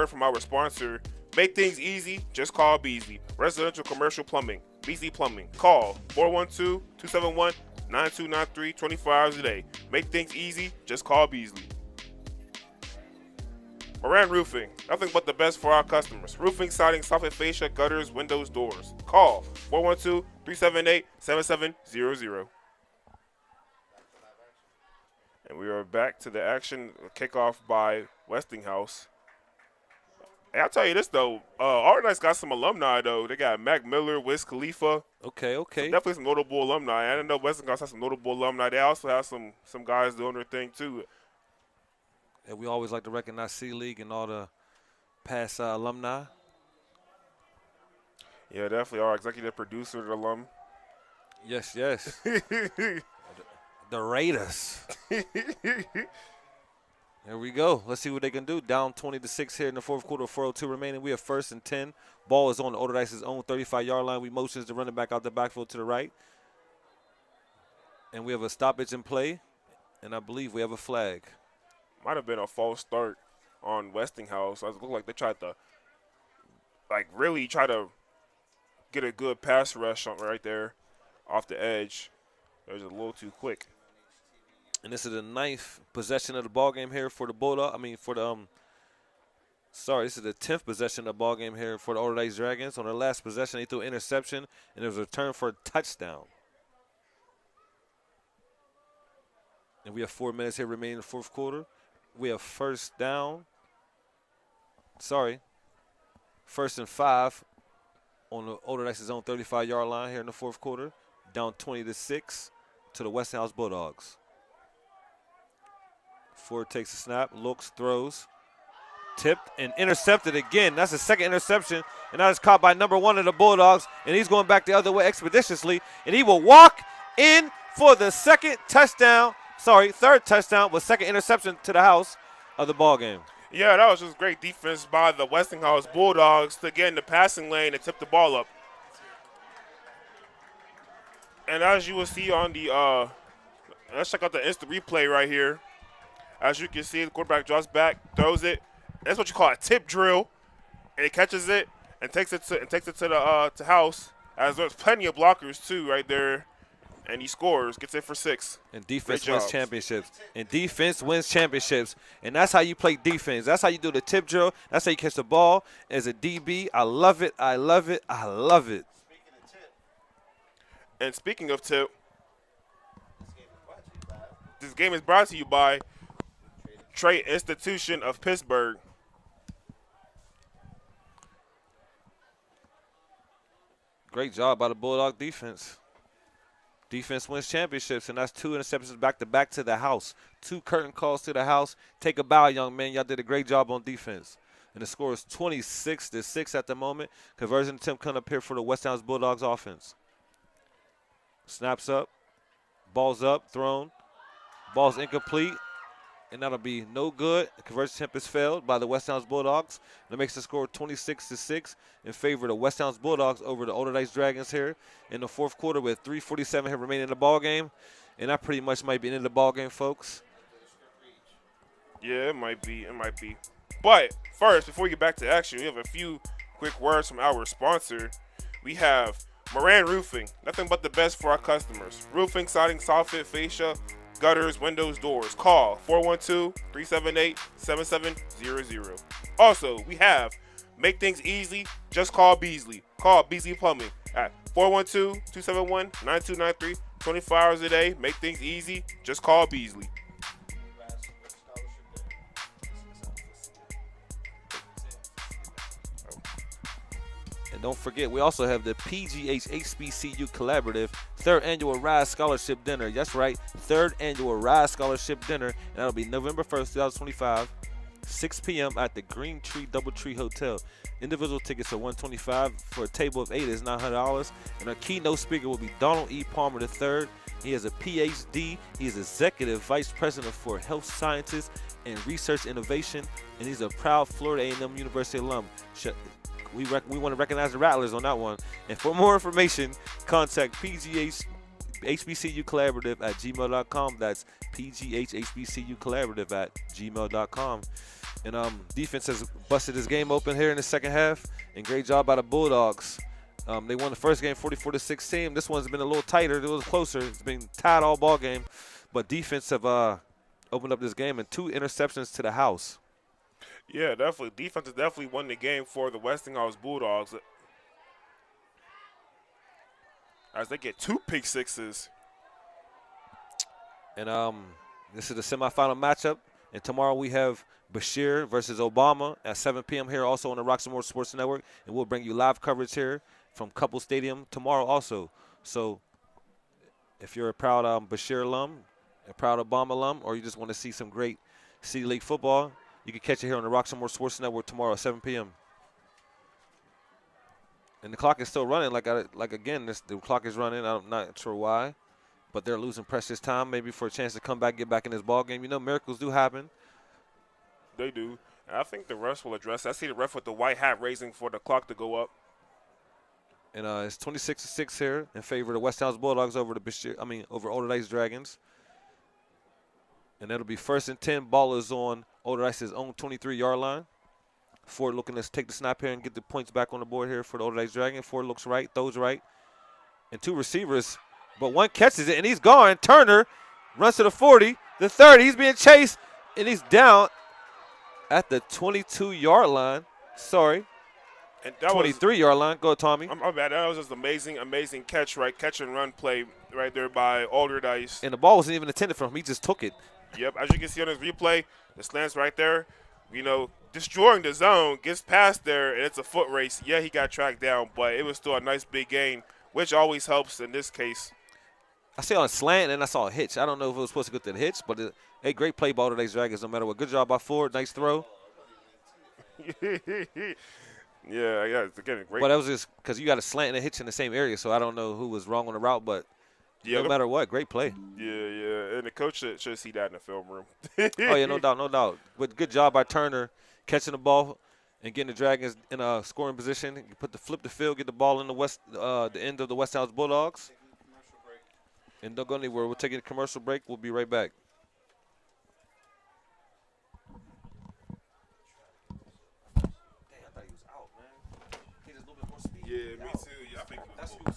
from our sponsor. Make things easy. Just call Beasley. Residential commercial plumbing. Beasley Plumbing. Call 412-271-9293. 24 hours a day. Make things easy. Just call Beasley. Moran Roofing, nothing but the best for our customers. Roofing, siding, soffit fascia, gutters, windows, doors. Call 412-378-7700. And we are back to the action, kickoff by Westinghouse. Hey, I'll tell you this, though. Allderdice got some alumni, though. They got Mac Miller, Wiz Khalifa. Okay. So definitely some notable alumni. I didn't know Westinghouse has some notable alumni. They also have some guys doing their thing, too. And we always like to recognize C-League and all the past alumni. Yeah, definitely. Our executive producer, the alum. Yes. The Raiders. There we go. Let's see what they can do. Down 20-6 here in the fourth quarter, 4:02 remaining. We have 1st and 10. Ball is on the Allderdice's own 35-yard line. We motions the running back out the backfield to the right. And we have a stoppage in play. And I believe we have a flag. Might have been a false start on Westinghouse. It looked like they tried to, really try to get a good pass rush right there off the edge. It was a little too quick. And this is the 9th possession of the ball game here for the Bulldog. This is the 10th possession of the ball game here for the Allderdice Dragons. On their last possession, they threw an interception, and it was a return for a touchdown. And we have 4 minutes here remaining in the fourth quarter. We have 1st and 5 on the Allderdice's own 35-yard line here in the fourth quarter. Down 20-6 to the Westinghouse Bulldogs. Ford takes a snap, looks, throws, tipped, and intercepted again. That's the second interception, and that is caught by number 1 of the Bulldogs, and he's going back the other way expeditiously, and he will walk in for the third touchdown with second interception to the house of the ball game. Yeah, that was just great defense by the Westinghouse Bulldogs to get in the passing lane and tip the ball up. And as you will see on the let's check out the instant replay right here. As you can see, the quarterback drops back, throws it. That's what you call a tip drill, and he catches it and takes it to the house. As there's plenty of blockers too right there, and he scores, gets it for 6. And defense Great wins job. championships. And defense wins championships. And that's how you play defense. That's how you do the tip drill. That's how you catch the ball as a DB. I love it. I love it. I love it. And speaking of tip, this game is brought to you by Trade Institution of Pittsburgh. Great job by the Bulldog defense. Defense wins championships, and that's 2 interceptions back-to-back to the house. 2 curtain calls to the house. Take a bow, young man. Y'all did a great job on defense. And the score is 26-6 at the moment. Conversion attempt coming up here for the Westinghouse Bulldogs offense. Snaps up. Ball's up, thrown. Ball's incomplete. And that'll be no good. The conversion attempt is failed by the Westinghouse Bulldogs. That makes the score 26-6 in favor of the Westinghouse Bulldogs over the Allderdice Dragons here in the fourth quarter with 3:47 here remaining in the ball game. And that pretty much might be the end of the ball game, folks. Yeah, it might be. It might be. But first, before we get back to action, we have a few quick words from our sponsor. We have Moran Roofing. Nothing but the best for our customers. Roofing, siding, soffit, fascia, gutters, windows, doors. Call 412-378-7700. Also, we have Make Things Easy. Just call Beasley. Call Beasley Plumbing at 412-271-9293. 24 hours a day. Make things easy. Just call Beasley. And don't forget, we also have the PGH HBCU Collaborative 3rd Annual Rise Scholarship Dinner. That's right, 3rd Annual Rise Scholarship Dinner. And that'll be November 1st, 2025, 6 p.m. at the Green Tree Doubletree Hotel. Individual tickets are $125. For a table of 8 is $900. And our keynote speaker will be Donald E. Palmer III. He has a PhD. He is Executive Vice President for Health Sciences and Research Innovation. And he's a proud Florida A&M University alum. We want to recognize the Rattlers on that one. And for more information, contact PGH HBCU Collaborative at gmail.com. That's PGHHBCU Collaborative at gmail.com. And defense has busted this game open here in the second half. And great job by the Bulldogs. They won the first game 44-16. This one's been a little tighter. It was closer. It's been tied all ball game. But defense have opened up this game and 2 interceptions to the house. Yeah, definitely. Defense has definitely won the game for the Westinghouse Bulldogs as they get 2 pick sixes. And this is the semifinal matchup. And tomorrow we have Bashir versus Obama at 7 p.m. here also on the Roxamore Sports Network. And we'll bring you live coverage here from Couple Stadium tomorrow also. So if you're a proud Bashir alum, a proud Obama alum, or you just want to see some great City League football, you can catch it here on the Roxamore Sports Network tomorrow at 7 p.m. And the clock is still running. Again, the clock is running. I'm not sure why, but they're losing precious time maybe for a chance to come back, get back in this ball game. You know, miracles do happen. They do. I think the refs will address. I see the ref with the white hat raising for the clock to go up. And it's 26-6 here in favor of the Westinghouse Bulldogs over over Allderdice Dragons. And that'll be 1st and 10. Ball is on Allderdice's own 23-yard line. Ford looking to take the snap here and get the points back on the board here for the Allderdice Dragon. Ford looks right, throws right. And 2 receivers, but one catches it, and he's gone. Turner runs to the 40, the 30. He's being chased, and he's down at the 22-yard line. Sorry. And that 23-yard line. Go, Tommy. My bad. That was just amazing catch, right? Catch and run play right there by Allderdice. And the ball wasn't even intended for him. He just took it. Yep, as you can see on this replay, the slant's right there. You know, destroying the zone, gets past there, and it's a foot race. Yeah, he got tracked down, but it was still a nice big gain, which always helps in this case. I saw a slant, and I saw a hitch. I don't know if it was supposed to go to the hitch, but a great play by Allderdice Dragons no matter what. Good job by Ford. Nice throw. Yeah, again, great. But that was just because you got a slant and a hitch in the same area, so I don't know who was wrong on the route, but yeah, no matter what, great play. Yeah, and the coach should see that in the film room. Oh, yeah, no doubt. But good job by Turner catching the ball and getting the Dragons in a scoring position. You flip the field, get the ball in the end of the Westinghouse Bulldogs. And don't go anywhere. We'll take a commercial break. We'll be right back. Yeah, me too. Yeah, I think it was cool.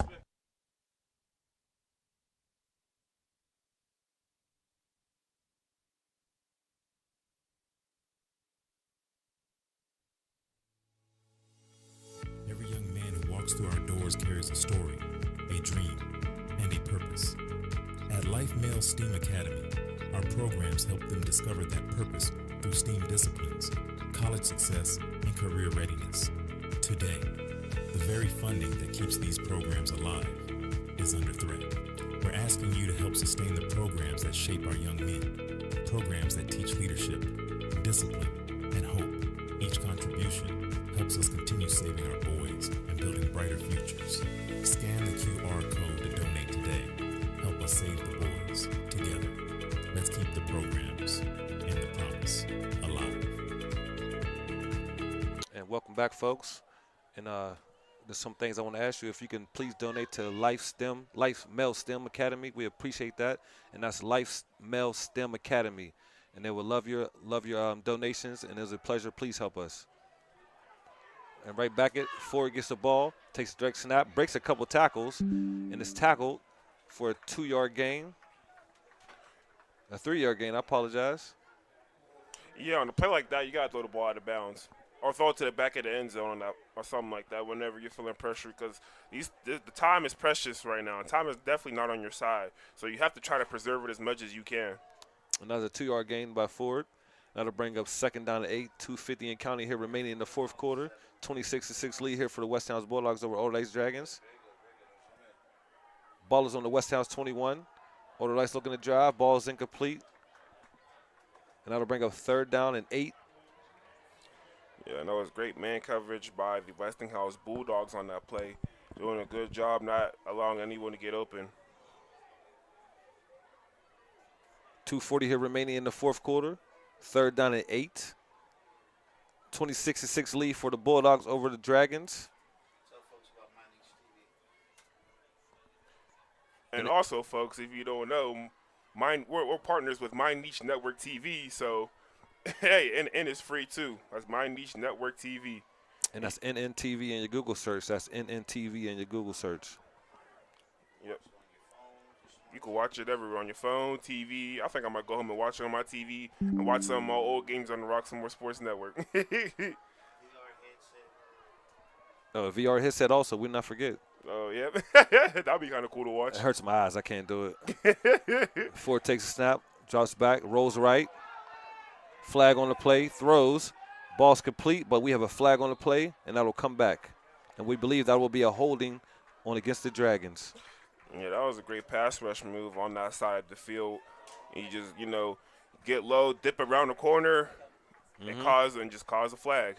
Every young man who walks through our doors carries a story, a dream, and a purpose. At Life Male STEAM Academy, our programs help them discover that purpose through STEAM disciplines, college success, and career readiness. Today, the very funding that keeps these programs alive is under threat. We're asking you to help sustain the programs that shape our young men, programs that teach leadership, discipline, and hope. Each contribution helps us continue saving our boys and building brighter futures. Scan the QR code to donate today. Help us save the boys together. Let's keep the programs and the promise alive. And welcome back, folks. And there's some things I want to ask you. If you can please donate to Life Male STEM Academy, we appreciate that. And that's Life Male STEM Academy. And they will love your donations. And it's a pleasure. Please help us. And right back it, Ford gets the ball, takes a direct snap, breaks a couple tackles, and is tackled for a 2-yard gain. A 3-yard gain, I apologize. Yeah, on a play like that, you got to throw the ball out of bounds. Or throw it to the back of the end zone or something like that whenever you're feeling pressure, because the time is precious right now. Time is definitely not on your side. So you have to try to preserve it as much as you can. Another 2-yard gain by Ford. That'll bring up 2nd down to 8, 2:50 and counting here remaining in the fourth quarter. 26-6 lead here for the Westinghouse Bulldogs over Allderdice Dragons. Ball is on the Westinghouse 21. Allderdice looking to drive. Ball is incomplete. And that'll bring up 3rd down and 8. Yeah, that was great man coverage by the Westinghouse Bulldogs on that play. Doing a good job not allowing anyone to get open. 2:40 here remaining in the fourth quarter. 3rd down and 8. 26-6 lead for the Bulldogs over the Dragons. And also, folks, if you don't know, we're partners with My Niche Network TV, so hey, and it's free too. That's My Niche Network TV. And that's NNTV in your Google search. That's NNTV in your Google search. Yep. You can watch it everywhere on your phone, TV. I think I might go home and watch it on my TV and watch some of my old games on the Roxmore Sports Network. Oh, VR headset also. We not forget. Oh, yeah. That'd be kind of cool to watch. It hurts my eyes. I can't do it. Ford takes a snap, drops back, rolls right. Flag on the play, throws. Ball's complete, but we have a flag on the play, and that will come back. And we believe that will be a holding on against the Dragons. Yeah, that was a great pass rush move on that side of the field. You just, get low, dip around the corner, and just cause a flag.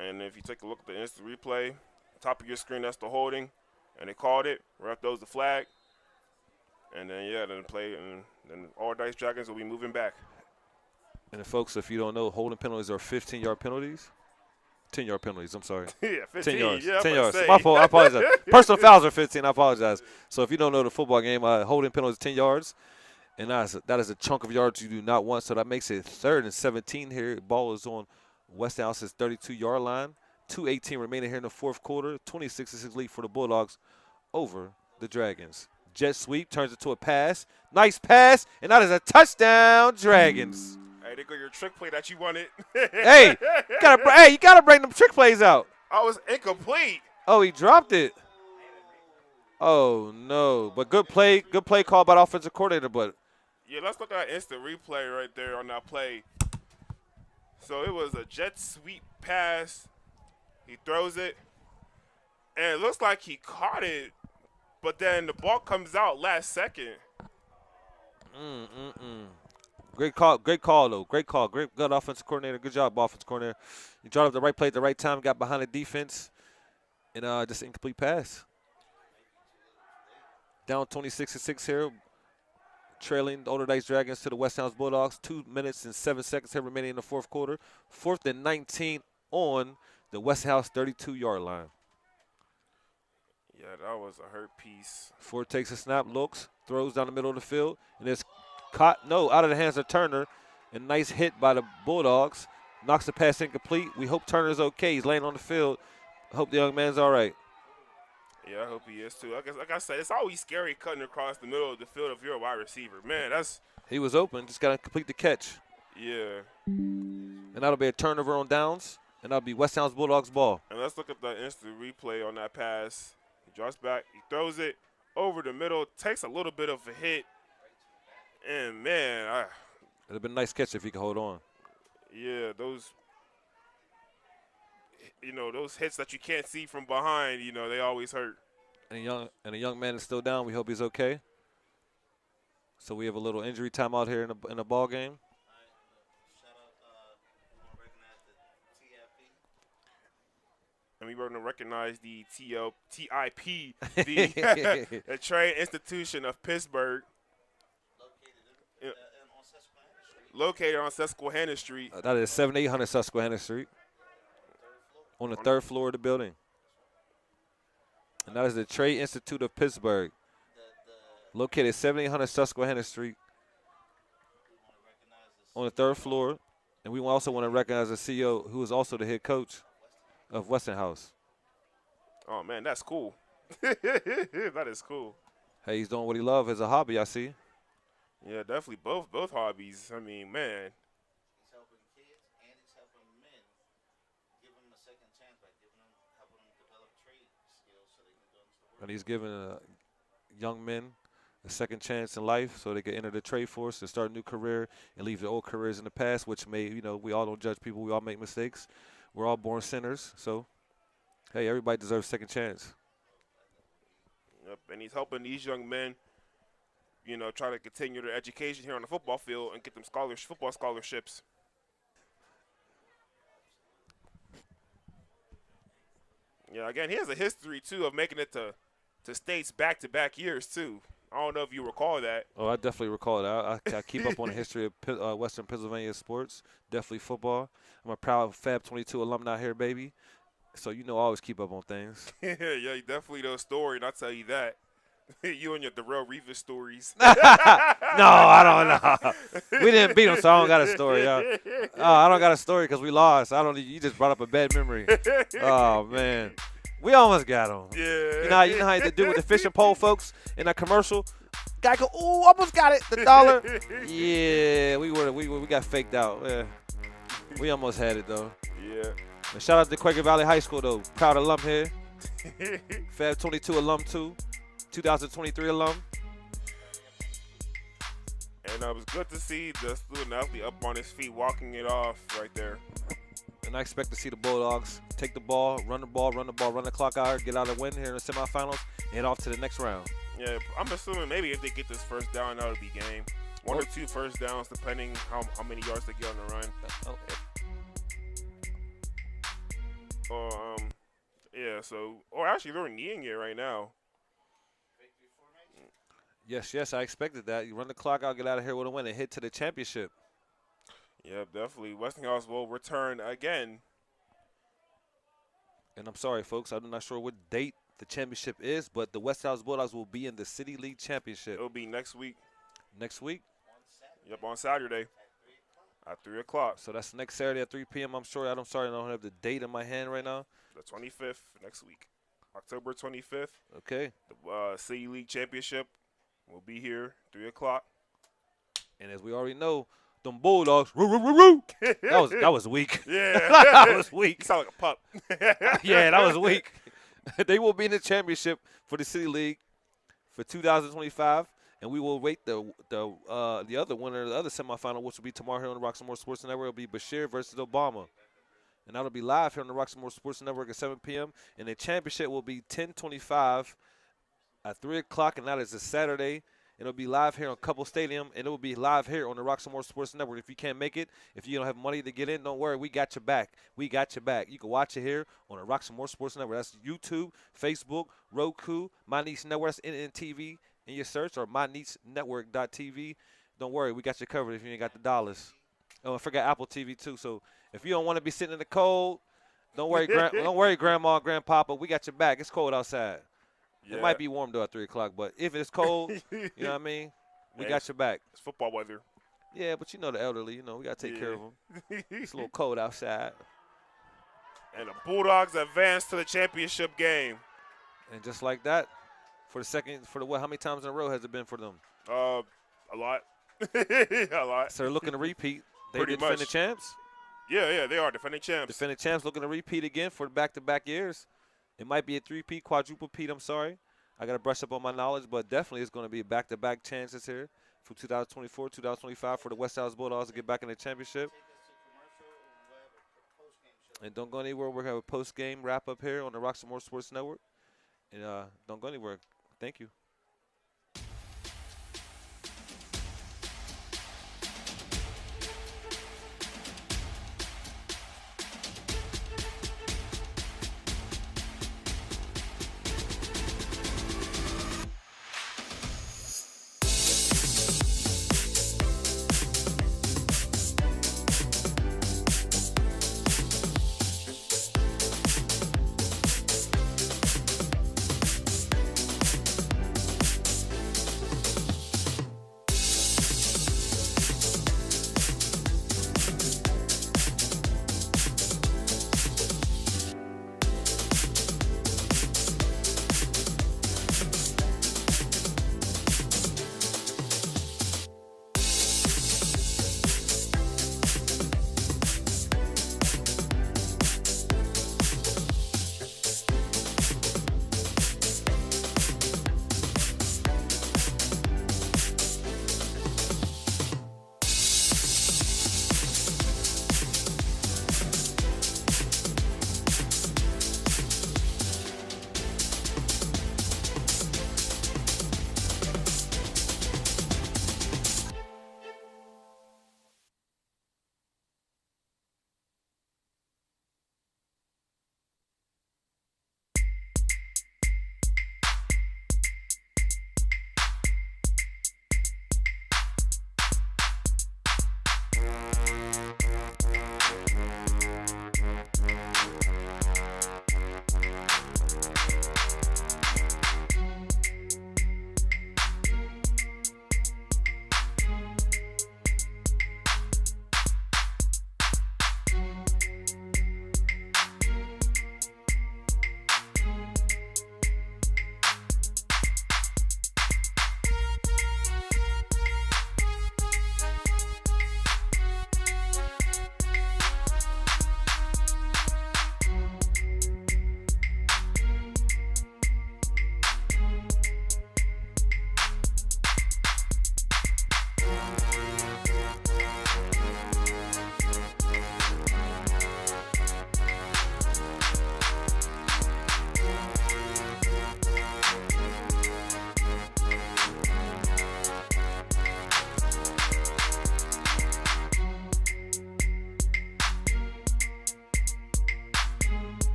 And if you take a look at the instant replay, top of your screen, that's the holding, and they called it. Ref throws the flag, and then then Allderdice Dragons will be moving back. And then, folks, if you don't know, holding penalties are 15-yard penalties. 10-yard penalties, I'm sorry. Yeah, 15. 10 yards. Yeah, 10 yards. say. My fault, I apologize. Personal fouls are 15, I apologize. So if you don't know the football game, holding penalties 10 yards. And that is a chunk of yards you do not want. So that makes it 3rd and 17 here. Ball is on Westinghouse's 32-yard line. 2:18 remaining here in the fourth quarter. 26-6 lead for the Bulldogs over the Dragons. Jet sweep turns into a pass. Nice pass, and that is a touchdown, Dragons. Hey, there go your trick play that you wanted. Hey, you gotta bring them trick plays out. I was incomplete. Oh, he dropped it. Oh no! But good play call by the offensive coordinator. But yeah, let's look at that instant replay right there on that play. So it was a jet sweep pass. He throws it, and it looks like he caught it, but then the ball comes out last second. Great call though. Great call. Good offensive coordinator. Good job, offensive coordinator. You dropped up the right play at the right time, got behind the defense, and just incomplete pass. Down 26-6 here, trailing the Allderdice Dragons to the Westinghouse Bulldogs. 2 minutes and 7 seconds here remaining in the fourth quarter. 4th and 19 on the Westinghouse 32-yard line. Yeah, that was a hurt piece. Ford takes a snap, looks, throws down the middle of the field, and it's caught, out of the hands of Turner. A nice hit by the Bulldogs Knocks the pass incomplete. We hope Turner's okay. He's laying on the field. Hope the young man's all right. Yeah, I hope he is too. Like I said, it's always scary cutting across the middle of the field if you're a wide receiver. Man, that's He was open. Just got to complete the catch. yeah. And that'll be a turnover on downs. And that'll be Westinghouse Bulldogs ball. And let's look at the instant replay on that pass. He drops back. He throws it over the middle. Takes a little bit of a hit. And, man, It'd have been a nice catch if he could hold on. yeah, those hits that you can't see from behind, they always hurt. And a young man is still down. We hope he's okay. So we have a little injury time out here in the ball game. And we were going to recognize the TIP, the Trade Institution of Pittsburgh, located on Susquehanna Street. That is 7800 Susquehanna Street on the third floor of the building. And that is the Trade Institute of Pittsburgh, located 7800 Susquehanna Street on the third floor. And we also want to recognize the CEO, who is also the head coach of Westinghouse. Oh, man, that's cool. That is cool. Hey, he's doing what he loves as a hobby, I see. Yeah, definitely both hobbies. I mean, man. He's helping kids and he's helping men. Give them a second chance by helping them develop trade skills so they can go into the world. And he's giving young men a second chance in life so they can enter the trade force and start a new career and leave their old careers in the past, which we all don't judge people. We all make mistakes. We're all born sinners. So, hey, everybody deserves a second chance. Yep, and he's helping these young men, try to continue their education here on the football field and get them football scholarships. Yeah, again, he has a history, too, of making it to states back-to-back years, too. I don't know if you recall that. Oh, I definitely recall that. I keep up on the history of Western Pennsylvania sports, definitely football. I'm a proud Fab 22 alumni here, baby. So, I always keep up on things. Yeah, you definitely know a story, and I'll tell you that. You and your Darrell Revis stories. No, I don't know. We didn't beat them, so I don't got a story. I don't got a story because we lost. You just brought up a bad memory. Oh, man. We almost got him. Yeah. You know how they do with the fishing pole, folks, in that commercial? Guy go, ooh, almost got it, the dollar. Yeah, we got faked out. Yeah. We almost had it, though. Yeah. And shout out to Quaker Valley High School, though. Proud alum here. Fab 22 alum, too. 2023 alum. And it was good to see the student athlete up on his feet, walking it off right there. And I expect to see the Bulldogs take the ball, run the clock out, get out and win here in the semifinals, and head off to the next round. Yeah, I'm assuming maybe if they get this first down, that'll be game. One or two first downs, depending how many yards they get on the run. Actually, they're kneeing it right now. Yes, I expected that. You run the clock out, get out of here with a win, and hit to the championship. Yeah, definitely. Westinghouse will return again. And I'm sorry, folks, I'm not sure what date the championship is, but the Westinghouse Bulldogs will be in the City League Championship. It'll be next week. Next week? Yep, on Saturday at 3 o'clock. So that's next Saturday at 3 p.m. I'm sorry, I don't have the date in my hand right now. The 25th, next week. October 25th. Okay. The City League Championship will be here, 3 o'clock. And as we already know, them Bulldogs, that was weak. Yeah. That was weak. You sound like a pup. Yeah, that was weak. They will be in the championship for the City League for 2025, and we will wait the other winner, the other semifinal, which will be tomorrow here on the Roxamore Sports Network. It'll be Bashir versus Obama. And that'll be live here on the Roxamore Sports Network at 7 p.m. And the championship will be 10:25 at 3 o'clock, and that is a Saturday. It'll be live here on Couple Stadium, and it will be live here on the Roxamore Sports Network. If you can't make it, if you don't have money to get in, don't worry. We got your back. We got your back. You can watch it here on the Roxamore Sports Network. That's YouTube, Facebook, Roku, My Niche Network. That's NNTV in your search, or mynichenetwork.tv. Don't worry. We got you covered if you ain't got the dollars. Oh, I forgot Apple TV, too. So if you don't want to be sitting in the cold, don't worry, don't worry, Grandma and Grandpapa. We got your back. It's cold outside. Yeah. It might be warm, though, at 3 o'clock. But if it's cold, you know what I mean? We got your back. It's football weather. Yeah, but you know the elderly. You know we gotta take care of them. It's a little cold outside. And the Bulldogs advance to the championship game. And just like that, for the what? How many times in a row has it been for them? A lot. A lot. So they're looking to repeat. They Pretty defending much. champs. Yeah, they are defending champs. Defending champs looking to repeat again for the back-to-back years. It might be a three-peat, quadruple-peat, I'm sorry. I got to brush up on my knowledge, but definitely it's going to be back-to-back chances here for 2024, 2025 for the Westinghouse Bulldogs to get back in the championship. And don't go anywhere. We're going to have a post-game wrap-up here on the Roxamore Sports Network. And don't go anywhere. Thank you.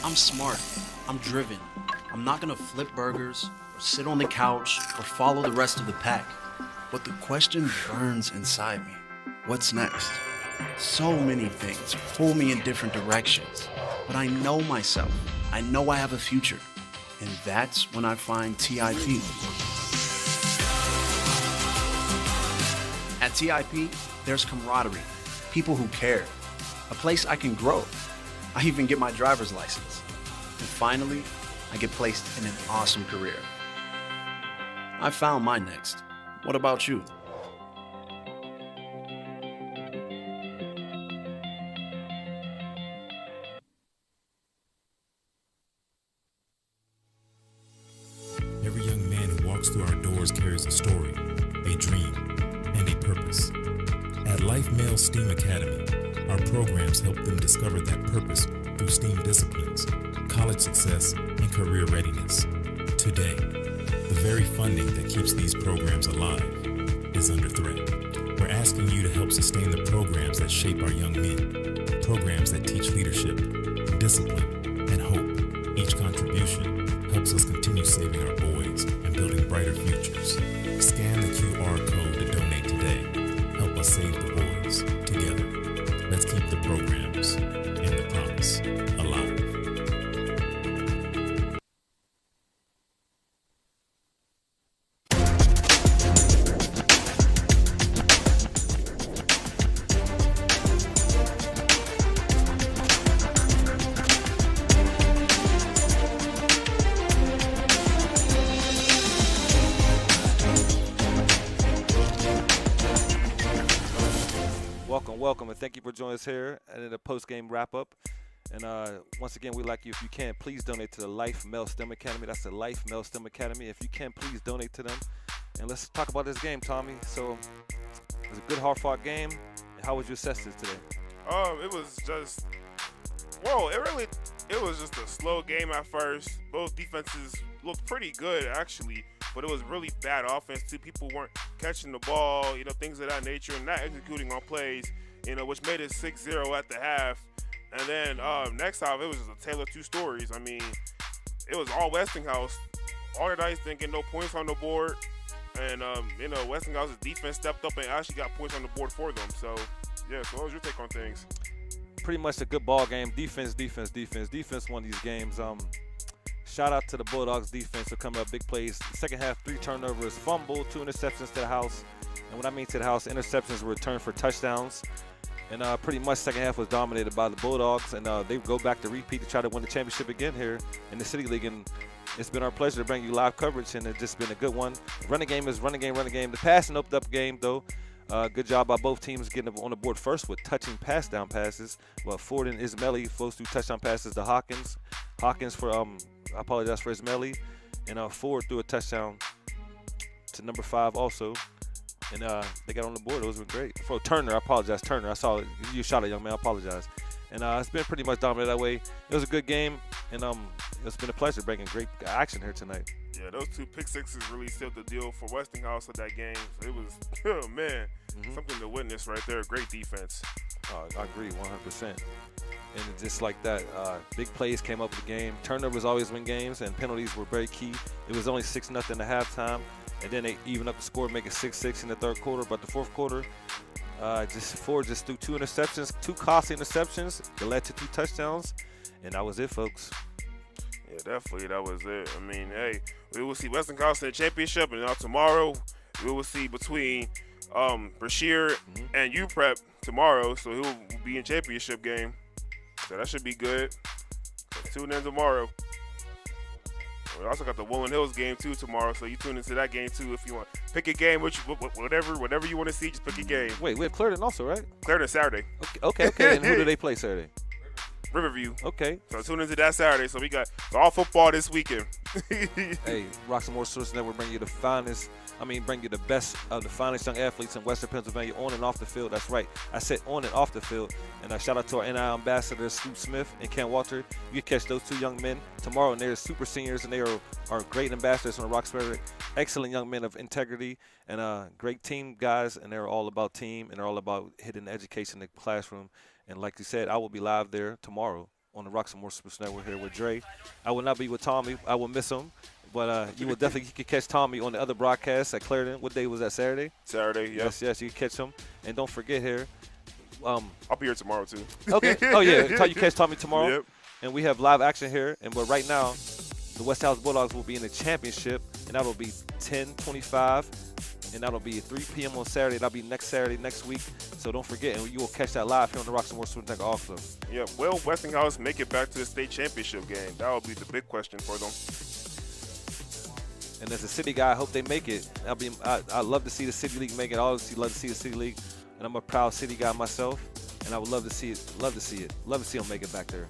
I'm smart. I'm driven. I'm not gonna flip burgers or sit on the couch or follow the rest of the pack. But the question burns inside me. What's next? So many things pull me in different directions. But I know myself. I know I have a future. And that's when I find TIP. At TIP, there's camaraderie, people who care, a place I can grow. I even get my driver's license. And finally, I get placed in an awesome career. I found my next. What about you? Every young man who walks walks through our doors carries a story, a dream, and a purpose. At Life Male STEAM Academy, our programs help them discover that purpose through STEAM disciplines, college success, and career readiness. Today, the very funding that keeps these programs alive is under threat. We're asking you to help sustain the programs that shape our young men, programs that teach leadership, discipline, and hope. Each contribution helps us continue saving our boys and building brighter futures. Scan the QR code to donate today. Help us save the boys together. Let's keep the programs and the promise alive. Welcome, and thank you for joining us here in the post-game wrap-up. And once again, we'd like you, if you can, please donate to the Life Male STEM Academy. That's the Life Male STEM Academy. If you can, please donate to them. And let's talk about this game, Tommy. So, it was a good, hard-fought game. How would you assess this today? It was just, it was just a slow game at first. Both defenses looked pretty good, actually, but it was really bad offense, too. People weren't catching the ball, things of that nature, and not executing on plays, which made it 6-0 at the half. And then next half, it was just a tale of two stories. I mean, it was all Westinghouse. Allderdice didn't get no points on the board, and, Westinghouse's defense stepped up and actually got points on the board for them. So, yeah, so what was your take on things? Pretty much a good ball game. Defense won these games. Shout out to the Bulldogs defense for coming up big plays. Second half, 3 turnovers, fumble, 2 interceptions to the house. And when I mean to the house, interceptions were returned for touchdowns. And pretty much second half was dominated by the Bulldogs. And they go back to repeat to try to win the championship again here in the City League. And it's been our pleasure to bring you live coverage, and it's just been a good one. Running game is running game. The passing opened up game, though. Good job by both teams getting on the board first with touching pass down passes. Well, Ford and Ismaili both threw touchdown passes to Hawkins. Hawkins for I apologize for Ismaili, and Ford threw a touchdown to number 5 also. And they got on the board. It was great. For Turner, I apologize, Turner. I saw you shot a young man. I apologize. And it's been pretty much dominated that way. It was a good game, and it's been a pleasure bringing great action here tonight. Yeah, those 2 pick sixes really sealed the deal for Westinghouse of that game. So it was, oh man, something to witness right there. Great defense. I agree 100%. And just like that, big plays came up with the game. Turnovers always win games, and penalties were very key. It was only 6-0 at halftime, and then they even up the score, make it 6-6 in the third quarter. But the fourth quarter, Ford just threw 2 interceptions, 2 costly interceptions. It led to 2 touchdowns, and that was it, folks. Yeah, definitely, that was it. I mean, hey, we will see Westinghouse in the championship, and now tomorrow we will see between Brashear and UPrep tomorrow, so he will be in championship game. So that should be good. So tune in tomorrow. We also got the Woollen Hills game too tomorrow, so you tune into that game too if you want. Pick a game, whatever you want to see, just pick a game. Wait, we have Clarendon also, right? Clarendon Saturday. Okay. And who do they play Saturday? Riverview. Okay. So tune into that Saturday. So we got all football this weekend. Hey, Roxamore Sports Network bring you the finest. Bring you the best of the finest young athletes in Western Pennsylvania on and off the field. That's right. I said on and off the field. And shout out to our NI ambassadors, Stu Smith and Ken Walter. You can catch those 2 young men tomorrow, and they're super seniors, and they are great ambassadors on the Roxbury. Excellent young men of integrity and great team guys, and they're all about team, and they're all about hitting education in the classroom. And like you said, I will be live there tomorrow on the Roxamore Sports Network here with Dre. I will not be with Tommy. I will miss him. But you will definitely catch Tommy on the other broadcast at Clarendon. What day was that, Saturday? Saturday, yeah. Yes, you can catch him. And don't forget here. I'll be here tomorrow, too. Okay. Oh, yeah. You catch Tommy tomorrow. Yep. And we have live action here. But right now, the Westinghouse Bulldogs will be in the championship, and that will be 10:25. And that'll be 3 p.m. on Saturday. That'll be next Saturday, next week. So don't forget, and you will catch that live here on the Roxamore Sports Network also. Yeah, will Westinghouse make it back to the state championship game? That will be the big question for them. And as a city guy, I hope they make it. I love to see the City League make it. I always love to see the City League, and I'm a proud city guy myself. And I would love to see it. Love to see them make it back there.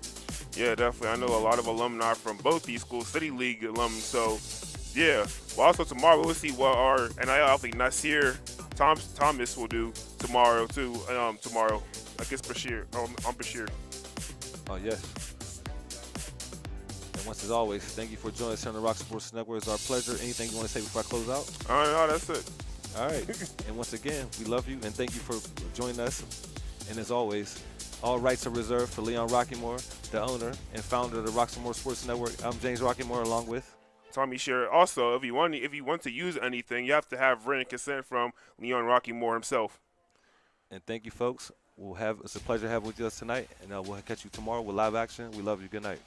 Yeah, definitely. I know a lot of alumni from both these schools, City League alums. So Yeah. Well, also tomorrow we'll see what our NIL athlete Nasir Thomas will do tomorrow too. Tomorrow against Bashir. On Bashir. Oh, yes. And once as always, thank you for joining us here on the Rock Sports Network. It's our pleasure. Anything you want to say before I close out? No, that's it. All right. And once again, we love you and thank you for joining us. And as always, all rights are reserved for Leon Rockymore, the owner and founder of the Rockmore Sports Network. I'm James Rockymore, along with Tommy Shearer. Also, if you want to use anything, you have to have written consent from Leon Rockymore himself. And thank you, folks. It's a pleasure having with us tonight, and we'll catch you tomorrow with live action. We love you. Good night.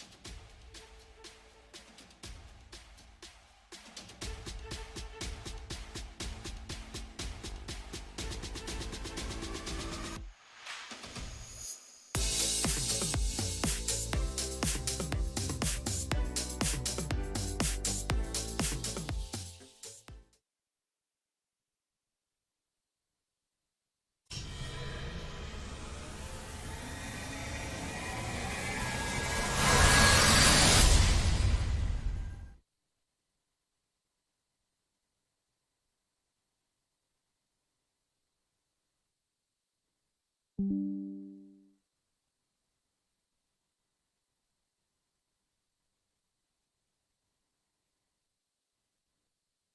Thank you.